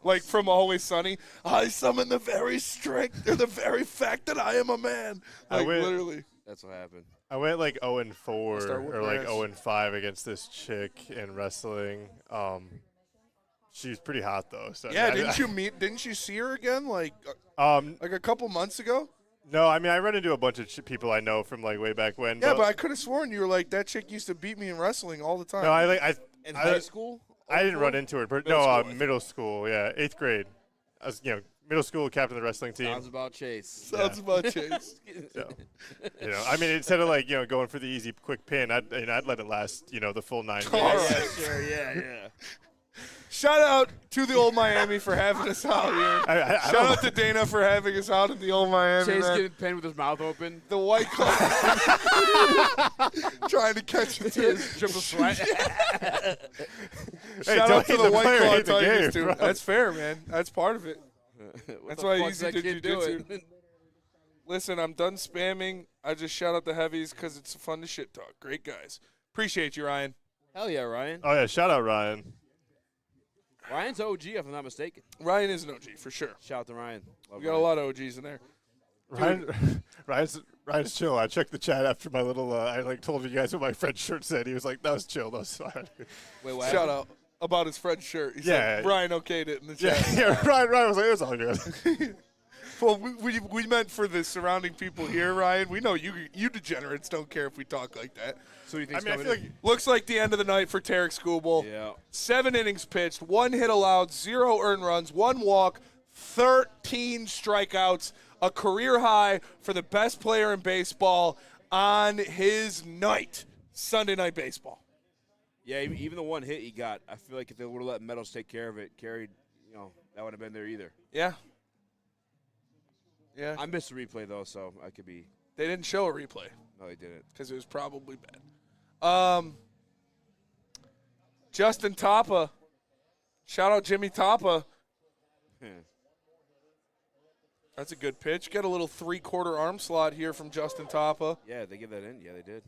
like from Always Sunny, I summon the very strength or the very fact that I am a man. I Like went- literally. That's what happened. I went like 0-4 Start whooping or like ass. 0-5 against this chick in wrestling. She was pretty hot though. So Yeah, didn't you see her again like a couple months ago? No, I mean I run into a bunch of people I know from like way back when. Yeah, but I could have sworn you were like that chick used to beat me in wrestling all the time. no, In high school? I didn't run into her, but Middle school, I think. middle school. Yeah, 8th grade. I was middle school captain of the wrestling team. Sounds about Chase. Sounds about Chase. So, I mean, instead of like going for the easy, quick pin, I'd let it last, the full 9 minutes. All right. Yeah, sure. Yeah. Shout out to the old Miami for having us out here. I Shout don't- out to Dana for having us out at the old Miami. Chase man. getting pinned with his mouth open. The White Claw trying to catch it. His triple sweat. Shout don't out to hate the the White player, Claw hate the Tigers, game, dude. bro. That's fair, man. That's part of it. What That's the why fuck's he's that did kid jujitsu. doing? Listen, I'm done spamming. I just shout out the heavies because it's fun to shit talk. Great guys. Appreciate you, Ryan. Hell yeah, Ryan. Oh yeah, shout out Ryan. Ryan's OG, if I'm not mistaken. Ryan is an OG for sure. Shout out to Ryan. Love We got a lot of OGs in there. Ryan's chill. I checked the chat after my little. I told you guys what my friend's shirt said. He was like, "That was chill. That was fine." Wait, what? Shout out about his friend's shirt. He Yeah. said Ryan okayed it in the Yeah, chat. yeah. Ryan was like, "It was all good." Well, we meant for the surrounding people here, Ryan. We know you degenerates don't care if we talk like that. So you think? I mean, I feel like Looks like the end of the night for Tarek Skubal. Yeah. 7 innings pitched, 1 hit allowed, 0 earned runs, 1 walk, 13 strikeouts, a career high for the best player in baseball. on his night, Sunday Night Baseball. Yeah, even the one hit he got, I feel like if they would have let Meadows take care of it, carried, that would have been there either. Yeah. Yeah. I missed the replay, though, so I could be. They didn't show a replay. No, they didn't. Because it was probably bad. Justin Tapa. Shout out Jimmy Tapa. That's a good pitch. Get a little 3/4 arm slot here from Justin Tapa. Yeah, they give that in. Yeah, they did.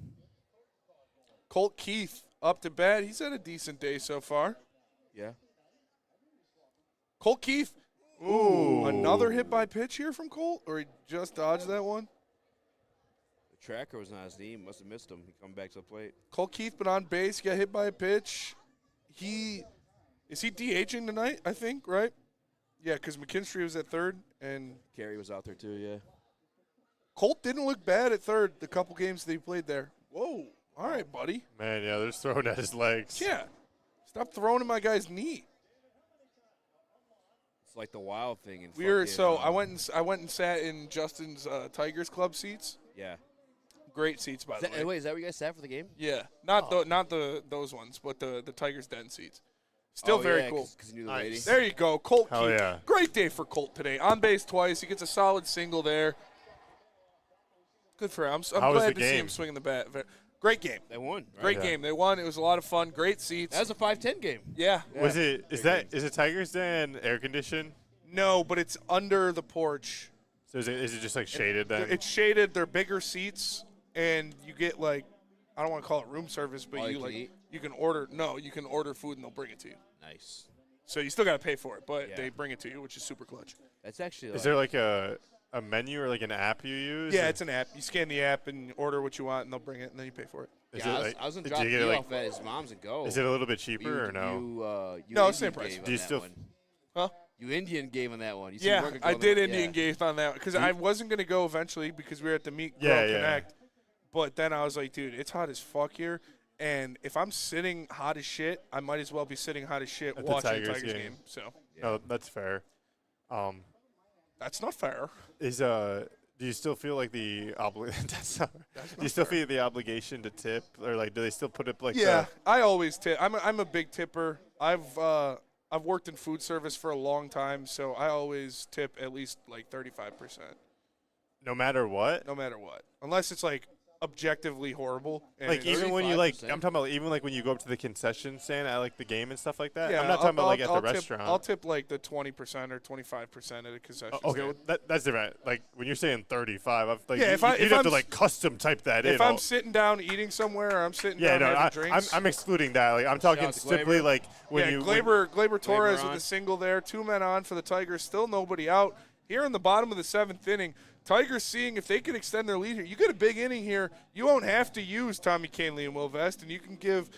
Colt Keith up to bat. He's had a decent day so far. Yeah. Colt Keith. Ooh. Another hit by pitch here from Colt? Or he just dodged that one? The tracker was not his knee. Must have missed him. He come back to the plate. Colt Keith been on base. Got hit by a pitch. Is he DHing tonight, I think, right? Yeah, because McKinstry was at third. And Carey was out there, too, yeah. Colt didn't look bad at third the couple games that he played there. Whoa. All right, buddy. Man, yeah, they're just throwing at his legs. Yeah. Stop throwing at my guy's knee. It's like the wild thing. I went and sat in Justin's Tigers Club seats. Yeah. Great seats, by the way. Wait, is that where you guys sat for the game? Yeah. Not those ones, but the Tigers Den seats. Still very cool. Because you knew the lady. There you go. Colt Hell Keith. yeah. Great day for Colt today. On base twice. He gets a solid single there. Good for him. I'm glad to see him swinging the bat. Great game. They won. Right? Great game. They won. It was a lot of fun. Great seats. That was a 5-10 game. Yeah. Is it Tigers Den air conditioned? No, but it's under the porch. So is it just like shaded then? It's shaded. They're bigger seats, and you get like, I don't want to call it room service, but you can order food and they'll bring it to you. Nice. So you still got to pay for it, but they bring it to you, which is super clutch. That's actually. Is there like a menu or like an app you use? Yeah, it's an app. You scan the app and order what you want, and they'll bring it, and then you pay for it. I was gonna drop you off at his mom's and go. Is it a little bit cheaper or no? No, it's same price. Do you still? Huh? You Indian game on that one. I did Indian game on that one because I wasn't gonna go eventually because we were at the Meet Grow Connect. But then I was like, dude, it's hot as fuck here. And if I'm sitting hot as shit, I might as well be sitting hot as shit at watching the Tigers game. So no, that's fair. That's not fair. Do you still feel like the feel the obligation to tip, or like do they still put it like? Yeah, I always tip. I'm a big tipper. I've worked in food service for a long time, so I always tip at least like 35%. No matter what. No matter what, unless it's like objectively horrible. Like even when you I'm talking about even like when you go up to the concession stand at like the game and stuff like that. Yeah, I'm not talking about like at the restaurant. I'll tip like the 20% or 25% at a concession stand. Okay, well, that's different. Like when you're saying 35, you'd if have to like custom type that in. If I'm sitting down eating somewhere, or I'm sitting down having drinks. I'm excluding that. Like I'm talking simply like when you. Glaber Torres with a single there, 2 men on for the Tigers, still nobody out. Here in the bottom of the 7th inning, Tigers seeing if they can extend their lead here. You get a big inning here. You won't have to use Tommy Canley and Will Vest, and you can give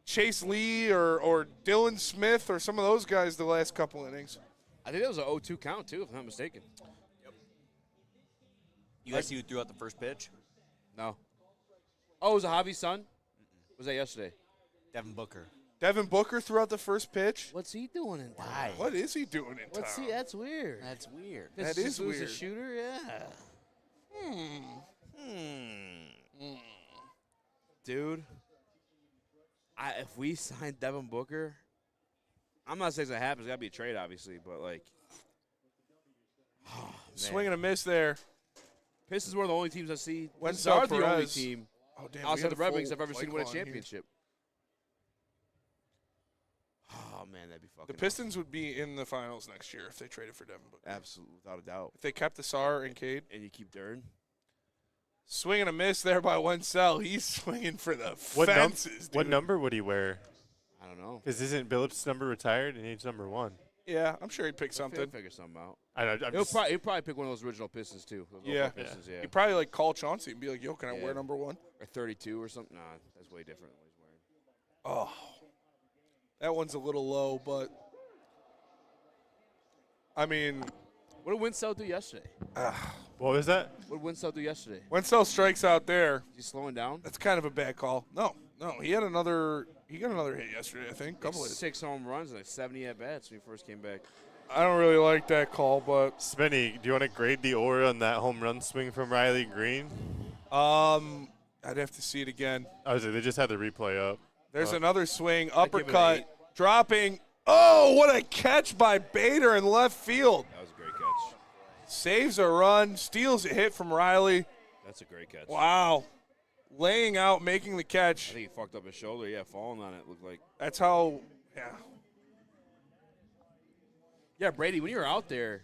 Chase Lee or Dylan Smith or some of those guys the last couple innings. I think that was an 0-2 count, too, if I'm not mistaken. Yep. You guys see who threw out the first pitch? No. Oh, it was a Javi's son? Was that yesterday? Devin Booker. Devin Booker threw out the first pitch. What's he doing in town? What is he doing in town? That's weird. That's weird. That is weird. A shooter, yeah. Dude, if we sign Devin Booker, I'm not saying that happens. It's got to be a trade, obviously, but like. Swing and a miss there. Pistons one of the only teams I see. Pistons are the only team outside the Red Wings I've ever seen win a championship. Oh, man, that'd be fucking The Pistons would be in the finals next year if they traded for Devin Booker. Absolutely, without a doubt. If they kept Asar and Cade. And you keep Dern. Swing and a miss there by Wenzel. He's swinging for the fences, dude. What number would he wear? I don't know. Because isn't Billups' number retired and he's number 1? Yeah, I'm sure he'd pick something. He'll figure something out. I know. He'll probably pick one of those original Pistons, too. Pistons, yeah. He'd probably like call Chauncey and be like, yo, can I wear number 1? Or 32 or something. Nah, that's way different than what he's Oh. wearing. That one's a little low, but I mean, what did Winslow do yesterday? What was that? What did Winslow do yesterday? Winslow strikes out there. Is he slowing down? That's kind of a bad call. No, he got another hit yesterday, I think. Like 6 home runs and like 70 at bats when he first came back. I don't really like that call, but Spenny, do you want to grade the aura on that home run swing from Riley Green? I'd have to see it again. I was like, they just had the replay up. There's another swing, uppercut, dropping. Oh, what a catch by Bader in left field. That was a great catch. Saves a run, steals a hit from Riley. That's a great catch. Wow. Laying out, making the catch. I think he fucked up his shoulder. Yeah, falling on it looked like. That's how, yeah. Yeah, Brady, when you're out there,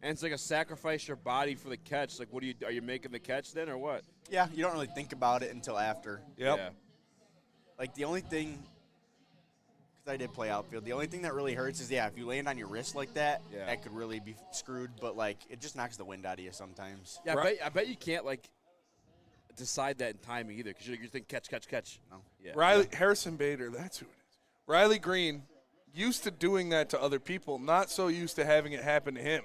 and it's like a sacrifice your body for the catch. Like, what are you making the catch then, or what? Yeah, you don't really think about it until after. Yep. Yeah. Like, the only thing, because I did play outfield, the only thing that really hurts is, if you land on your wrist like that, that could really be screwed. But, like, it just knocks the wind out of you sometimes. Yeah, I bet you can't, like, decide that in timing either, because you're thinking catch. No. Yeah. Harrison Bader, that's who it is. Riley Green, used to doing that to other people, not so used to having it happen to him.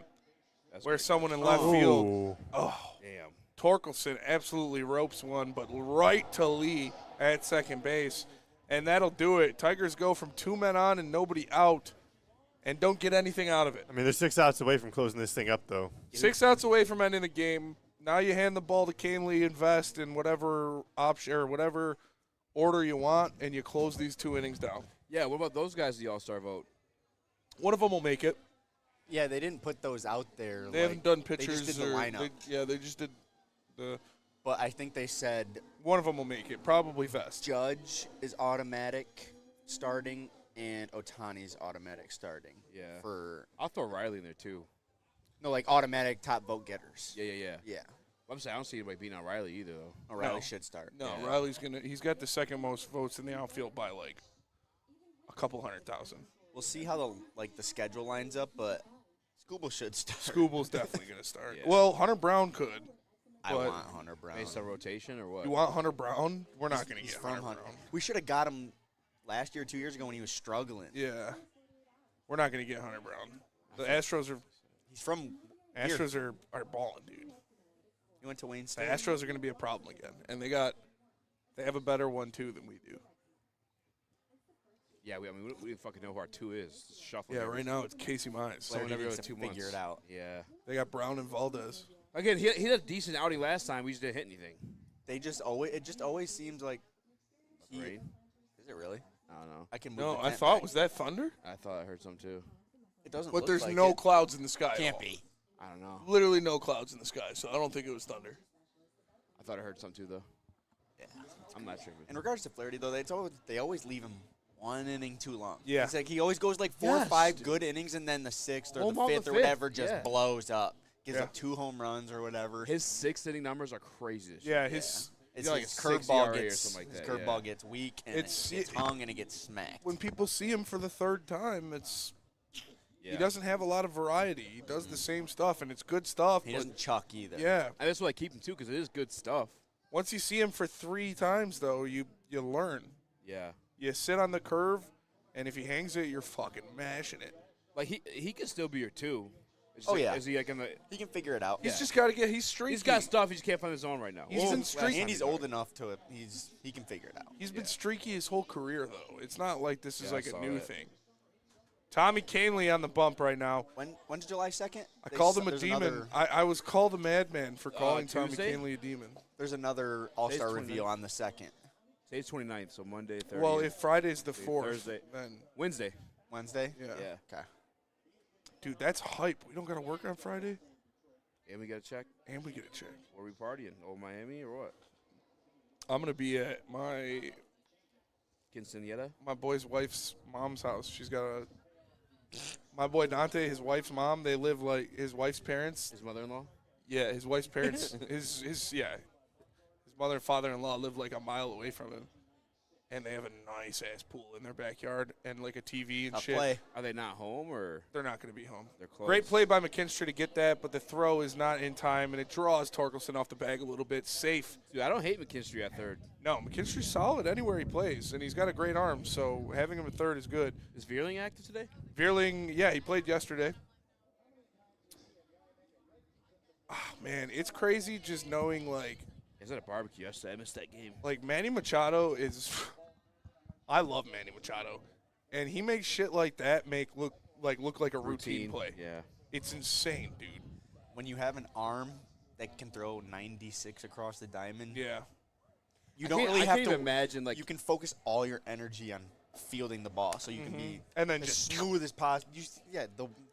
That's where great someone catch. in left field, Damn. Torkelson absolutely ropes one, but right to Lee at second base, and that'll do it. Tigers go from 2 men on and nobody out, and don't get anything out of it. I mean, they're 6 outs away from closing this thing up, though. 6 outs away from ending the game. Now you hand the ball to Canely, invest in whatever option or whatever order you want, and you close these 2 innings down. Yeah, what about those guys, the All-Star vote? One of them will make it. Yeah, they didn't put those out there. They haven't done pitchers. They just did the lineup. They just did the. But I think they said one of them will make it, probably Vest. Judge is automatic starting, and Otani's automatic starting. Yeah. I'll throw Riley in there, too. No, like automatic top vote getters. Yeah. Yeah. Well, I'm saying I don't see anybody beating on Riley either, though. Riley should start. No, Riley's he's got the second most votes in the outfield by like a couple 100,000. We'll see how the schedule lines up, but Skubal should start. Skubal's definitely going to start. Yeah. Well, Hunter Brown could. I want Hunter Brown. Based on rotation or what? You want Hunter Brown? We're not going to get Hunter Brown. We should have got him last year, 2 years ago when he was struggling. Yeah. We're not going to get Hunter Brown. The Astros are. He's from. Astros are balling, dude. You went to Wayne The State. Astros are going to be a problem again, and they have a better 1-2 than we do. Yeah, we didn't fucking know who our 2 is. Shuffling. Yeah, right now it's Casey Mize. Someone needs to figure it out. Yeah. They got Brown and Valdez. Again, he had a decent outing last time. We just didn't hit anything. It just always seems like. Rain? Is it really? I don't know. I can move No, the I tent thought back. was that thunder? I thought I heard some too. It doesn't. But look there's like no it. clouds in the sky. at Can't all. be. I don't know. Literally no clouds in the sky, so I don't think it was thunder. I thought I heard some too, though. Yeah. I'm not sure. In regards to Flaherty, though, they always leave him 1 inning too long. Yeah. It's like he always goes like 4 or 5 good innings, and then the 6th or the 5th or whatever just blows up. Gives up 2 home runs or whatever. His 6th inning numbers are crazy this year. Yeah, his It's like his a 6 curveball ERA or gets something like his that, curveball gets weak and It's- it gets hung and it gets smacked. when people see him for the 3rd time, he doesn't have a lot of variety. He does the same stuff, and it's good stuff. He but doesn't chuck either. Yeah. And that's why I keep him too, because it is good stuff. Once you see him for 3 times, though, you learn. Yeah. You sit on the curve, and if he hangs it, you're fucking mashing it. Like he can still be your 2. It's Oh, like, yeah. Is he like in the? He can figure it out. He's just got to he's streaky. He's got stuff. He just can't find his zone right now. He's been streaky. And he's old enough to he can figure it out. He's been streaky his whole career, though. It's not like this is Yeah, I like a saw new that. thing. Tommy Canely on the bump right now. When's July 2nd? I called him a demon. I was called a madman for calling Tommy Tuesday? Canely a demon. There's another All-Star Today's reveal 29th. on the 2nd. Today's 29th, so Monday, 30th. Well, if Friday's the Maybe 4th, Thursday. then Wednesday. Wednesday? yeah. Yeah. Okay. Dude, that's hype. We don't got to work on Friday, And we got to check. and we get a check. Where we partying? Old Miami or what? I'm gonna be at my Quinceañera? boy's wife's mom's house. She's got my boy Dante, his wife's mom. They live like his wife's parents. His mother-in-law? Yeah, his wife's parents. his mother and father-in-law live like a mile away from him, and they have a nice ass pool in their backyard and like a TV and I'll shit. play. Are they not home or They're not going to be home. they're close? Great play by McKinstry to get that, but the throw is not in time, and it draws Torkelson off the bag a little bit. Safe. Dude, I don't hate McKinstry at 3rd. No, McKinstry's solid anywhere he plays, and he's got a great arm, so having him at 3rd is good. Is Vierling active today? Vierling, yeah, he played yesterday. Oh, man, it's crazy just knowing, like Is that a barbecue yesterday? I missed that game. Manny Machado is – I love Manny Machado, and he makes shit like that look like a routine play. Yeah. It's insane, dude. When you have an arm that can throw 96 across the diamond, Yeah. you don't really I have can't to even imagine You can focus all your energy on fielding the ball, so you can be And then as just smooth as possible.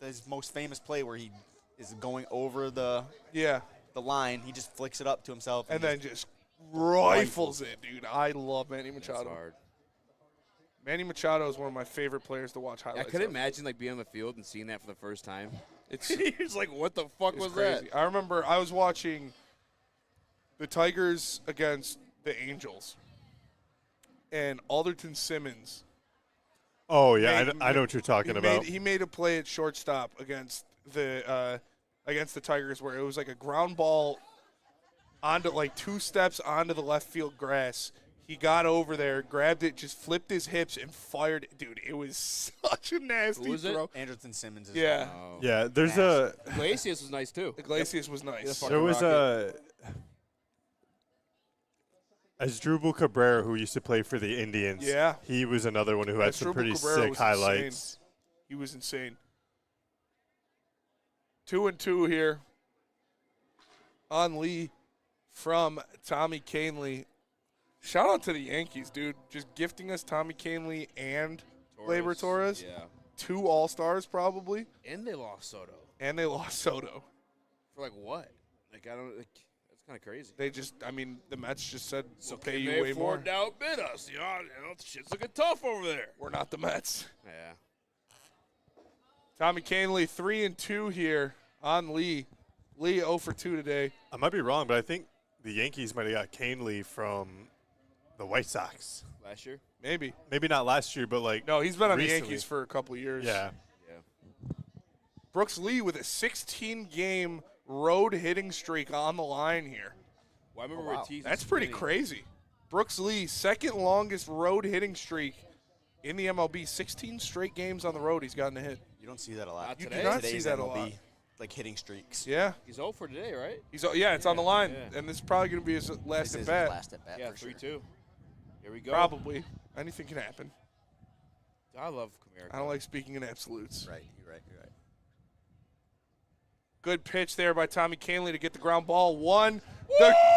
His most famous play where he is going over the line, he just flicks it up to himself, and then just rifles it, dude. I love Manny Machado. That's hard. Manny Machado is one of my favorite players to watch I highlights. couldn't of. imagine being on the field and seeing that for the first time. It's He's like, what the fuck It's was crazy. that? I remember I was watching the Tigers against the Angels, and Alderton Simmons. Oh yeah, made- I know what you're talking about. He made a play at shortstop against the Tigers where it was like a ground ball onto 2 steps onto the left field grass. He got over there, grabbed it, just flipped his hips, and fired it. Dude, it was such a nasty Who was it? throw. Anderson Simmons is Yeah. Oh. Yeah, there's a Iglesias was nice too. Iglesias was nice. fucking there was rocket. Asdrubal Cabrera who used to play for the Indians. Yeah. he was another one who had some Asdrubal pretty Cabrera sick was highlights. insane. He was insane. 2-2 here on Lee from Tommy Canley. Shout out to the Yankees, dude. Just gifting us Tommy Canley and Gleyber Torres. Yeah. 2 All-Stars probably. And they lost Soto. And they lost Soto. For what? I don't. That's kind of crazy. They just, the Mets just said, So we'll pay can you they way afford more. to outbid us? Shit's looking tough over there. We're not the Mets. Yeah. Tommy Canley 3-2 here on Lee. Lee 0 for 2 today. I might be wrong, but I think the Yankees might have got Canley from the White Sox. Last year? Maybe. Maybe not last year, but No, he's been on recently. the Yankees for a couple of years. Yeah. Yeah. Brooks Lee with a 16-game road hitting streak on the line here. Well, I remember Ortiz. That's pretty crazy. Brooks Lee, second longest road hitting streak in the MLB. 16 straight games on the road he's gotten a hit. You don't see that a lot. Not You today. do not see Today's that a MLB, lot. hitting streaks. Yeah. He's 0 for today, right? It's on the line. Yeah. And this is probably going to be his last This at is bat. his last at bat Yeah, for sure. 3-2. Here we go. Probably. Anything can happen. I love Comerica. I don't like speaking in absolutes. Right, you're right. Good pitch there by Tommy Canley to get the ground ball. The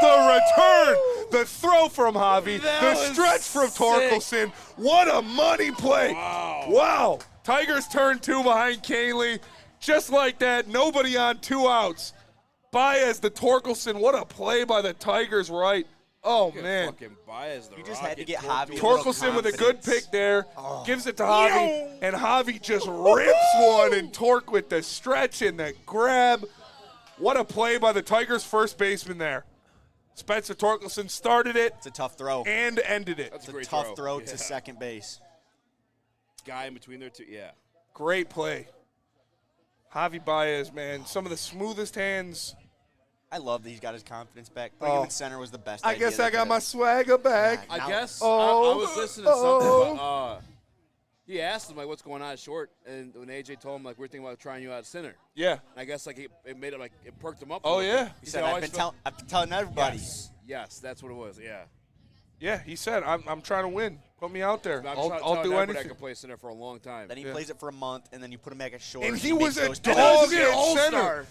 return, the throw from Javi, the stretch from Torkelson. What a money play. Wow. Tigers turn 2 behind Canley. Just like that, nobody on 2 outs. Baez the Torkelson. What a play by the Tigers right. Oh, man. Fucking Baez, the You just had to Rocket get torque Javi to Torkelson with a good confidence. pick there. Gives it to Javi, and Javi just rips one, and Torque with the stretch and the grab. What a play by the Tigers' first baseman there. Spencer Torkelson started it It's a tough throw. and ended it. That's It's a a great tough throw Yeah. to second base. Guy in between their two. Yeah. Great play. Javi Baez, man, some of the smoothest hands. I love that he's got his confidence back. Putting him in center was the best I idea guess they I got could've- my swagger back. Yeah. I Now- guess Oh, I was listening to something about, he asked him, what's going on at short, and when AJ told him, we're thinking about trying you out at center. Yeah. And I guess, it made him, it perked him up. a Oh, little yeah. bit. He said, "I I've always been telling everybody. Yes, that's what it was, yeah. Yeah, he said, I'm trying to win. Put me out there. I'm I'll telling do everybody I anything. can play center for a long time. Then he Yeah. plays it for a month, and then you put him back at short. And he makes was a those dog passes. at center.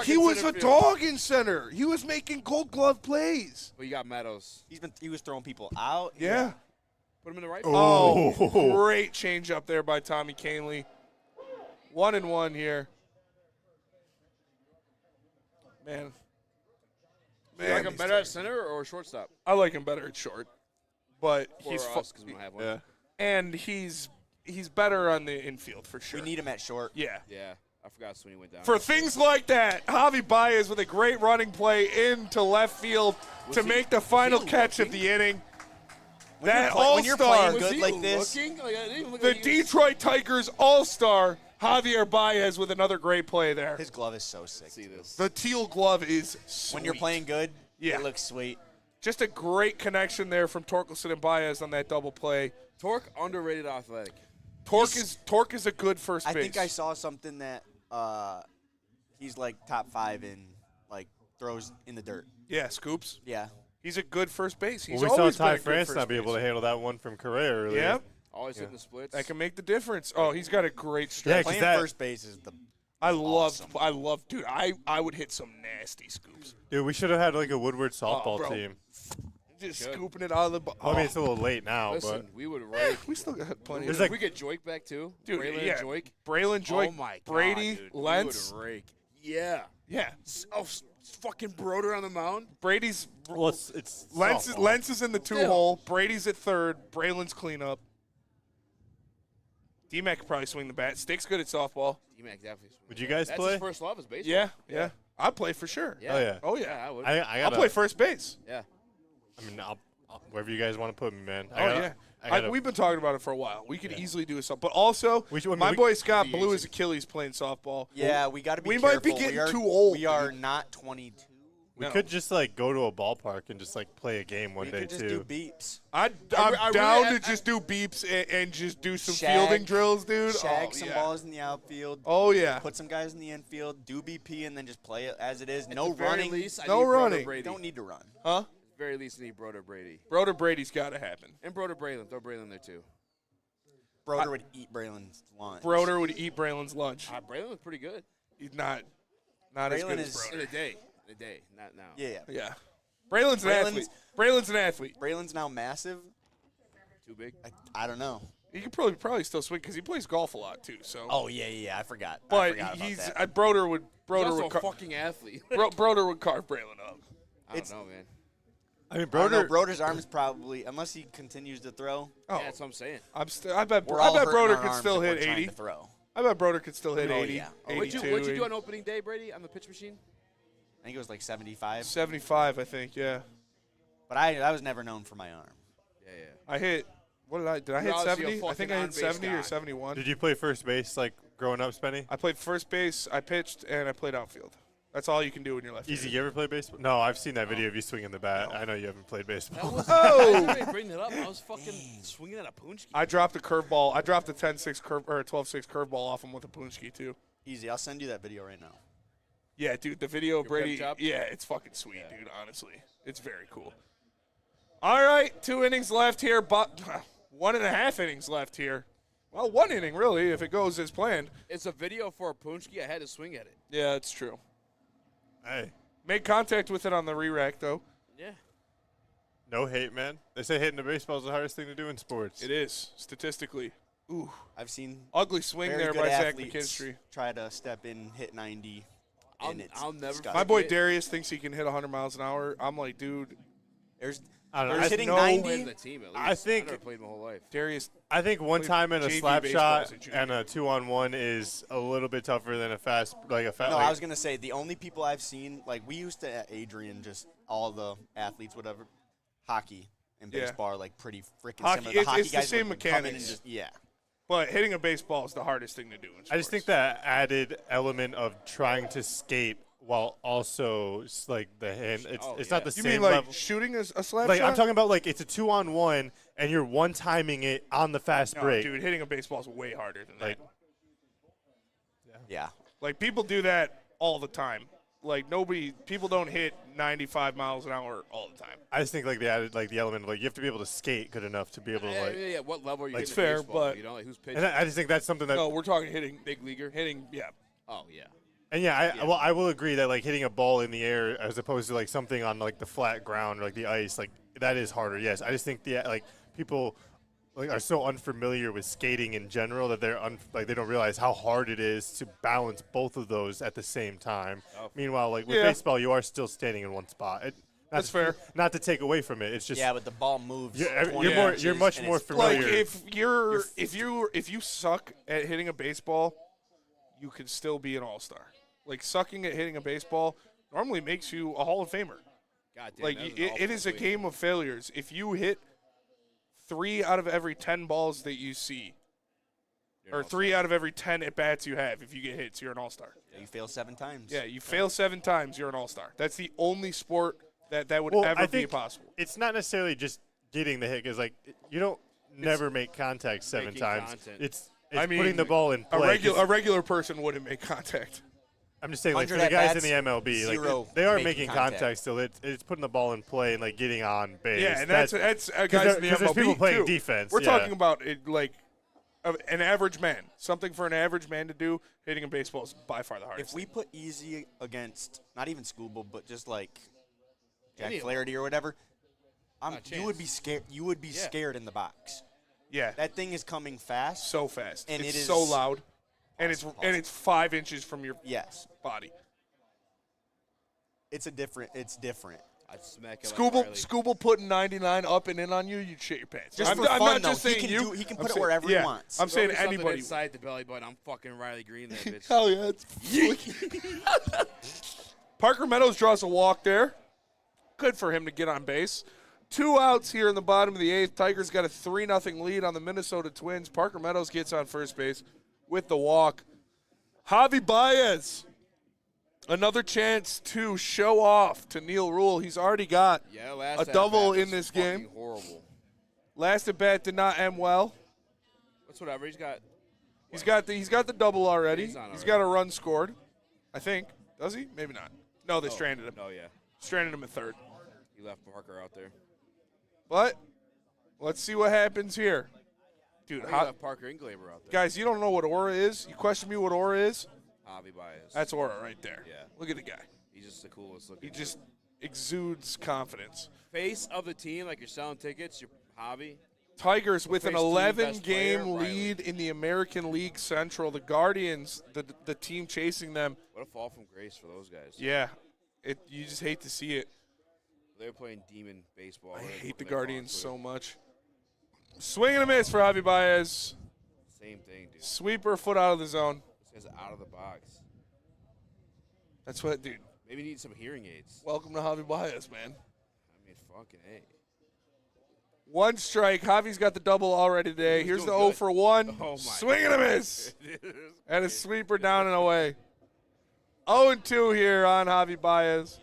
He was a center field. dog in center. He was making gold glove plays. But you got Meadows. He was throwing people out. Yeah. Put him in the right. Oh, great change up there by Tommy Canley. 1-1 here. Man. You like him better at center or shortstop? I like him better at short. But For he's us, because we don't have one. Yeah. and he's better on the infield for sure. We need him at short. Yeah. Yeah, I forgot Sweeney went down. For things like that, Javi Baez with a great running play into left field to make the final catch of the inning. That when you're all-star, playing good like this, Looking? I didn't even look the at you. Detroit Tigers all-star, Javier Baez with another great play there. his glove is so sick. See this. The teal glove is sweet. When you're playing good, Yeah. it looks sweet. Just a great connection there from Torkelson and Baez on that double play. Torque, underrated athletic. Torque is a good first base. I think I saw something that he's like top 5 in throws in the dirt. Yeah, Scoops. Yeah. He's a good first base. He's Well, we saw always been Ty a good France first not be able to base. handle that one from Correa earlier. Yep. Always hitting the splits. That can make the difference. Oh, he's got a great stretch. Yeah, Playing first base is the. I love, dude. I would hit some nasty scoops. Dude, we should have had like a Woodward softball bro. team. Just scooping it out of the ball. I mean, it's a little late now, Listen, but we would rake. We still got plenty. There's of like- we get Joik back too. Dude, Braylon yeah. and Joik. Braylon, Joik, Oh my God, Brady, dude. Lentz. We would rake. Yeah. Yeah. Fucking Broder on the mound. Brady's well, it's Lentz softball. is in the 2-hole. Brady's at third. Braylon's cleanup. D-Mac could probably swing the bat. Stick's good at softball. D-Mac definitely. Would you guys That's play? his first love is baseball. Yeah. I'd play for sure. Yeah. Oh yeah. Oh yeah. I would. I'll play first base. Yeah. I mean, I'll wherever you guys want to put me, man. We've been talking about it for a while. We could easily do something, but also my boy Scott blew his Achilles playing softball. Yeah, we got to be. We careful. might be getting too old. We are not 22. We could just like go to a ballpark and just like play a game one We day could just too. do beeps. I'm down to just do beeps and just do some fielding drills, dude. Shag some balls in the outfield. Oh yeah. Put some guys in the infield. Do BP and then just play it as it is. At No the very running. least, I No need Broder running. Brady. Don't need to run. Huh? At the very least, I need Broder Brady. Broder Brady's got to happen. And Broder Braylon. Throw Braylon there too. Broder would eat Braylon's lunch. Broder would eat Braylon's lunch. Braylon was pretty good. He's not as Braylon good as is- Broder. In a day, not now. Yeah. Yeah. Braylon's an athlete. Braylon's an athlete. Braylon's now massive. Too big. I don't know. He could probably still swing because he plays golf a lot too. So. Oh yeah. I forgot. But about he's that. Broder would He's also would a fucking athlete. Broder would carve Braylon up. I don't know, man. I mean, I don't know, Broder. Broder's arm is probably, unless he continues to throw. Oh, Yeah, that's what I'm saying. I bet We're all hurting Broder our could arms still if we're hit trying 80. to throw. I bet Broder could still hit Oh, 80. yeah. Oh, 82, What'd you do 80. on opening day, Brady, on the pitch machine? I think it was like 75. 75, I think. Yeah. But I was never known for my arm. Yeah. I hit. What did I? Did I You're hit obviously a 70? I think fucking I hit on-base 70 or guy. 71. Did you play first base like growing up, Spenny? I played first base. I pitched and I played outfield. That's all you can do when you're left. Easy. You ever play baseball? No, I've seen that video of you swinging the bat. I know you haven't played baseball. I didn't bring that up. I was fucking swinging at a Punchki. I dropped a curveball. I dropped a 10-6 curve or a 12-6 curveball off him with a Punchki too. Easy. I'll send you that video right now. Yeah, dude, the video of Your Brady. pep chop? Yeah, it's fucking sweet, dude. Honestly, it's very cool. All right, 2 innings left here, but 1.5 innings left here. Well, 1 inning really, if it goes as planned. It's a video for a Punchki. I had to swing at it. Yeah, it's true. Hey, Make contact with it on the re-rack though. Yeah. no hate, man. They say hitting the baseball is the hardest thing to do in sports. It is statistically. Ooh, I've seen ugly swing very there good by Zach athletes McKinstry. try to step in, hit 90, and it's I'll never disgusting. My boy Yeah. Darius thinks he can hit 100 miles an hour. I'm like, dude, There's I don't know. There's I hitting know- 90. Played in the team at least. I think- I never played my whole life. Darius. I think one Played time in a JV slap baseball shot as a junior. and a 2-on-1 is a little bit tougher than a fast, like a fast. No, like, I was gonna say the only people I've seen, like we used to at Adrian, just all the athletes, whatever, hockey and Yeah. baseball are like pretty freaking Hockey- similar. The hockey it's the guys same would come in and mechanics. just yeah. But hitting a baseball is the hardest thing to do in sports. I just think that added element of trying to skate while also like the hand. It's not the You same mean like level. shooting a slap Like shot? I'm talking about like it's a 2-on-1 and you're one timing it on the fast No, break. dude, hitting a baseball is way harder than Like that. Yeah. Like people do that all the time. Like people don't hit 95 miles an hour all the time. I just think like they added like the element of like you have to be able to skate good enough to be able to Yeah, like. yeah, yeah. What level are you like, hitting fair, baseball? but- You know, like who's pitching? And I just think that's something that. No, we're talking hitting Big leaguer. hitting. Yeah. Oh yeah. And yeah, well, I will agree that like hitting a ball in the air as opposed to like something on like the flat ground or like the ice, like that is harder. Yes, I just think the like people like are so unfamiliar with skating in general that they're like they don't realize how hard it is to balance both of those at the same time. Meanwhile, like with Yeah. baseball, you are still standing in one spot. That's fair. Not to take away from it. It's just Yeah, but the ball moves. You're 20 more- inches you're much and more it's familiar. Like if you suck at hitting a baseball, you can still be an all-star. Like sucking at hitting a baseball normally makes you a Hall of Famer. God damn. Like that was an it awful is a swing. game of failures. If you hit 3 out of every 10 balls that you see, You're or an 3 out of every 10 at bats you have, if you get hits, you're an all-star. You fail 7 times. Yeah, you fail 7 times, you're an all-star. That's the only sport that would Well, ever I be think possible. It's not necessarily just getting the hit because like you don't never make contact 7 making times. contact. It's I mean, putting the ball in A play. regular person wouldn't make contact. I'm just saying, like, for 100 the guys in at-bats, the MLB, zero like, they are making making contact still. It's putting the ball in play and, like, getting on base. Yeah, and that's guys in the MLB, there's people playing too. defense. We're yeah. talking about, an average man. Something for an average man to do, hitting a baseball is by far the hardest. If we put easy against, not even Scooble, but just like Jack Any of Flaherty or whatever, you would be chance. scared. You would be scared in the box. Yeah. That thing is coming fast. So fast. And it's it is so loud. And it's 5 inches from your body. It's different. I'd smack it Scooble putting 99 up and in on you, you'd shit your pants. Just I'm for not fun, just though. saying you. He can I'm put it saying- wherever he wants. I'm saying Something anybody. inside the belly button. I'm fucking Riley Green that bitch. Hell yeah. Parker Meadows draws a walk there. Good for him to get on base. 2 outs here in the bottom of the 8th. Tigers got a 3-0 lead on the Minnesota Twins. Parker Meadows gets on first base with the walk. Javi Baez, another chance to show off to Neil Rule. He's already got a double in this game. Horrible. Last at bat did not end well. That's whatever. He's got the double already. He's on He's already. got a run scored, I think. Does he? Maybe not. No, they stranded him. Oh yeah. Stranded him at third. He left Parker out there. But let's see what happens here. Dude, He left Parker Inglaber out there. guys, you don't know what aura is? You question me what aura is? Javi Baez. That's aura right there. Yeah. Look at the guy. He's just the coolest looking. He just exudes confidence. Face of the team, like you're selling tickets. You're Javi. Tigers with an Face team, best 11-game player, Riley. lead in the American League Central. The Guardians, the team chasing them. What a fall from grace for those guys. Yeah, you just hate to see it. They were playing demon baseball. I when hate the they Guardians fought to so much. Swing and a miss for Javi Baez. it. Same thing, dude. Sweeper, foot out of the zone. This guy's out of the box. That's what, dude. Maybe need some hearing aids. Welcome to Javi Baez, man. I mean, fucking A. 1 strike. Javi's got the double already today. He's Here's the doing 0 good. for 1. Oh, my Swing and a miss. And a sweeper down and away. 0-2 here on Javi Baez.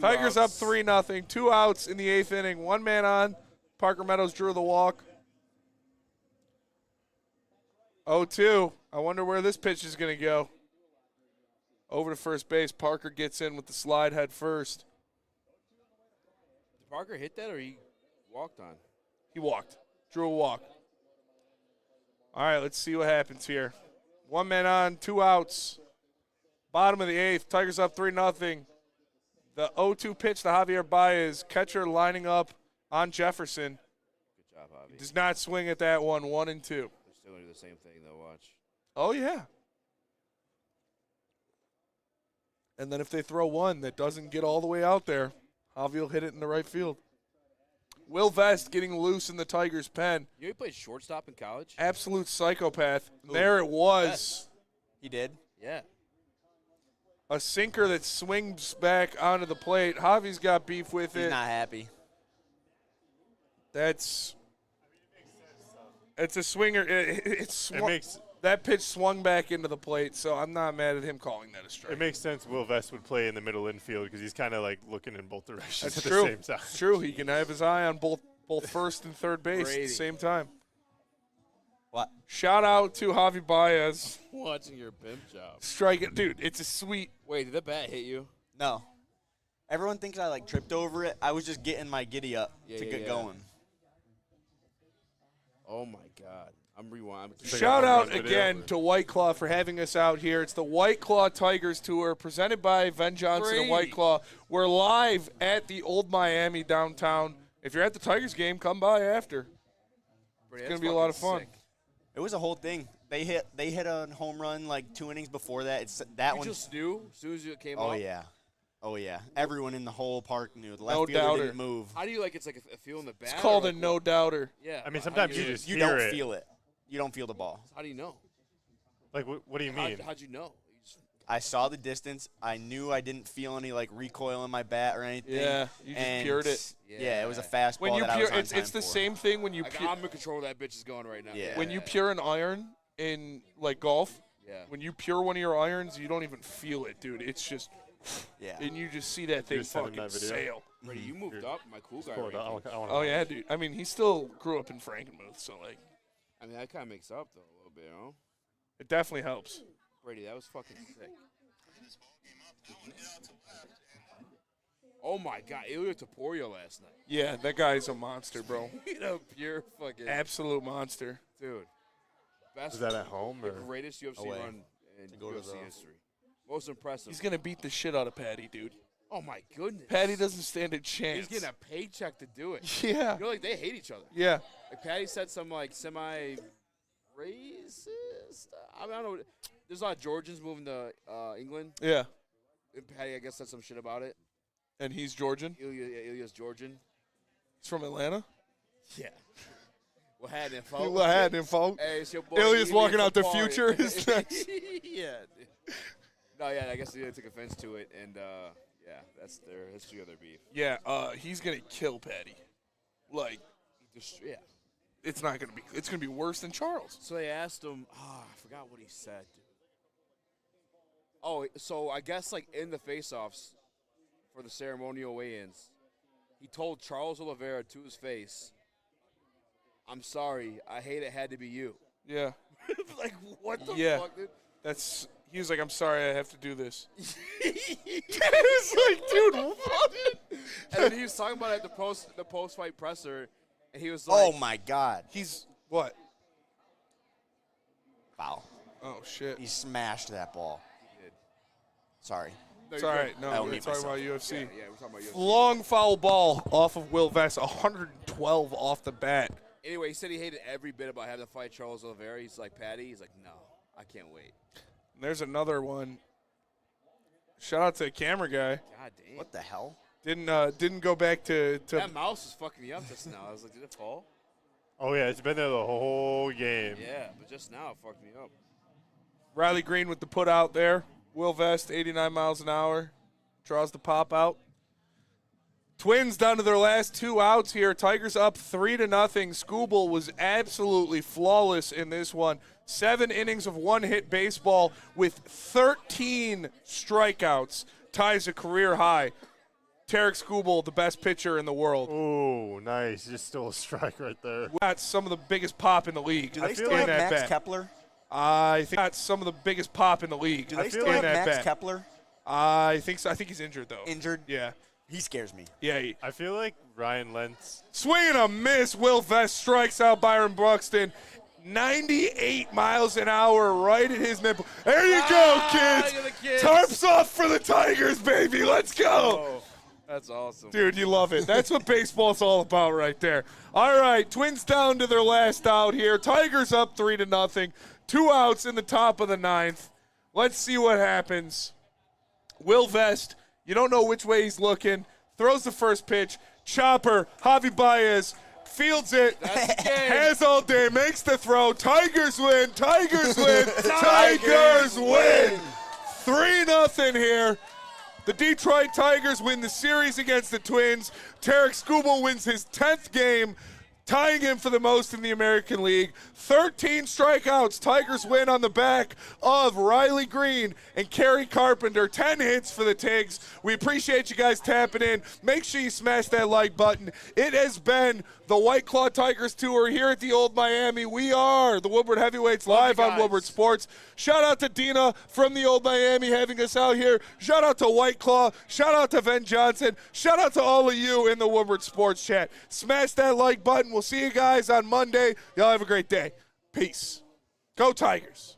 Tigers up 3-0. 2 outs in the 8th inning. 1 man on. Parker Meadows drew the walk. 0-2. I wonder where this pitch is going to go. Over to first base. Parker gets in with the slide head first. Did Parker hit that or he walked on? He walked. Drew a walk. All right, let's see what happens here. 1 man on, 2 outs. Bottom of the 8th. Tigers up 3-0. The 0-2 pitch to Javier Baez. Catcher lining up on Jefferson. Good job, Javi. Does not swing at that one. 1-2. They're still going to do the same thing, though. Watch. Oh, yeah. And then if they throw one that doesn't get all the way out there, Javi will hit it in the right field. Will Vest getting loose in the Tigers' pen. You know he played shortstop in college? Absolute psychopath. There it was. Vest. He did. Yeah. A sinker that swings back onto the plate. Javi's got beef with He's it. not happy. It's a swinger. That pitch swung back into the plate, so I'm not mad at him calling that a strike. It makes sense Will Vest would play in the middle infield because he's kind of like looking in both directions That's at true. the same time. It's true. He can have his eye on both first and third base at the same time. What? Shout out to Javi Baez. Watching your pimp job. Strike it. Dude, it's a sweet. Wait, did the bat hit you? No. Everyone thinks I tripped over it. I was just getting my giddy up to get going. Oh my God. I'm rewinding. Shout out again to White Claw for having us out here. It's the White Claw Tigers Tour presented by Ven Johnson and White Claw. We're live at the Old Miami downtown. If you're at the Tigers game, come by after. It's going to be a lot of fun. Sick. It was a whole thing. They hit a home run like 2 innings before that. It's that You one. just knew as soon as it came Oh up? yeah. Oh yeah. Everyone in the whole park knew. The left No fielder doubter. didn't move. How do you like it's like a feel in the bat? It's called or a like no doubter. Yeah. I mean, how sometimes do you just You hear don't it. feel it. You don't feel the ball. How do you know? Like, what do you mean? How'd you know? You just, I saw the distance. I knew I didn't feel any like recoil in my bat or anything. Yeah, you just and pured it. Yeah, it was a fastball When you that I pure, was on it's time the for. same thing when you like, pure, I'm in control of that bitch is going right now. Yeah. when you pure an iron in like golf. Yeah. When you pure one of your irons, you don't even feel it, dude. It's just, Yeah. and you just see that thing just send him fucking that video? sail. Brady, you moved up, my cool guy. Pull it ranking. up. I wanna- Oh yeah, dude. I mean, he still grew up in Frankenmuth, so like, I mean, that kind of makes up though a little bit, you know. it definitely helps. Brady, that was fucking sick. Oh my God, Ilya Taporia last night. Yeah, that guy's a monster, bro. A pure fucking Absolute monster. dude. Best Is that at home the or? greatest UFC Away. run in UFC history. Most impressive. He's going to beat the shit out of Patty, dude. Oh my goodness. Patty doesn't stand a chance. He's getting a paycheck to do it. Yeah. You know, like they hate each other. Yeah. Like Patty said some like semi-racist. I don't know. There's a lot of Georgians moving to England. Yeah. And Patty, I guess, said some shit about it. And he's Georgian? Ilya's Georgian. He's from Atlanta? Yeah. What happening, folks? What happening, folks? Hey, it's your boy. Ilya's Ilya walking out the Taporia. future. Is next. Yeah. No, yeah, I guess Ilya took offense to it, and yeah, that's their history of their beef. Yeah, he's going to kill Patty. Like, Yeah. it's not going to be. It's going to be worse than Charles. So they asked him. I forgot what he said. Oh, so I guess like in the face-offs for the ceremonial weigh-ins, he told Charles Oliveira to his face, "I'm sorry. I hate it had to be you." Yeah. Like what the Yeah. fuck, dude? That's. He was like, I'm sorry, I have to do this. It's like, dude, what? And then he was talking about it at the post-fight presser, and he was like, Oh my God! He's what? Foul. Oh shit. He smashed that ball. He did. Sorry. No, It's you're all good. right. No, I don't we're need talking about myself. UFC. Yeah, we're talking about UFC. Long foul ball off of Will Vest, 112 off the bat. Anyway, he said he hated every bit about having to fight Charles Oliveira. He's like, Patty. He's like, no, I can't wait. And there's another one. Shout out to the camera guy. God damn. What the hell? Didn't go back to That mouse is fucking me up just now. I was like, did it fall? Oh yeah, it's been there the whole game. Yeah, but just now it fucked me up. Riley Green with the put out there. Will Vest, 89 miles an hour. Draws the pop out. Twins down to their last 2 outs here. Tigers up 3-0. Skubal was absolutely flawless in this one. 7 innings of one-hit baseball with 13 strikeouts. Ties a career high. Tarek Skubal, the best pitcher in the world. Ooh, nice. Just stole a strike right there. Got some of the biggest pop in the league. Do they I still feel have like Max bat. Kepler? I think that's some of the biggest pop in the league. Do they still in have that Max bat. Kepler I think so. I think he's injured though. injured? Yeah. He scares me. Yeah. I feel like Ryan Lentz. Swing and a miss. Will Vest strikes out Byron Buxton. 98 miles an hour right at his nipple. There you go, kids. look at the kids. Tarps off for the Tigers, baby. Let's go. Oh, that's awesome. Dude, you love it. That's what baseball's all about right there. All right, Twins down to their last out here. Tigers up 3-0. 2 outs in the top of the 9th. Let's see what happens. Will Vest, you don't know which way he's looking. Throws the first pitch. Chopper, Javi Baez, fields it. Has all day, makes the throw. Tigers win. Tigers win. Tigers win. 3-0 here. The Detroit Tigers win the series against the Twins. Tarek Skubal wins his 10th game, tying him for the most in the American League. 13 strikeouts. Tigers win on the back of Riley Green and Kerry Carpenter. 10 hits for the Tigs. We appreciate you guys tapping in. Make sure you smash that like button. It has been the White Claw Tigers Tour here at the Old Miami. We are the Woodward Heavyweights live on Woodward Sports. Shout out to Dina from the Old Miami having us out here. Shout out to White Claw. Shout out to Ven Johnson. Shout out to all of you in the Woodward Sports chat. Smash that like button. We'll see you guys on Monday. Y'all have a great day. Peace. Go Tigers.